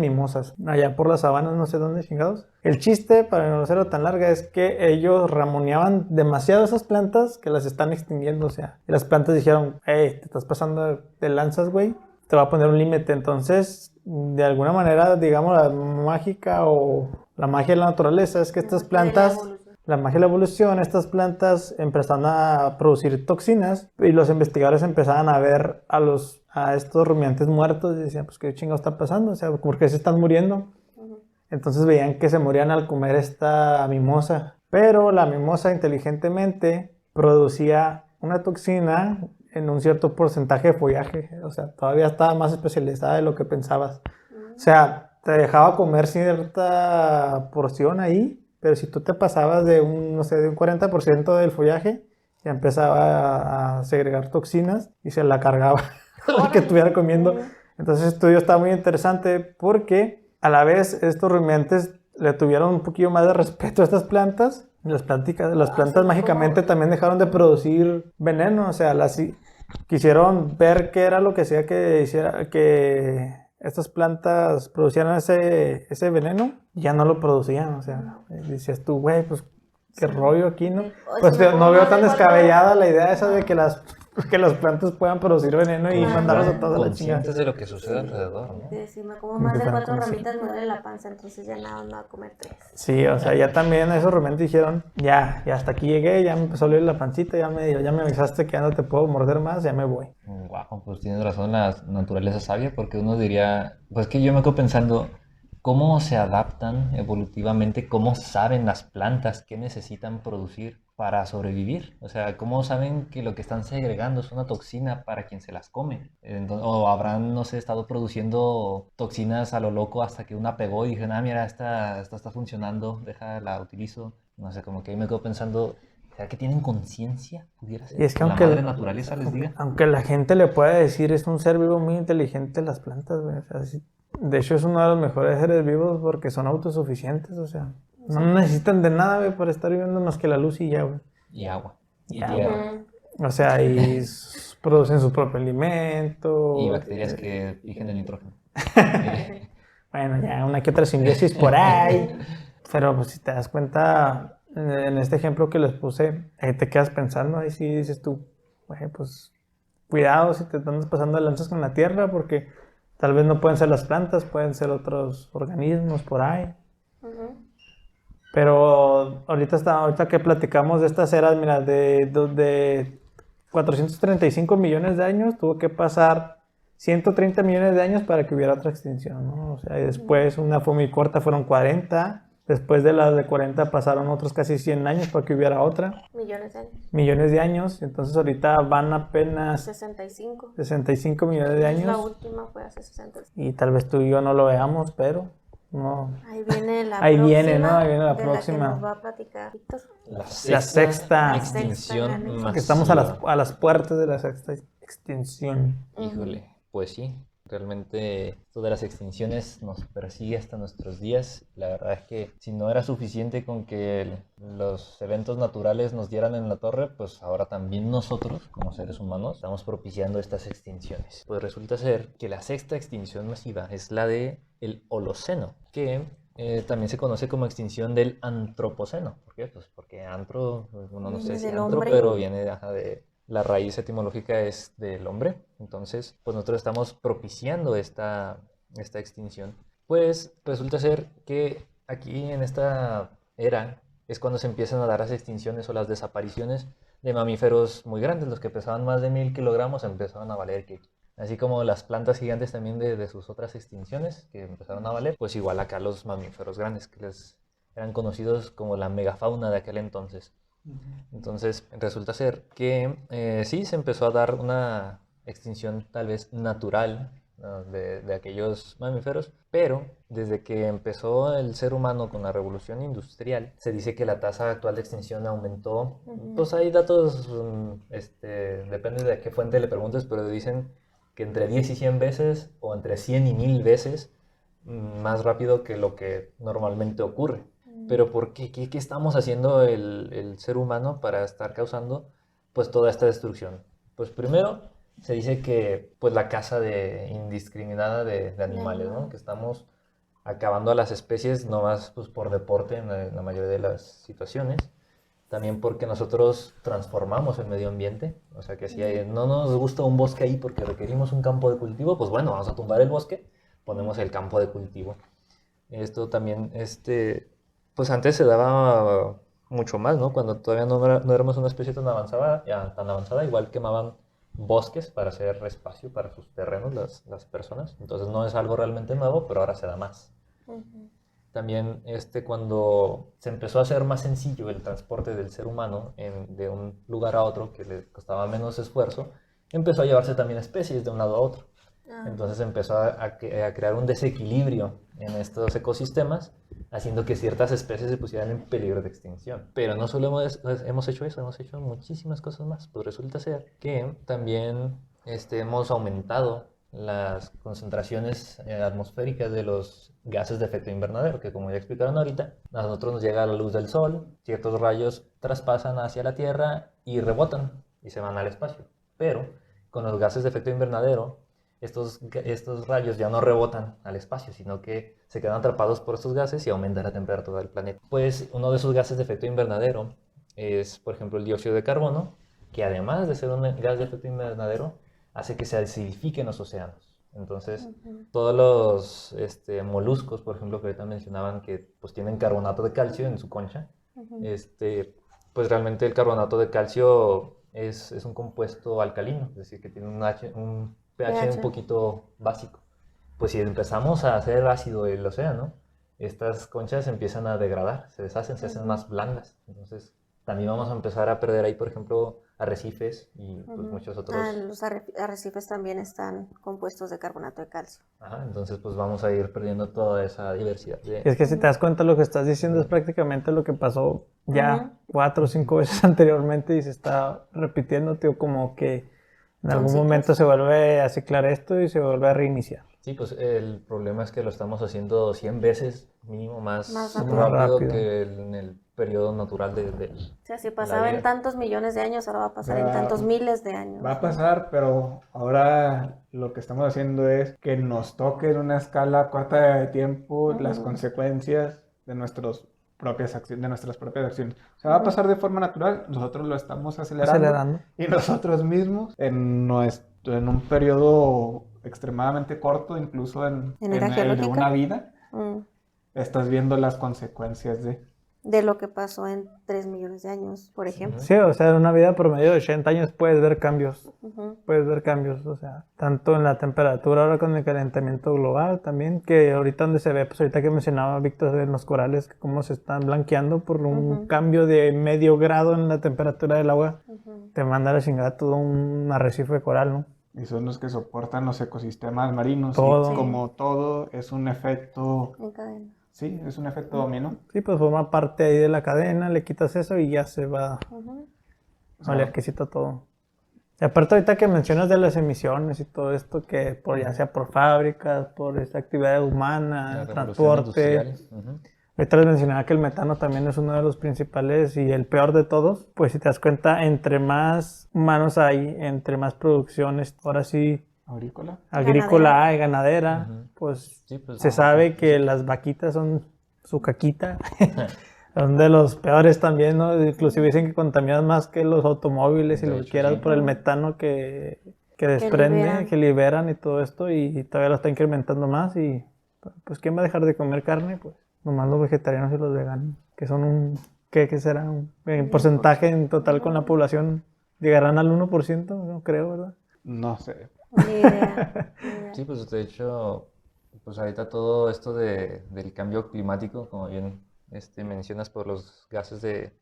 Speaker 3: mimosas, allá por las sabanas, no sé dónde chingados. El chiste, para no hacerlo tan larga, es que ellos ramoneaban demasiado esas plantas que las están extinguiendo, o sea. Y las plantas dijeron, hey, te estás pasando de lanzas, güey, te va a poner un límite. Entonces, de alguna manera, digamos, la mágica o la magia de la naturaleza es que estas plantas, la magia de la evolución, estas plantas empezaron a producir toxinas y los investigadores empezaban a ver a estos rumiantes muertos y decían, pues qué chingado está pasando, o sea, ¿por qué se están muriendo? Entonces veían que se morían al comer esta mimosa, pero la mimosa inteligentemente producía una toxina en un cierto porcentaje de follaje, o sea, todavía estaba más especializada de lo que pensabas. O sea, te dejaba comer cierta porción ahí, pero si tú te pasabas de un 40% del follaje, ya empezaba a segregar toxinas y se la cargaba al que estuviera comiendo. Entonces el estudio está muy interesante porque a la vez estos rumiantes le tuvieron un poquillo más de respeto a estas plantas. Las plantas mágicamente también dejaron de producir veneno, o sea, quisieron ver qué era lo que hacía que estas plantas producieran ese veneno, ya no lo producían, o sea, decías tú, güey, pues qué rollo aquí, ¿no? Pues no veo tan descabellada la idea esa de que las plantas puedan producir veneno y mandarlos a toda la chingada.
Speaker 2: conscientes de lo que sucede alrededor, ¿no?
Speaker 1: Sí, si me como más de
Speaker 3: Están
Speaker 1: 4
Speaker 3: conscientes.
Speaker 1: ramitas me duele la panza, entonces ya nada, no va a comer 3.
Speaker 3: Sí, o sea, ya también esos rumiantes dijeron, ya hasta aquí llegué, ya me empezó a doler la pancita, ya me avisaste que ya no te puedo morder más, ya me voy.
Speaker 2: Wow, pues tienes razón, la naturaleza sabia, porque uno diría, pues que yo me quedo pensando, ¿cómo se adaptan evolutivamente? ¿Cómo saben las plantas qué necesitan producir para sobrevivir? O sea, ¿cómo saben que lo que están segregando es una toxina para quien se las come? O habrán, no sé, estado produciendo toxinas a lo loco hasta que una pegó y dijeron, mira, esta está funcionando, la utilizo. No sé, como que ahí me quedo pensando, ¿será que tienen conciencia? ¿Pudiera ser?
Speaker 3: Y es que
Speaker 2: la madre naturaleza les diga.
Speaker 3: aunque la gente le pueda decir, es un ser vivo muy inteligente las plantas, güey, o sea, de hecho es uno de los mejores seres vivos porque son autosuficientes, o sea, no necesitan de nada, güey, para estar viviendo más que la luz y ya, güey.
Speaker 2: Y agua. Y
Speaker 3: Ya,
Speaker 2: tierra.
Speaker 3: O sea, ahí producen su propio alimento.
Speaker 2: Y bacterias que fijen el nitrógeno.
Speaker 3: Bueno, ya una que otra simbiosis por ahí. Pero pues si te das cuenta, en este ejemplo que les puse, ahí te quedas pensando, ahí sí dices tú, güey, pues cuidado si te andas pasando de lanzas con la tierra, porque tal vez no pueden ser las plantas, pueden ser otros organismos por ahí. Pero ahorita que platicamos de estas eras, mira, de 435 millones de años tuvo que pasar 130 millones de años para que hubiera otra extinción, ¿no? O sea, y después una fue muy corta, fueron 40. Después de las de 40 pasaron otros casi 100 años para que hubiera otra.
Speaker 1: Millones de años.
Speaker 3: Millones de años. Entonces ahorita van apenas
Speaker 1: 65.
Speaker 3: 65 millones de
Speaker 1: La
Speaker 3: años.
Speaker 1: última fue hace 65.
Speaker 3: Y tal vez tú y yo no lo veamos, pero no.
Speaker 1: Ahí viene la
Speaker 3: Ahí
Speaker 1: próxima.
Speaker 3: viene, ¿no? Ahí viene la
Speaker 1: de
Speaker 3: próxima.
Speaker 1: La que nos va a platicar Víctor.
Speaker 2: La
Speaker 3: sexta
Speaker 2: extinción masiva.
Speaker 3: Que estamos a las puertas de la sexta extinción.
Speaker 2: Híjole, pues sí, realmente esto de las extinciones nos persigue hasta nuestros días. La verdad es que si no era suficiente con que los eventos naturales nos dieran en la torre, pues ahora también nosotros, como seres humanos, estamos propiciando estas extinciones. Pues resulta ser que la sexta extinción masiva es la de el Holoceno, que también se conoce como extinción del Antropoceno. ¿Por qué? Pues porque antro, uno no sé si
Speaker 1: Del
Speaker 2: antro,
Speaker 1: hombre.
Speaker 2: pero viene de la raíz etimológica es del hombre. Entonces, pues nosotros estamos propiciando esta extinción. Pues resulta ser que aquí en esta era es cuando se empiezan a dar las extinciones o las desapariciones de mamíferos muy grandes. Los que pesaban más de 1000 kilogramos empezaron a valer que así como las plantas gigantes también de sus otras extinciones que empezaron a valer, pues igual acá los mamíferos grandes que les eran conocidos como la megafauna de aquel entonces. Entonces resulta ser que sí se empezó a dar una extinción tal vez natural, ¿no?, de aquellos mamíferos, pero desde que empezó el ser humano con la revolución industrial, se dice que la tasa actual de extinción aumentó. Pues hay datos, depende de a qué fuente le preguntes, pero dicen que entre 10 y 100 veces o entre 100 y 1000 veces más rápido que lo que normalmente ocurre. Pero ¿por qué? ¿Qué estamos haciendo el ser humano para estar causando pues toda esta destrucción? Pues primero se dice que pues la caza indiscriminada de animales, ¿no? Que estamos acabando a las especies no más pues, por deporte en la mayoría de las situaciones. También porque nosotros transformamos el medio ambiente. O sea que si no nos gusta un bosque ahí porque requerimos un campo de cultivo, pues bueno, vamos a tumbar el bosque, ponemos el campo de cultivo. Esto también, pues antes se daba mucho más, ¿no? Cuando todavía no éramos una especie tan avanzada, igual quemaban bosques para hacer espacio para sus terrenos las personas. Entonces no es algo realmente nuevo, pero ahora se da más. También cuando se empezó a hacer más sencillo el transporte del ser humano de un lugar a otro que le costaba menos esfuerzo, empezó a llevarse también especies de un lado a otro. Entonces empezó a crear un desequilibrio en estos ecosistemas, haciendo que ciertas especies se pusieran en peligro de extinción. Pero no solo hemos hecho eso, hemos hecho muchísimas cosas más. Pues resulta ser que también hemos aumentado las concentraciones atmosféricas de los gases de efecto invernadero, que como ya explicaron ahorita, a nosotros nos llega la luz del sol, ciertos rayos traspasan hacia la Tierra y rebotan y se van al espacio. Pero con los gases de efecto invernadero, estos rayos ya no rebotan al espacio, sino que se quedan atrapados por estos gases y aumenta la temperatura del planeta. Pues uno de esos gases de efecto invernadero es, por ejemplo, el dióxido de carbono, que además de ser un gas de efecto invernadero, hace que se acidifiquen los océanos. Entonces, todos los moluscos, por ejemplo, que ahorita mencionaban que pues, tienen carbonato de calcio en su concha, pues realmente el carbonato de calcio es un compuesto alcalino, es decir, que tiene un pH un poquito básico. Pues si empezamos a hacer ácido el océano, estas conchas empiezan a degradar, se deshacen, se hacen más blandas. Entonces, también vamos a empezar a perder ahí, por ejemplo, arrecifes y pues, muchos otros.
Speaker 1: Los arrecifes también están compuestos de carbonato de calcio.
Speaker 2: Entonces, pues vamos a ir perdiendo toda esa diversidad.
Speaker 3: Es que si te das cuenta, lo que estás diciendo es prácticamente lo que pasó ya 4 o 5 veces anteriormente y se está repitiendo, tío, como que en algún momento se vuelve a ciclar esto y se vuelve a reiniciar.
Speaker 2: Sí, pues el problema es que lo estamos haciendo 100 veces mínimo más
Speaker 1: rápido
Speaker 2: que en el periodo natural de
Speaker 1: O sea, si pasaba en
Speaker 2: vida.
Speaker 1: tantos millones de años, ahora va a pasar en
Speaker 4: Ya.
Speaker 1: tantos miles de años.
Speaker 4: Va a pasar, pero ahora lo que estamos haciendo es que nos toque en una escala corta de tiempo las
Speaker 1: Ujú.
Speaker 4: consecuencias de nuestras propias acciones. O sea, va a pasar de forma natural, nosotros lo estamos acelerando. Y nosotros mismos en un periodo extremadamente corto, incluso en
Speaker 1: ¿En era
Speaker 4: el de
Speaker 1: geológica?
Speaker 4: una vida,
Speaker 1: Mm.
Speaker 4: estás viendo las consecuencias
Speaker 1: De lo que pasó en 3 millones de años, por ejemplo.
Speaker 3: Sí, o sea, en una vida promedio de 80 años puedes ver cambios.
Speaker 1: Ujú.
Speaker 3: Puedes ver cambios, o sea, tanto en la temperatura, ahora con el calentamiento global también, que ahorita donde se ve, pues ahorita que mencionaba Víctor en los corales, cómo se están blanqueando por un
Speaker 1: Ujú.
Speaker 3: cambio de medio grado en la temperatura del agua,
Speaker 1: Ujú.
Speaker 3: te manda a la chingada todo un arrecife de coral, ¿no?
Speaker 4: y son los que soportan los ecosistemas marinos.
Speaker 3: Todo.
Speaker 4: Y como todo es un efecto,
Speaker 1: En cadena.
Speaker 4: sí, es un efecto dominó.
Speaker 3: Sí, pues forma parte ahí de la cadena, le quitas eso y ya se va
Speaker 1: Ujú.
Speaker 3: alerquecito todo. Y aparte ahorita que mencionas de las emisiones y todo esto, que por ya sea por fábricas, por esta actividad humana,
Speaker 2: La revolución
Speaker 3: transporte.
Speaker 2: industrial. Ujú.
Speaker 3: Ahorita les mencionaba que el metano también es uno de los principales y el peor de todos. Pues si te das cuenta, entre más humanos hay, entre más producciones, ahora sí,
Speaker 4: Agrícola.
Speaker 3: agrícola
Speaker 1: Ganadera.
Speaker 3: hay, ganadera,
Speaker 2: Ujú.
Speaker 3: pues
Speaker 2: Sí, pues,
Speaker 3: se sabe que las vaquitas son su caquita. Son de los peores también, ¿no? Inclusive dicen que contaminan más que los automóviles y
Speaker 2: De
Speaker 3: lo que
Speaker 2: hecho,
Speaker 3: quieras
Speaker 2: sí.
Speaker 3: por el metano que desprende,
Speaker 1: liberan.
Speaker 3: que liberan y todo esto y todavía lo está incrementando más y pues ¿quién va a dejar de comer carne? Pues nomás los vegetarianos y los veganos, que son ¿qué será? En porcentaje en total con la población llegarán al 1%, no creo, ¿verdad?
Speaker 4: No sé.
Speaker 1: Ni idea. Ni idea.
Speaker 2: Sí, pues de hecho, pues ahorita todo esto del cambio climático, como bien mencionas, por los gases de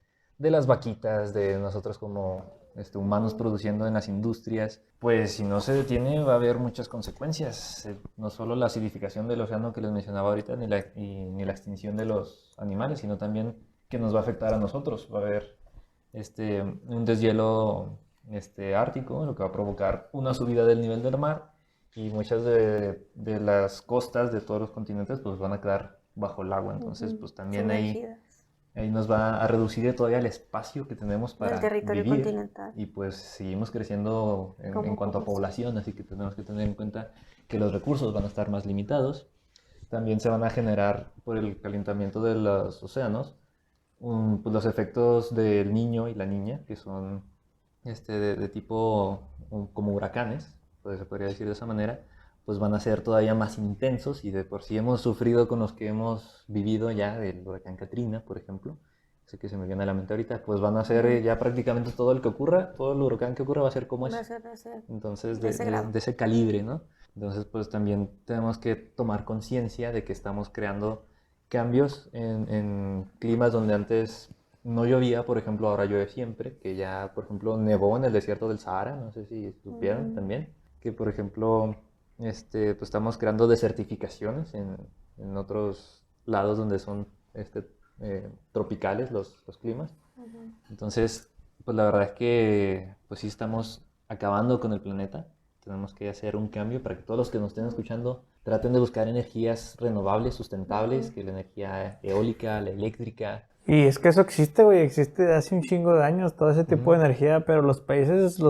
Speaker 2: las vaquitas, de nosotros como humanos produciendo en las industrias, pues si no se detiene va a haber muchas consecuencias. No solo la acidificación del océano que les mencionaba ahorita, ni la extinción de los animales, sino también que nos va a afectar a nosotros. Va a haber un deshielo ártico, lo que va a provocar una subida del nivel del mar y muchas de las costas de todos los continentes pues van a quedar bajo el agua. Entonces
Speaker 1: Ujú.
Speaker 2: pues también ahí,
Speaker 1: Sumergidas.
Speaker 2: ahí nos va a reducir todavía el espacio que tenemos
Speaker 1: Del
Speaker 2: para
Speaker 1: territorio
Speaker 2: vivir.
Speaker 1: continental.
Speaker 2: Y pues seguimos creciendo en
Speaker 1: Como
Speaker 2: cuanto a
Speaker 1: población.
Speaker 2: población, así que tenemos que tener en cuenta que los recursos van a estar más limitados. También se van a generar por el calentamiento de los océanos pues los efectos del niño y la niña, que son de tipo como huracanes, pues se podría decir de esa manera, pues van a ser todavía más intensos y de por sí hemos sufrido con los que hemos vivido ya, del huracán Katrina, por ejemplo, sé que se me viene a la mente ahorita, pues van a ser ya prácticamente todo el que ocurra, todo el huracán que ocurra va a ser como
Speaker 1: Va a
Speaker 2: es.
Speaker 1: ser de ese-
Speaker 2: Entonces,
Speaker 1: de ese grado.
Speaker 2: de ese calibre, ¿no? Entonces, pues también tenemos que tomar conciencia de que estamos creando cambios en climas donde antes no llovía, por ejemplo, ahora llueve siempre, que ya, por ejemplo, nevó en el desierto del Sahara, no sé si supieron también, que, por ejemplo, pues estamos creando desertificaciones en otros lados donde son tropicales los climas.
Speaker 1: Ujú.
Speaker 2: Entonces, pues la verdad es que pues sí estamos acabando con el planeta. Tenemos que hacer un cambio para que todos los que nos estén escuchando traten de buscar energías renovables, sustentables, que la energía eólica, la eléctrica.
Speaker 3: Y es que eso existe, güey, existe de hace un chingo de años, todo ese tipo de energía, pero los países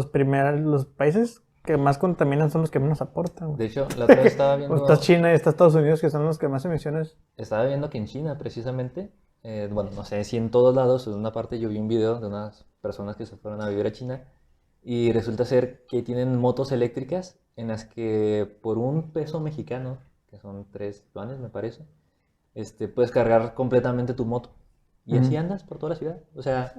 Speaker 3: que más contaminan son los que menos aportan,
Speaker 2: De
Speaker 3: güey.
Speaker 2: hecho, la otra vez estaba
Speaker 3: Pues
Speaker 2: viendo,
Speaker 3: está China y está Estados Unidos, que son los que más emisiones.
Speaker 2: que en China precisamente, bueno, no sé si en todos lados, en una parte yo vi un video de unas personas que se fueron a vivir a China y resulta ser que tienen motos eléctricas en las que por un peso mexicano, que son 3 yuanes me parece, puedes cargar completamente tu moto. Y así andas por toda la ciudad. O sea,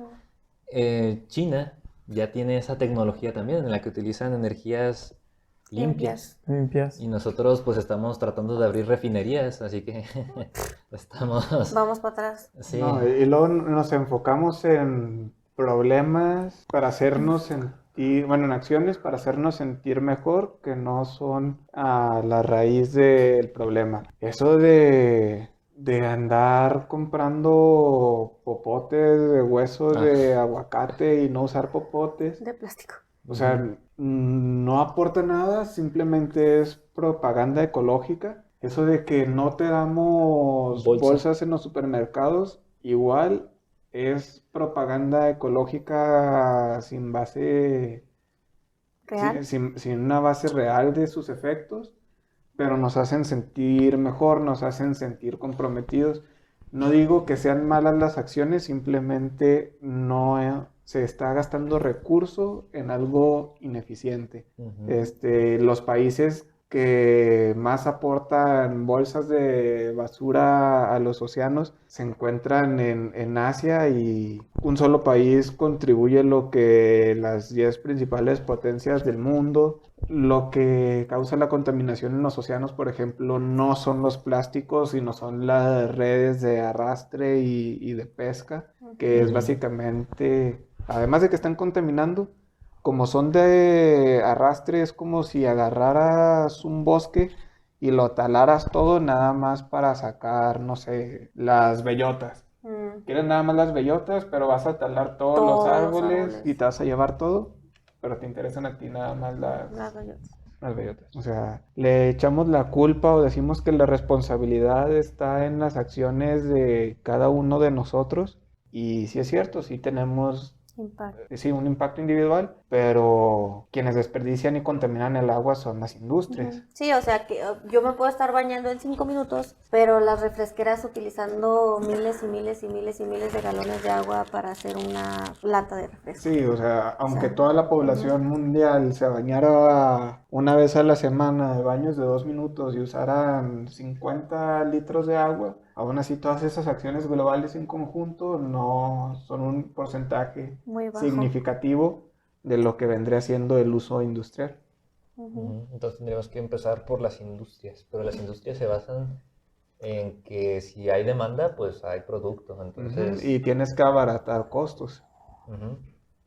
Speaker 2: China ya tiene esa tecnología también en la que utilizan energías limpias.
Speaker 3: Limpias.
Speaker 2: Y nosotros pues estamos tratando de abrir refinerías, así que estamos...
Speaker 1: Vamos para atrás.
Speaker 2: Sí,
Speaker 4: No, y luego nos enfocamos en problemas para hacernos sentir, bueno, en acciones para hacernos sentir mejor que no son a la raíz del problema. Eso de andar comprando popotes de huesos de aguacate y no usar popotes,
Speaker 1: De plástico.
Speaker 4: o sea, no aporta nada, simplemente es propaganda ecológica. Eso de que no te damos
Speaker 2: Bolsa.
Speaker 4: bolsas en los supermercados, igual es propaganda ecológica sin base,
Speaker 1: ¿Real?
Speaker 4: sin una base real de sus efectos, pero nos hacen sentir mejor, nos hacen sentir comprometidos. No digo que sean malas las acciones, simplemente no se está gastando recurso en algo ineficiente.
Speaker 2: Ujú.
Speaker 4: Los países que más aportan bolsas de basura a los océanos se encuentran en Asia, y un solo país contribuye lo que las 10 principales potencias del mundo. Lo que causa la contaminación en los océanos, por ejemplo, no son los plásticos, sino son las redes de arrastre y de pesca, que es
Speaker 2: Ujú.
Speaker 4: básicamente, además de que están contaminando, como son de arrastre, es como si agarraras un bosque y lo talaras todo nada más para sacar, no sé, las bellotas. Quieres nada más las bellotas, pero vas a talar todos los
Speaker 1: Todos los
Speaker 4: árboles y
Speaker 1: árboles.
Speaker 4: te vas a llevar todo, pero te interesan a ti nada más
Speaker 1: Las bellotas.
Speaker 4: las bellotas. O sea, le echamos la culpa o decimos que la responsabilidad está en las acciones de cada uno de nosotros. Y sí es cierto, sí tenemos
Speaker 1: Impacto.
Speaker 4: sí, un impacto individual, pero quienes desperdician y contaminan el agua son las industrias.
Speaker 1: Ujú. Sí, o sea que yo me puedo estar bañando en 5 minutos, pero las refresqueras utilizando miles y miles y miles y miles de galones de agua para hacer una lata de refresco.
Speaker 4: Sí, o sea, aunque
Speaker 1: sea,
Speaker 4: toda la población mundial se bañara una vez a la semana de baños de 2 minutos y usaran 50 litros de agua, aún así todas esas acciones globales en conjunto no son un porcentaje
Speaker 1: Muy bajo.
Speaker 4: significativo de lo que vendría siendo el uso industrial.
Speaker 1: Ujú.
Speaker 2: Ujú. Entonces tendríamos que empezar por las industrias, pero las industrias se basan en que si hay demanda, pues hay productos.
Speaker 4: Ujú,
Speaker 2: Entonces,
Speaker 4: y tienes que abaratar costos.
Speaker 2: ujú,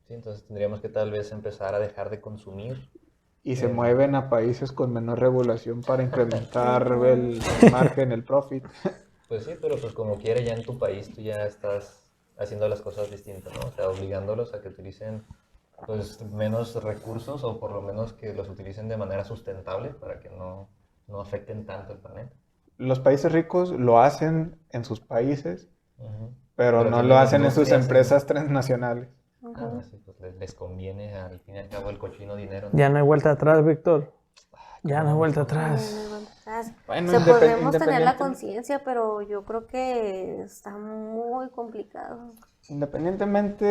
Speaker 2: sí, entonces tendríamos que tal vez empezar a dejar de consumir.
Speaker 4: Y se
Speaker 2: el-
Speaker 4: mueven a países con menor regulación para incrementar
Speaker 1: Ujú.
Speaker 4: el margen, el profit.
Speaker 2: Pues sí, pero pues como quiera, ya en tu país tú ya estás haciendo las cosas distintas, ¿no? O sea, obligándolos a que utilicen pues menos recursos o por lo menos que los utilicen de manera sustentable para que no afecten tanto el planeta.
Speaker 4: Los países ricos lo hacen en sus países,
Speaker 2: Ujú.
Speaker 4: pero
Speaker 2: Pero
Speaker 4: no lo
Speaker 2: tienen
Speaker 4: hacen en sus
Speaker 2: industrias
Speaker 4: empresas transnacionales.
Speaker 1: Ujú.
Speaker 2: sí, pues les conviene al fin y al cabo el cochino dinero, ¿no?
Speaker 3: Ya no hay vuelta atrás, Víctor. Ya no hay
Speaker 2: ¿Cómo
Speaker 3: vuelta
Speaker 2: no?
Speaker 3: atrás.
Speaker 4: Bueno,
Speaker 1: O sea, podemos tener la
Speaker 4: independiente,
Speaker 1: conciencia, pero yo creo que está muy complicado.
Speaker 4: independientemente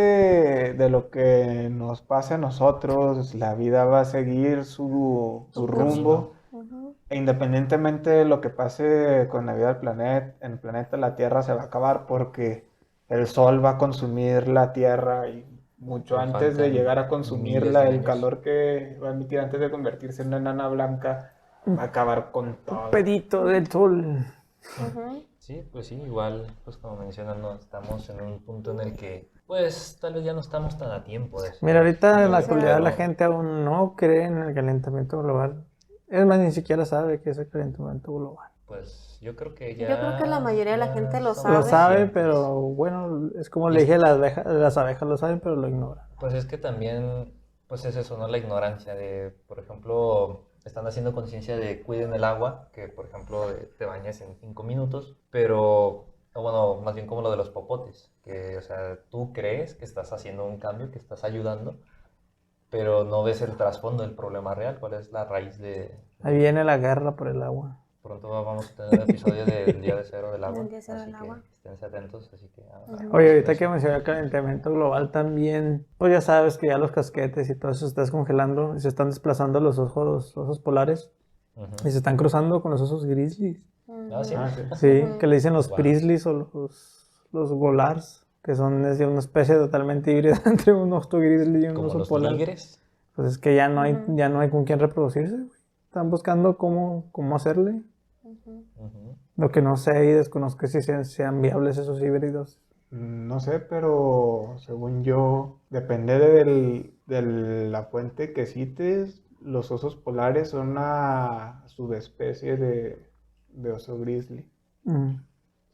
Speaker 4: de lo que nos pase a nosotros, la vida va a seguir su rumbo.
Speaker 1: Ujú.
Speaker 4: E independientemente de lo que pase con la vida del planeta, en el planeta, la Tierra se va a acabar porque el Sol va a consumir la Tierra, y mucho
Speaker 2: Le
Speaker 4: antes de
Speaker 2: faltan
Speaker 4: llegar a
Speaker 2: miles de
Speaker 4: consumirla, el
Speaker 2: años.
Speaker 4: calor que va a emitir antes de convertirse en una enana blanca va a acabar con todo.
Speaker 3: Pedito del sol.
Speaker 1: Ujú.
Speaker 2: Sí, pues sí, igual, pues como mencionan, no estamos en un punto en el que, pues tal vez ya no estamos tan a tiempo de hacer
Speaker 3: Mira, ahorita en la
Speaker 2: algo,
Speaker 3: actualidad la
Speaker 2: pero,
Speaker 3: gente aún no cree en el calentamiento global. Es más, ni siquiera sabe qué es el calentamiento global.
Speaker 2: pues yo creo que
Speaker 1: Yo creo que la mayoría de la gente lo
Speaker 2: somos
Speaker 3: Lo
Speaker 1: sabe.
Speaker 3: sabe,
Speaker 2: conscientes.
Speaker 3: pero bueno, es como
Speaker 2: Y
Speaker 3: le
Speaker 2: es-
Speaker 3: dije, las abejas lo saben, pero lo ignoran.
Speaker 2: Pues es que también, pues es eso, ¿no? La ignorancia de, por ejemplo, están haciendo conciencia de cuiden el agua, que por ejemplo te bañes en 5 minutos, pero, o bueno, más bien como lo de los popotes, que, o sea, tú crees que estás haciendo un cambio, que estás ayudando, pero no ves el trasfondo del problema real, cuál es la raíz
Speaker 3: Ahí viene la guerra por el agua.
Speaker 2: Pronto vamos a tener un episodio del Día de Cero del Agua,
Speaker 1: Del Día de Cero
Speaker 2: así
Speaker 1: del
Speaker 2: que
Speaker 1: Agua.
Speaker 2: esténse atentos, así que...
Speaker 3: Oye, ahorita que mencioné el calentamiento global también, pues ya sabes que ya los casquetes y todo eso se está descongelando y se están desplazando los osos polares
Speaker 2: Ujú.
Speaker 3: y se están cruzando con los osos grizzlies.
Speaker 2: Ah, sí.
Speaker 4: Ah, sí.
Speaker 3: Sí, que le dicen los
Speaker 2: Wow.
Speaker 3: grizzlies o los golars, que son es de una especie totalmente híbrida entre un oso grizzly y un
Speaker 2: Como
Speaker 3: oso
Speaker 2: los
Speaker 3: polar.
Speaker 2: tigres.
Speaker 3: Pues es que ya no hay con quién reproducirse, güey. Están buscando cómo hacerle.
Speaker 1: Ujú.
Speaker 2: Ujú.
Speaker 3: Lo que no sé y desconozco es si sean viables esos híbridos.
Speaker 4: No sé, pero según yo, depende de la fuente que cites, los osos polares son una subespecie de oso grizzly.
Speaker 3: Mm.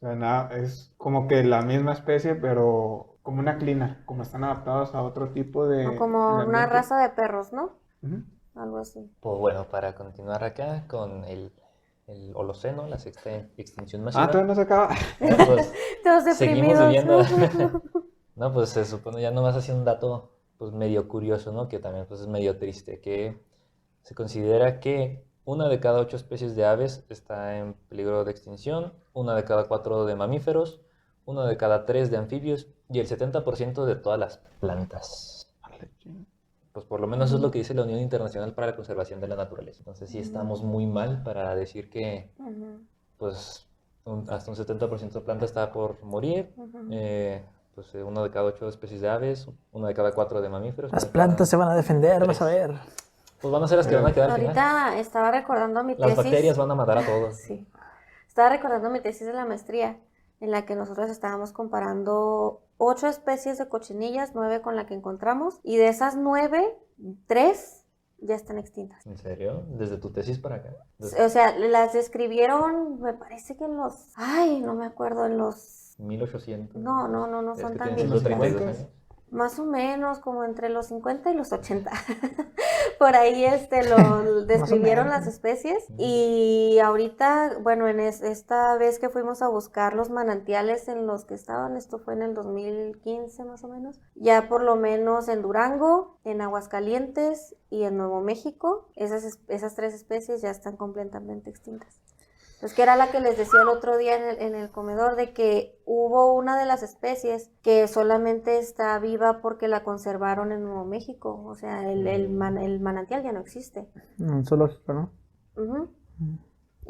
Speaker 4: O sea, es como que la misma especie, pero como una clina, como están adaptados a otro tipo
Speaker 1: O como
Speaker 4: de
Speaker 1: una
Speaker 4: ambiente.
Speaker 1: raza de perros, ¿no?
Speaker 4: Ujú.
Speaker 1: Algo así.
Speaker 2: Pues bueno, para continuar acá con el Holoceno, la sexta extinción
Speaker 4: Ah,
Speaker 2: masiva.
Speaker 4: todavía no se acaba.
Speaker 2: Pues
Speaker 1: Todos
Speaker 2: seguimos
Speaker 1: deprimidos.
Speaker 2: viviendo, No, pues se supone ya nomás así un dato pues medio curioso, ¿no? Que también pues es medio triste, que se considera que 1 de cada 8 especies de aves está en peligro de extinción, 1 de cada 4 de mamíferos, 1 de cada 3 de anfibios y el 70% de todas las plantas. Pues por lo menos eso es lo que dice la Unión Internacional para la Conservación de la Naturaleza. Entonces sí estamos muy mal para decir que pues hasta un 70% de planta está por morir. Pues 1 de cada 8 especies de aves, 1 de cada 4 de mamíferos.
Speaker 3: Las plantas se van a defender, vas a ver.
Speaker 2: Pues van a ser las que van a quedar al final.
Speaker 1: Ahorita estaba recordando mi
Speaker 2: Las
Speaker 1: tesis.
Speaker 2: bacterias van a matar a todos.
Speaker 1: Sí. Estaba recordando mi tesis de la maestría, en la que nosotros estábamos comparando 8 especies de cochinillas, 9 con la que encontramos, y de esas 9, 3 ya están extintas.
Speaker 2: ¿En serio? ¿Desde tu tesis para acá?
Speaker 1: O sea, las describieron, me parece que en los... Ay, no me acuerdo, en los...
Speaker 2: 1800.
Speaker 1: No
Speaker 2: Es
Speaker 1: son
Speaker 2: que
Speaker 1: tan
Speaker 2: tiene 132
Speaker 1: viejitas.
Speaker 2: años.
Speaker 1: Más o menos, como entre los 50 y los 80. Por ahí lo describieron las especies. Y ahorita, bueno, esta vez que fuimos a buscar los manantiales en los que estaban, esto fue en el 2015 más o menos, ya por lo menos en Durango, en Aguascalientes y en Nuevo México, esas 3 especies ya están completamente extintas. Pues que era la que les decía el otro día en el comedor, de que hubo una de las especies que solamente está viva porque la conservaron en Nuevo México. O sea, el manantial ya no existe.
Speaker 3: Un zoológico, ¿no?
Speaker 1: Uh-huh.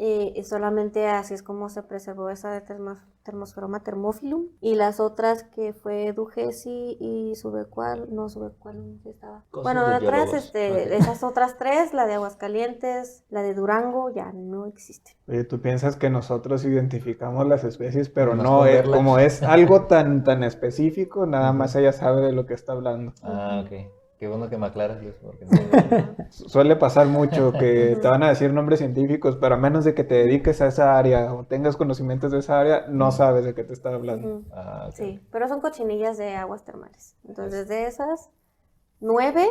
Speaker 1: Y solamente así es como se preservó esa de Thermosferoma thermophilum. Y las otras que fue Dugesi y Subecual, no Subecual, ¿dónde estaba?
Speaker 2: Cosas
Speaker 1: Bueno,
Speaker 2: de
Speaker 1: atrás,
Speaker 2: biólogos. Ok.
Speaker 1: esas otras 3, la de Aguascalientes, la de Durango, ya no existen.
Speaker 4: Oye, tú piensas que nosotros identificamos las especies, pero
Speaker 2: Nomás
Speaker 4: no,
Speaker 2: con verlas.
Speaker 4: como es algo tan específico, nada más ella sabe de lo que está hablando.
Speaker 2: Ah, ok. Qué bueno que me aclaras, Luis, porque no...
Speaker 4: Suele pasar mucho que te van a decir nombres científicos, pero a menos de que te dediques a esa área o tengas conocimientos de esa área, no sabes de qué te está hablando.
Speaker 1: Ujú.
Speaker 2: Ah, ok.
Speaker 1: Sí, pero son cochinillas de aguas termales. Entonces, de esas 9,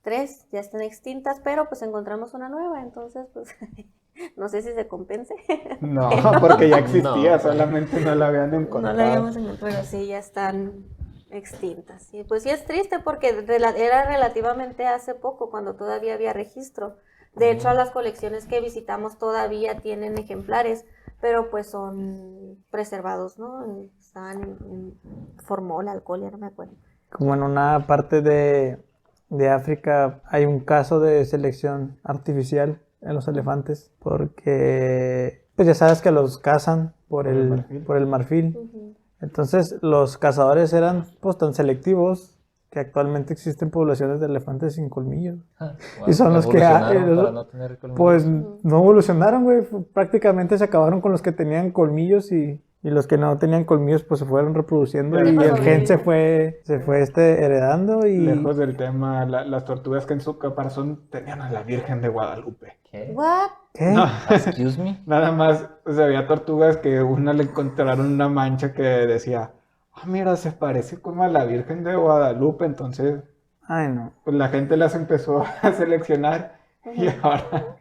Speaker 1: 3 ya están extintas, pero pues encontramos una nueva, entonces pues no sé si se compense.
Speaker 4: No, porque ya existía,
Speaker 2: No.
Speaker 4: solamente no la habían
Speaker 1: No
Speaker 4: encontrado.
Speaker 1: la habíamos encontrado, pero sí, ya están extintas. Y pues sí es triste porque era relativamente hace poco, cuando todavía había registro. De hecho, a las colecciones que visitamos todavía tienen ejemplares, pero pues son preservados, ¿no? Estaban en formol, alcohol, ya no me acuerdo.
Speaker 3: Como en una parte de África hay un caso de selección artificial en los elefantes, porque pues ya sabes que los cazan por el marfil.
Speaker 1: Ujú.
Speaker 3: Entonces los cazadores eran pues tan selectivos que actualmente existen poblaciones de elefantes sin colmillos.
Speaker 2: Ah,
Speaker 3: Y son los que
Speaker 2: evolucionaron para no tener colmillos.
Speaker 3: Pues no evolucionaron, güey. Prácticamente se acabaron con los que tenían colmillos y los que no tenían colmillos pues se fueron reproduciendo y el gen se fue heredando y
Speaker 4: Lejos del tema, las tortugas que en su caparazón tenían a la Virgen de Guadalupe.
Speaker 2: ¿Qué?
Speaker 1: What?
Speaker 3: ¿qué?
Speaker 4: No,
Speaker 2: Excuse me.
Speaker 4: nada más, o sea, había tortugas que una le encontraron una mancha que decía, ah, mira, se parece como a la Virgen de Guadalupe, entonces
Speaker 3: Ay, no.
Speaker 4: pues la gente las empezó a seleccionar y ahora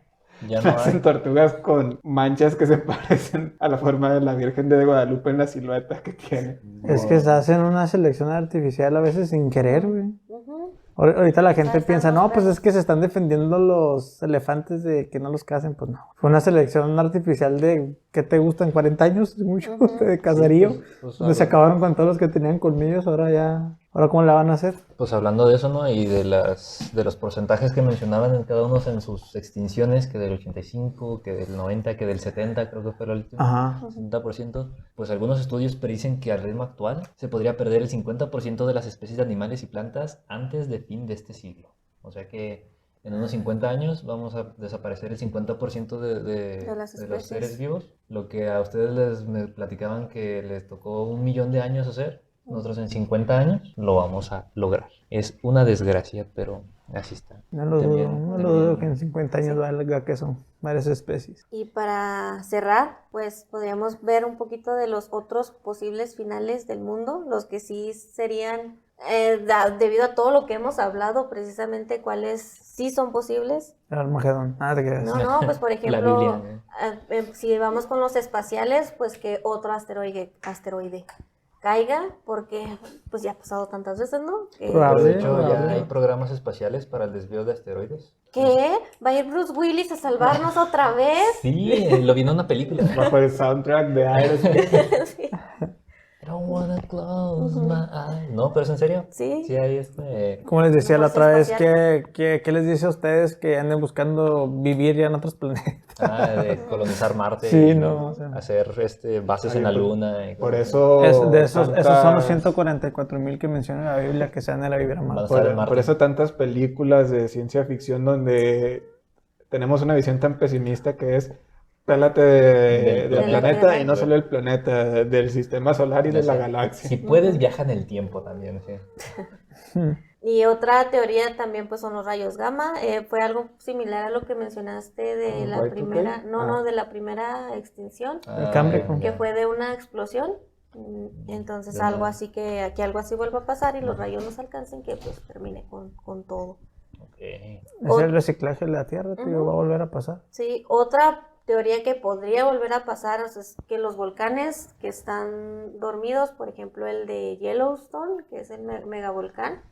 Speaker 2: Ya no
Speaker 4: hacen
Speaker 2: hay.
Speaker 4: tortugas con manchas que se parecen a la forma de la Virgen de Guadalupe en la silueta que tiene.
Speaker 3: Es que se hacen una selección artificial a veces sin querer, güey.
Speaker 1: Ujú.
Speaker 3: Ahorita la gente
Speaker 1: Están
Speaker 3: piensa, no, pues
Speaker 1: raros.
Speaker 3: es que se están defendiendo los elefantes de que no los casen. Pues no. Fue una selección artificial de, ¿qué te gustan? 40 años, mucho, de caserío.
Speaker 2: Pues,
Speaker 3: Donde se acabaron con todos los que tenían colmillos, ahora ¿cómo la van a hacer?
Speaker 2: Pues hablando de eso, ¿no? Y de los porcentajes que mencionaban en cada uno en sus extinciones, que del 85, que del 90, que del 70, creo que fue el último,
Speaker 3: Ajá.
Speaker 2: 60%, pues algunos estudios predicen que al ritmo actual se podría perder el 50% de las especies de animales y plantas antes de fin de este siglo. O sea que en unos 50 años vamos a desaparecer el 50% de
Speaker 1: las
Speaker 2: los
Speaker 1: especies.
Speaker 2: seres vivos. Lo que a ustedes me platicaban que les tocó 1.000.000 de años hacer. Nosotros en 50 años lo vamos a lograr. Es una desgracia, pero así está.
Speaker 3: No lo
Speaker 2: También-
Speaker 3: dudo que en 50 años valga que son varias especies.
Speaker 1: Y para cerrar, pues podríamos ver un poquito de los otros posibles finales del mundo, los que sí serían, debido a todo lo que hemos hablado, precisamente cuáles sí son posibles.
Speaker 3: El Armagedón. Te creas.
Speaker 1: No, pues por
Speaker 2: La
Speaker 1: ejemplo,
Speaker 2: Biblia, ¿no?
Speaker 1: si vamos con los espaciales, pues que otro asteroide. caiga, porque pues ya ha pasado tantas veces, ¿no?
Speaker 3: Probable.
Speaker 2: De hecho, ya
Speaker 3: probable.
Speaker 2: hay programas espaciales para el desvío de asteroides.
Speaker 1: ¿Qué? ¿Va a ir Bruce Willis a salvarnos otra vez?
Speaker 2: Sí, lo vi en una película.
Speaker 4: Bajo el soundtrack de Aerosmith.
Speaker 1: Sí.
Speaker 2: I don't wanna close my eyes. No, pero es en serio.
Speaker 1: Sí.
Speaker 2: Sí, hay
Speaker 3: Como les decía la
Speaker 1: Fuerza
Speaker 3: otra vez,
Speaker 1: espacial.
Speaker 3: ¿qué les dice a ustedes que anden buscando vivir ya en otros planetas?
Speaker 2: de colonizar Marte
Speaker 3: Sí,
Speaker 2: y
Speaker 3: no, o sea.
Speaker 2: hacer bases en la Luna. Y
Speaker 4: Por
Speaker 2: cosas
Speaker 4: eso.
Speaker 3: Esos son los
Speaker 4: tantas-
Speaker 3: 144,000 que menciona la Biblia que se han de la vivir a
Speaker 2: Van a
Speaker 3: Marte.
Speaker 2: estar en Marte.
Speaker 4: Por eso tantas películas de ciencia ficción donde tenemos una visión tan pesimista que es pélate del
Speaker 2: Del
Speaker 4: planeta
Speaker 1: planeta.
Speaker 4: y no solo el planeta, del sistema solar y de la galaxia.
Speaker 2: Si puedes, viaja en el tiempo también. Sí.
Speaker 1: Y otra teoría también pues son los rayos gamma. Fue algo similar a lo que mencionaste de la
Speaker 4: ¿Y2K?
Speaker 1: primera, no,
Speaker 4: Ah.
Speaker 1: de la primera extinción,
Speaker 3: El Cámbrico.
Speaker 1: que fue de una explosión. Entonces
Speaker 2: De
Speaker 1: algo
Speaker 2: nada.
Speaker 1: así que algo así vuelva a pasar y los rayos nos alcancen, que pues termine con todo.
Speaker 2: Ok.
Speaker 3: Es el reciclaje de la Tierra, tío, va a volver a pasar.
Speaker 1: Sí, otra teoría que podría volver a pasar, o sea, es que los volcanes que están dormidos, por ejemplo el de Yellowstone, que es el megavolcán,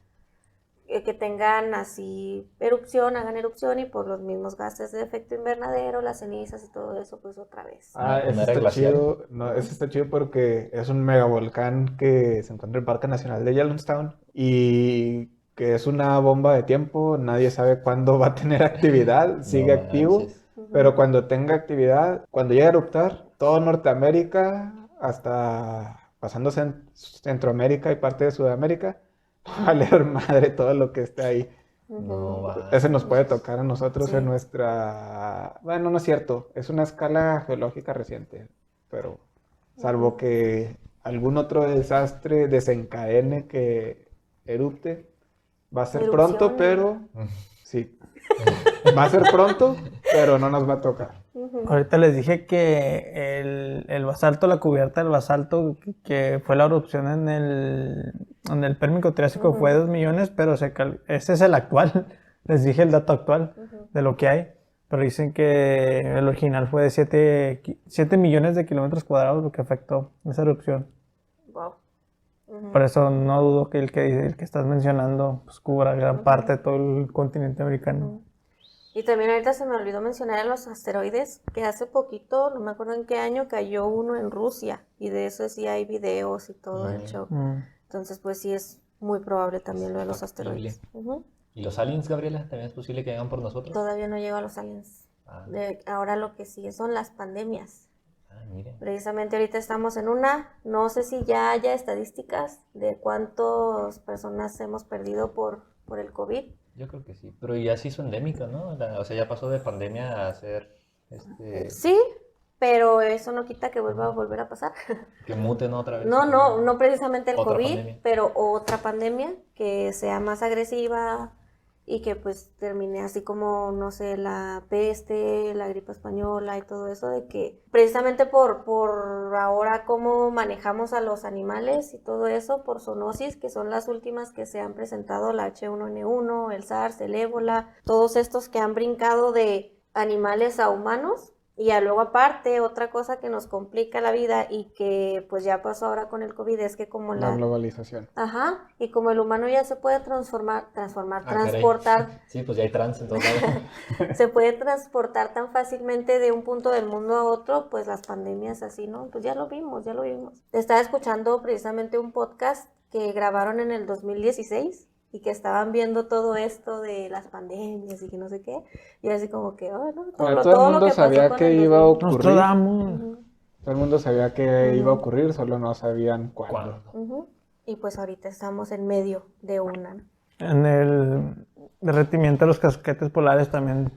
Speaker 1: que tengan así hagan erupción y por los mismos gases de efecto invernadero, las cenizas y todo eso, pues otra vez.
Speaker 4: Ah,
Speaker 2: ¿No
Speaker 4: eso
Speaker 2: era
Speaker 4: está
Speaker 2: glacial?
Speaker 4: chido. No, eso está chido porque es un megavolcán que se encuentra en el Parque Nacional de Yellowstone y que es una bomba de tiempo. Nadie sabe cuándo va a tener actividad. Sigue
Speaker 2: No
Speaker 4: activo.
Speaker 2: manches.
Speaker 4: Pero cuando tenga actividad, cuando llegue a eruptar, todo Norteamérica, hasta pasándose en Centroamérica y parte de Sudamérica, va a valer madre todo lo que esté ahí.
Speaker 2: No va.
Speaker 4: Ese nos puede tocar a nosotros
Speaker 1: Sí.
Speaker 4: en nuestra... Bueno, no es cierto, es una escala geológica reciente, pero salvo que algún otro desastre desencadene que erupte, va a ser pronto,
Speaker 1: Erupción.
Speaker 4: pero... Sí, va a ser pronto, pero no nos va a tocar.
Speaker 3: Ahorita les dije que el basalto, la cubierta del basalto, que fue la erupción en el Pérmico Triásico fue 2 millones, pero ese es el actual. Les dije el dato actual de lo que hay. Pero dicen que el original fue de 7 millones de kilómetros cuadrados lo que afectó esa erupción.
Speaker 1: Wow.
Speaker 3: Por eso no dudo que el que estás mencionando pues, cubra gran parte de todo el continente americano.
Speaker 1: Y también ahorita se me olvidó mencionar a los asteroides, que hace poquito, no me acuerdo en qué año, cayó uno en Rusia, y de eso sí hay videos y todo el show. Entonces, pues sí es muy probable también lo de los
Speaker 2: factible.
Speaker 1: asteroides. Ujú.
Speaker 2: ¿Y los aliens, Gabriela? ¿También es posible que vengan por nosotros?
Speaker 1: Todavía no llega a los aliens.
Speaker 2: Ah,
Speaker 1: Ahora lo que sigue son las pandemias.
Speaker 2: mire.
Speaker 1: Precisamente ahorita estamos en una, no sé si ya haya estadísticas de cuántas personas hemos perdido por el COVID.
Speaker 2: Yo creo que sí. Pero ya se hizo endémica, ¿no? O sea, ya pasó de pandemia a ser
Speaker 1: Sí, pero eso no quita que vuelva a volver a pasar.
Speaker 2: que muten otra vez.
Speaker 1: No precisamente el
Speaker 2: Otra
Speaker 1: COVID,
Speaker 2: pandemia.
Speaker 1: pero otra pandemia que sea más agresiva y que pues termine así como, no sé, la peste, la gripe española y todo eso, de que precisamente por ahora cómo manejamos a los animales y todo eso, por zoonosis, que son las últimas que se han presentado, la H1N1, el SARS, el ébola, todos estos que han brincado de animales a humanos. Y ya luego aparte, otra cosa que nos complica la vida y que pues ya pasó ahora con el COVID es que como
Speaker 4: La globalización.
Speaker 1: Ajá, y como el humano ya se puede transportar,
Speaker 2: Caray. Sí, pues ya hay trans en todos lados.
Speaker 1: se puede transportar tan fácilmente de un punto del mundo a otro, pues las pandemias así, ¿no? Pues ya lo vimos. Estaba escuchando precisamente un podcast que grabaron en el 2016 y que estaban viendo todo esto de las pandemias y que no sé qué, y así como que, oh, no,
Speaker 4: Todo el
Speaker 1: lo
Speaker 4: mundo
Speaker 1: que pasó
Speaker 4: sabía
Speaker 1: con
Speaker 4: que
Speaker 1: el
Speaker 4: iba a
Speaker 1: 2000.
Speaker 4: ocurrir.
Speaker 3: Nostradamus.
Speaker 4: Todo el mundo sabía que iba a ocurrir, solo no sabían cuándo.
Speaker 2: ¿Cuándo?
Speaker 1: Ujú. Y pues ahorita estamos en medio de una, ¿no?
Speaker 3: En el derretimiento de los casquetes polares también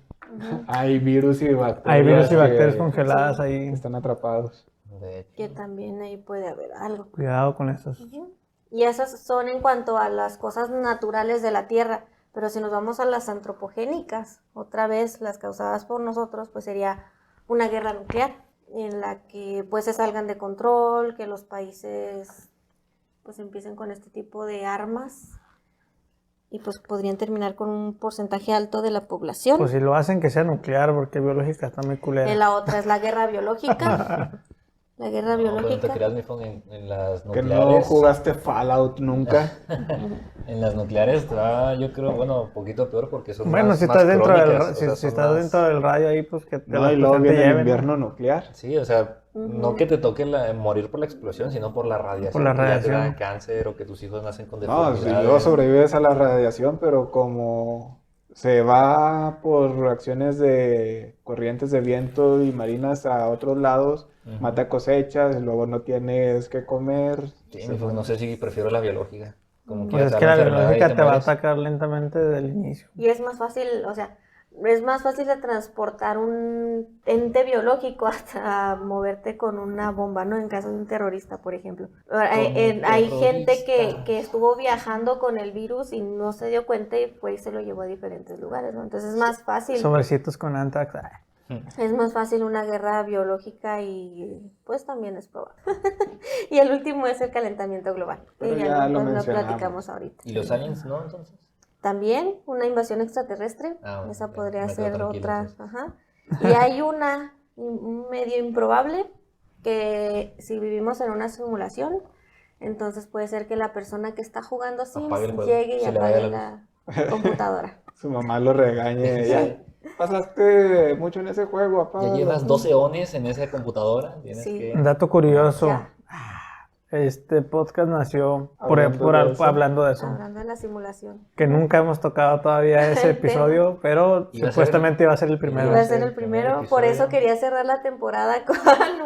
Speaker 4: Hay virus y bacterias.
Speaker 3: hay virus y
Speaker 4: que
Speaker 3: bacterias congeladas ahí.
Speaker 4: están atrapados.
Speaker 2: De hecho.
Speaker 1: Que también ahí puede haber algo.
Speaker 3: Cuidado con esos.
Speaker 1: Y esas son en cuanto a las cosas naturales de la Tierra, pero si nos vamos a las antropogénicas, otra vez las causadas por nosotros, pues sería una guerra nuclear, en la que pues se salgan de control, que los países pues empiecen con este tipo de armas y pues podrían terminar con un porcentaje alto de la población.
Speaker 3: Pues si lo hacen que sea nuclear, porque biológica está muy
Speaker 1: Y
Speaker 3: culera.
Speaker 1: la otra es la guerra biológica. La guerra
Speaker 2: No, pero no te
Speaker 1: biológica.
Speaker 2: creas, mi Fon, en las
Speaker 4: Que
Speaker 2: nucleares.
Speaker 4: no jugaste Fallout nunca.
Speaker 2: En las nucleares está, yo creo, bueno, un poquito peor porque son
Speaker 3: Bueno,
Speaker 2: más,
Speaker 3: si
Speaker 2: más
Speaker 3: estás dentro del,
Speaker 2: crónicas, o
Speaker 3: si,
Speaker 2: sea,
Speaker 3: si
Speaker 2: son
Speaker 3: estás
Speaker 2: más-
Speaker 3: dentro del radio ahí, pues que te
Speaker 4: No,
Speaker 3: la
Speaker 4: y luego
Speaker 3: explosión te
Speaker 4: viene el
Speaker 3: lleven, ¿no?
Speaker 4: invierno nuclear.
Speaker 2: Sí, o sea,
Speaker 1: Ujú.
Speaker 2: no que te toque morir por la explosión, sino por la radiación.
Speaker 3: Por la
Speaker 2: que ya te
Speaker 3: radiación.
Speaker 2: da cáncer o que tus hijos nacen con
Speaker 4: No,
Speaker 2: deformidades.
Speaker 4: si luego sobrevives a la radiación, pero como se va por reacciones de corrientes de viento y marinas a otros lados,
Speaker 2: Ujú.
Speaker 4: mata cosechas, y luego no tienes que comer.
Speaker 2: Sí, pues, no sé si prefiero la biológica. Como
Speaker 3: Pues es
Speaker 2: te
Speaker 3: que
Speaker 2: da
Speaker 3: la
Speaker 2: enfermedad y
Speaker 3: biológica te va a
Speaker 2: mueres.
Speaker 3: atacar lentamente desde el inicio.
Speaker 1: Y es más fácil, o sea, es más fácil de transportar un ente biológico hasta moverte con una bomba, ¿no? En caso de un terrorista, por ejemplo. Hay gente que estuvo viajando con el virus y no se dio cuenta y fue y se lo llevó a diferentes lugares, ¿no? Entonces es más fácil.
Speaker 3: Sobrecitos con Antrax.
Speaker 1: Es más fácil una guerra biológica y pues también es probable. Y el último es el calentamiento global.
Speaker 4: Pero
Speaker 1: que
Speaker 4: ya lo
Speaker 1: lo
Speaker 4: mencionamos.
Speaker 1: platicamos ahorita.
Speaker 2: ¿Y los aliens no, entonces?
Speaker 1: También una invasión extraterrestre.
Speaker 2: Ah,
Speaker 1: Esa
Speaker 2: ya,
Speaker 1: podría
Speaker 2: me quedo
Speaker 1: ser
Speaker 2: tranquilo,
Speaker 1: otra.
Speaker 2: entonces.
Speaker 1: Ajá. Y hay una medio improbable que si vivimos en una simulación, entonces puede ser que la persona que está jugando Sims
Speaker 2: Apague el juego,
Speaker 1: llegue y
Speaker 2: se le vaya
Speaker 1: apague
Speaker 2: la
Speaker 1: la computadora.
Speaker 4: Su mamá lo regañe. Ya pasaste mucho en ese juego, papá.
Speaker 2: Ya llevas 12 ones en esa computadora. Tienes
Speaker 1: Sí.
Speaker 2: que...
Speaker 3: Un dato curioso.
Speaker 1: Ya.
Speaker 3: Este podcast nació
Speaker 4: Hablando de eso.
Speaker 3: hablando de eso.
Speaker 1: Hablando de la simulación.
Speaker 3: Que nunca hemos tocado todavía ese
Speaker 1: El tema.
Speaker 3: episodio, pero
Speaker 2: Iba a ser-
Speaker 3: supuestamente iba a ser el primero.
Speaker 1: Iba a
Speaker 2: a
Speaker 1: ser
Speaker 2: ser
Speaker 1: el
Speaker 2: el primer
Speaker 1: primero, por eso
Speaker 2: episodio.
Speaker 1: quería cerrar la temporada con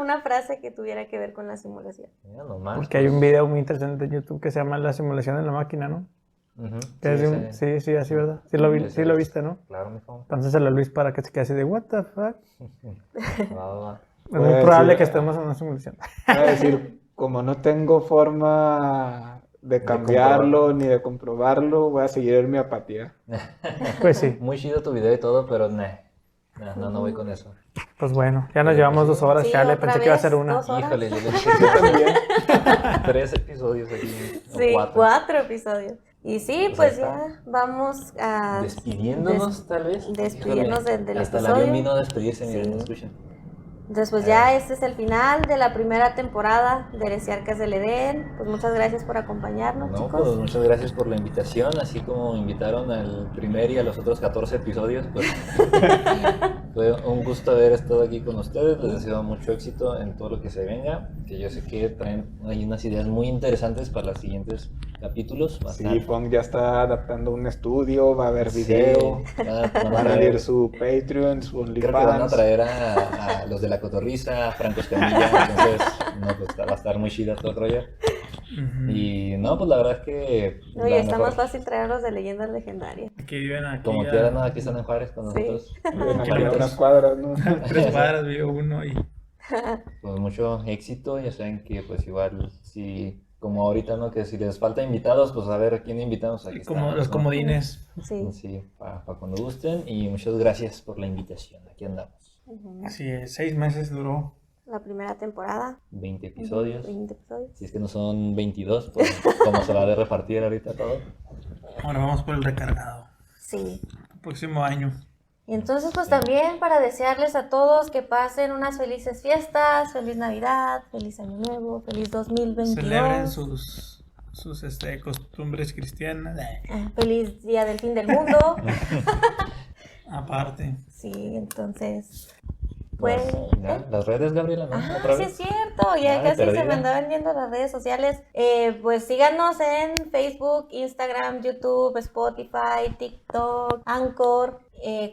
Speaker 1: una frase que tuviera que ver con la simulación.
Speaker 2: Mira nomás.
Speaker 3: Porque hay un video muy interesante en YouTube que se llama La simulación en la máquina, ¿no?
Speaker 2: Ujú,
Speaker 3: Que es de un-
Speaker 2: ese-
Speaker 3: sí, así, ¿verdad? Sí lo viste, ¿no?
Speaker 2: Claro, mi Fon.
Speaker 3: Entonces a Luis para que se quede así de, what the fuck.
Speaker 2: Va, va, va.
Speaker 3: Es
Speaker 4: Puede
Speaker 3: muy probable
Speaker 4: decir-
Speaker 3: que estemos en una simulación.
Speaker 4: Voy a decir, como no tengo forma de cambiarlo ni de comprobarlo, voy a seguir en mi apatía.
Speaker 3: Pues sí.
Speaker 2: Muy chido tu video y todo, pero no voy con eso.
Speaker 3: Pues bueno, ya nos llevamos 2 horas,
Speaker 1: Sí,
Speaker 3: chale,
Speaker 1: otra
Speaker 3: pensé que iba a
Speaker 1: vez,
Speaker 3: ser una.
Speaker 1: 2 horas.
Speaker 2: Híjole, yo le 3 episodios aquí. o
Speaker 1: Sí,
Speaker 2: 4.
Speaker 1: 4 episodios. Y sí,
Speaker 2: Pues
Speaker 1: pues
Speaker 2: ahí
Speaker 1: ya vamos a
Speaker 2: Despidiéndonos, tal vez.
Speaker 1: despidiénnos
Speaker 2: Híjole,
Speaker 1: del
Speaker 2: hasta el
Speaker 1: episodio.
Speaker 2: avión vino a despedirse, miren,
Speaker 1: Sí.
Speaker 2: escuchen.
Speaker 1: Entonces, pues ya este es el final de la primera temporada de Heresiarcas del Edén. Pues muchas gracias por acompañarnos,
Speaker 2: No,
Speaker 1: chicos.
Speaker 2: pues muchas gracias por la invitación, así como invitaron al primer y a los otros 14 episodios, pues fue un gusto haber estado aquí con ustedes, les deseo mucho éxito en todo lo que se venga, que yo sé que traen hay unas ideas muy interesantes para los siguientes capítulos.
Speaker 4: Sí, Fong ya está adaptando un estudio, va a haber video,
Speaker 2: van
Speaker 4: va a
Speaker 2: traer-
Speaker 4: abrir su Patreon, su
Speaker 2: Creo que van a
Speaker 4: OnlyFans.
Speaker 2: traer a los de la cotorriza, a Franco Escamilla, entonces no, pues va a estar muy chida todo el rollo. Y no, pues la verdad es que
Speaker 1: No, y
Speaker 2: la
Speaker 1: está
Speaker 2: mejor-
Speaker 1: más fácil traerlos de leyendas legendarias.
Speaker 3: Que viven aquí.
Speaker 2: como quiera, no, aquí están en Juárez con
Speaker 1: Sí.
Speaker 2: nosotros.
Speaker 4: Viven aquí a unas cuadras, ¿no?
Speaker 3: 3 cuadras vive uno y...
Speaker 2: Pues mucho éxito, ya saben que pues igual si como ahorita, ¿no? Que si les falta invitados, pues a ver a quién invitamos. Aquí
Speaker 3: Como
Speaker 2: estamos,
Speaker 3: los
Speaker 2: ¿no?
Speaker 3: comodines.
Speaker 1: Sí.
Speaker 2: Sí, para cuando gusten y muchas gracias por la invitación. Aquí andamos.
Speaker 1: Ujú.
Speaker 3: Así es, 6 meses duró.
Speaker 1: La primera temporada.
Speaker 2: 20 episodios.
Speaker 1: 20 episodios.
Speaker 2: Si es que no son 22, pues como se va a repartir ahorita todo.
Speaker 3: Ahora vamos por el recargado.
Speaker 1: Sí.
Speaker 3: Próximo año.
Speaker 1: Y entonces, pues también para desearles a todos que pasen unas felices fiestas, feliz Navidad, feliz Año Nuevo, feliz 2022.
Speaker 3: Celebren sus costumbres cristianas.
Speaker 1: Feliz Día del Fin del Mundo.
Speaker 3: Aparte.
Speaker 1: Sí, entonces, pues...
Speaker 2: Las redes, Gabriela, ¿no?
Speaker 1: Ah,
Speaker 2: ¿Otra
Speaker 1: sí
Speaker 2: vez?
Speaker 1: es cierto, ya
Speaker 2: Ah, de
Speaker 1: casi se
Speaker 2: perdida.
Speaker 1: me andaban yendo las redes sociales. Pues síganos en Facebook, Instagram, YouTube, Spotify, TikTok, Anchor,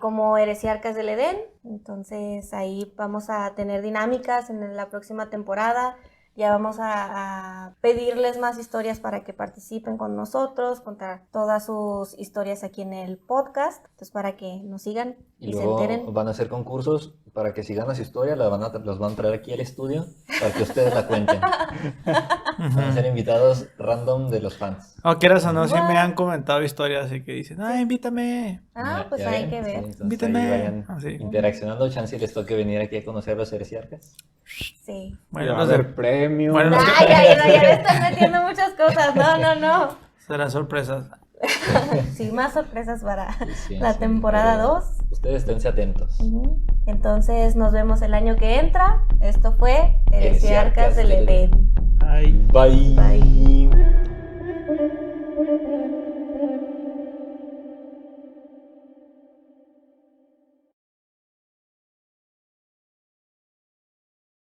Speaker 1: como Heresiarcas del Edén. Entonces ahí vamos a tener dinámicas en la próxima temporada. Ya vamos a pedirles más historias para que participen con nosotros, contar todas sus historias aquí en el podcast. Entonces para que nos sigan
Speaker 2: Y
Speaker 1: y se
Speaker 2: luego
Speaker 1: enteren.
Speaker 2: van a hacer concursos para que sigan las historias, los van a traer aquí al estudio para que ustedes la cuenten. Van a ser invitados random de los fans.
Speaker 3: O quieras o no, sí
Speaker 1: What?
Speaker 3: me han comentado historias así que dicen, ay, invítame.
Speaker 1: Ah,
Speaker 2: Ya-
Speaker 1: pues
Speaker 2: ya
Speaker 1: hay
Speaker 2: ven,
Speaker 1: que
Speaker 2: sí,
Speaker 1: ver.
Speaker 2: entonces
Speaker 3: Invítame.
Speaker 2: ahí vayan
Speaker 3: Ah, sí.
Speaker 2: interaccionando, chance y les toque venir aquí a conocer los heresiarcas.
Speaker 1: Sí.
Speaker 3: Bueno,
Speaker 4: Va a
Speaker 3: los de-
Speaker 4: haber premio.
Speaker 3: Bueno, los-
Speaker 1: Ay, ya me están metiendo muchas cosas. No.
Speaker 3: serán sorpresas.
Speaker 1: Sí, más sorpresas para
Speaker 2: Sí,
Speaker 1: la
Speaker 2: sí,
Speaker 1: temporada
Speaker 2: pero
Speaker 1: 2.
Speaker 2: Ustedes esténse atentos.
Speaker 1: Entonces nos vemos el año que entra. Esto fue Heresiarcas del Edén.
Speaker 3: Ay.
Speaker 2: Bye.
Speaker 1: Bye.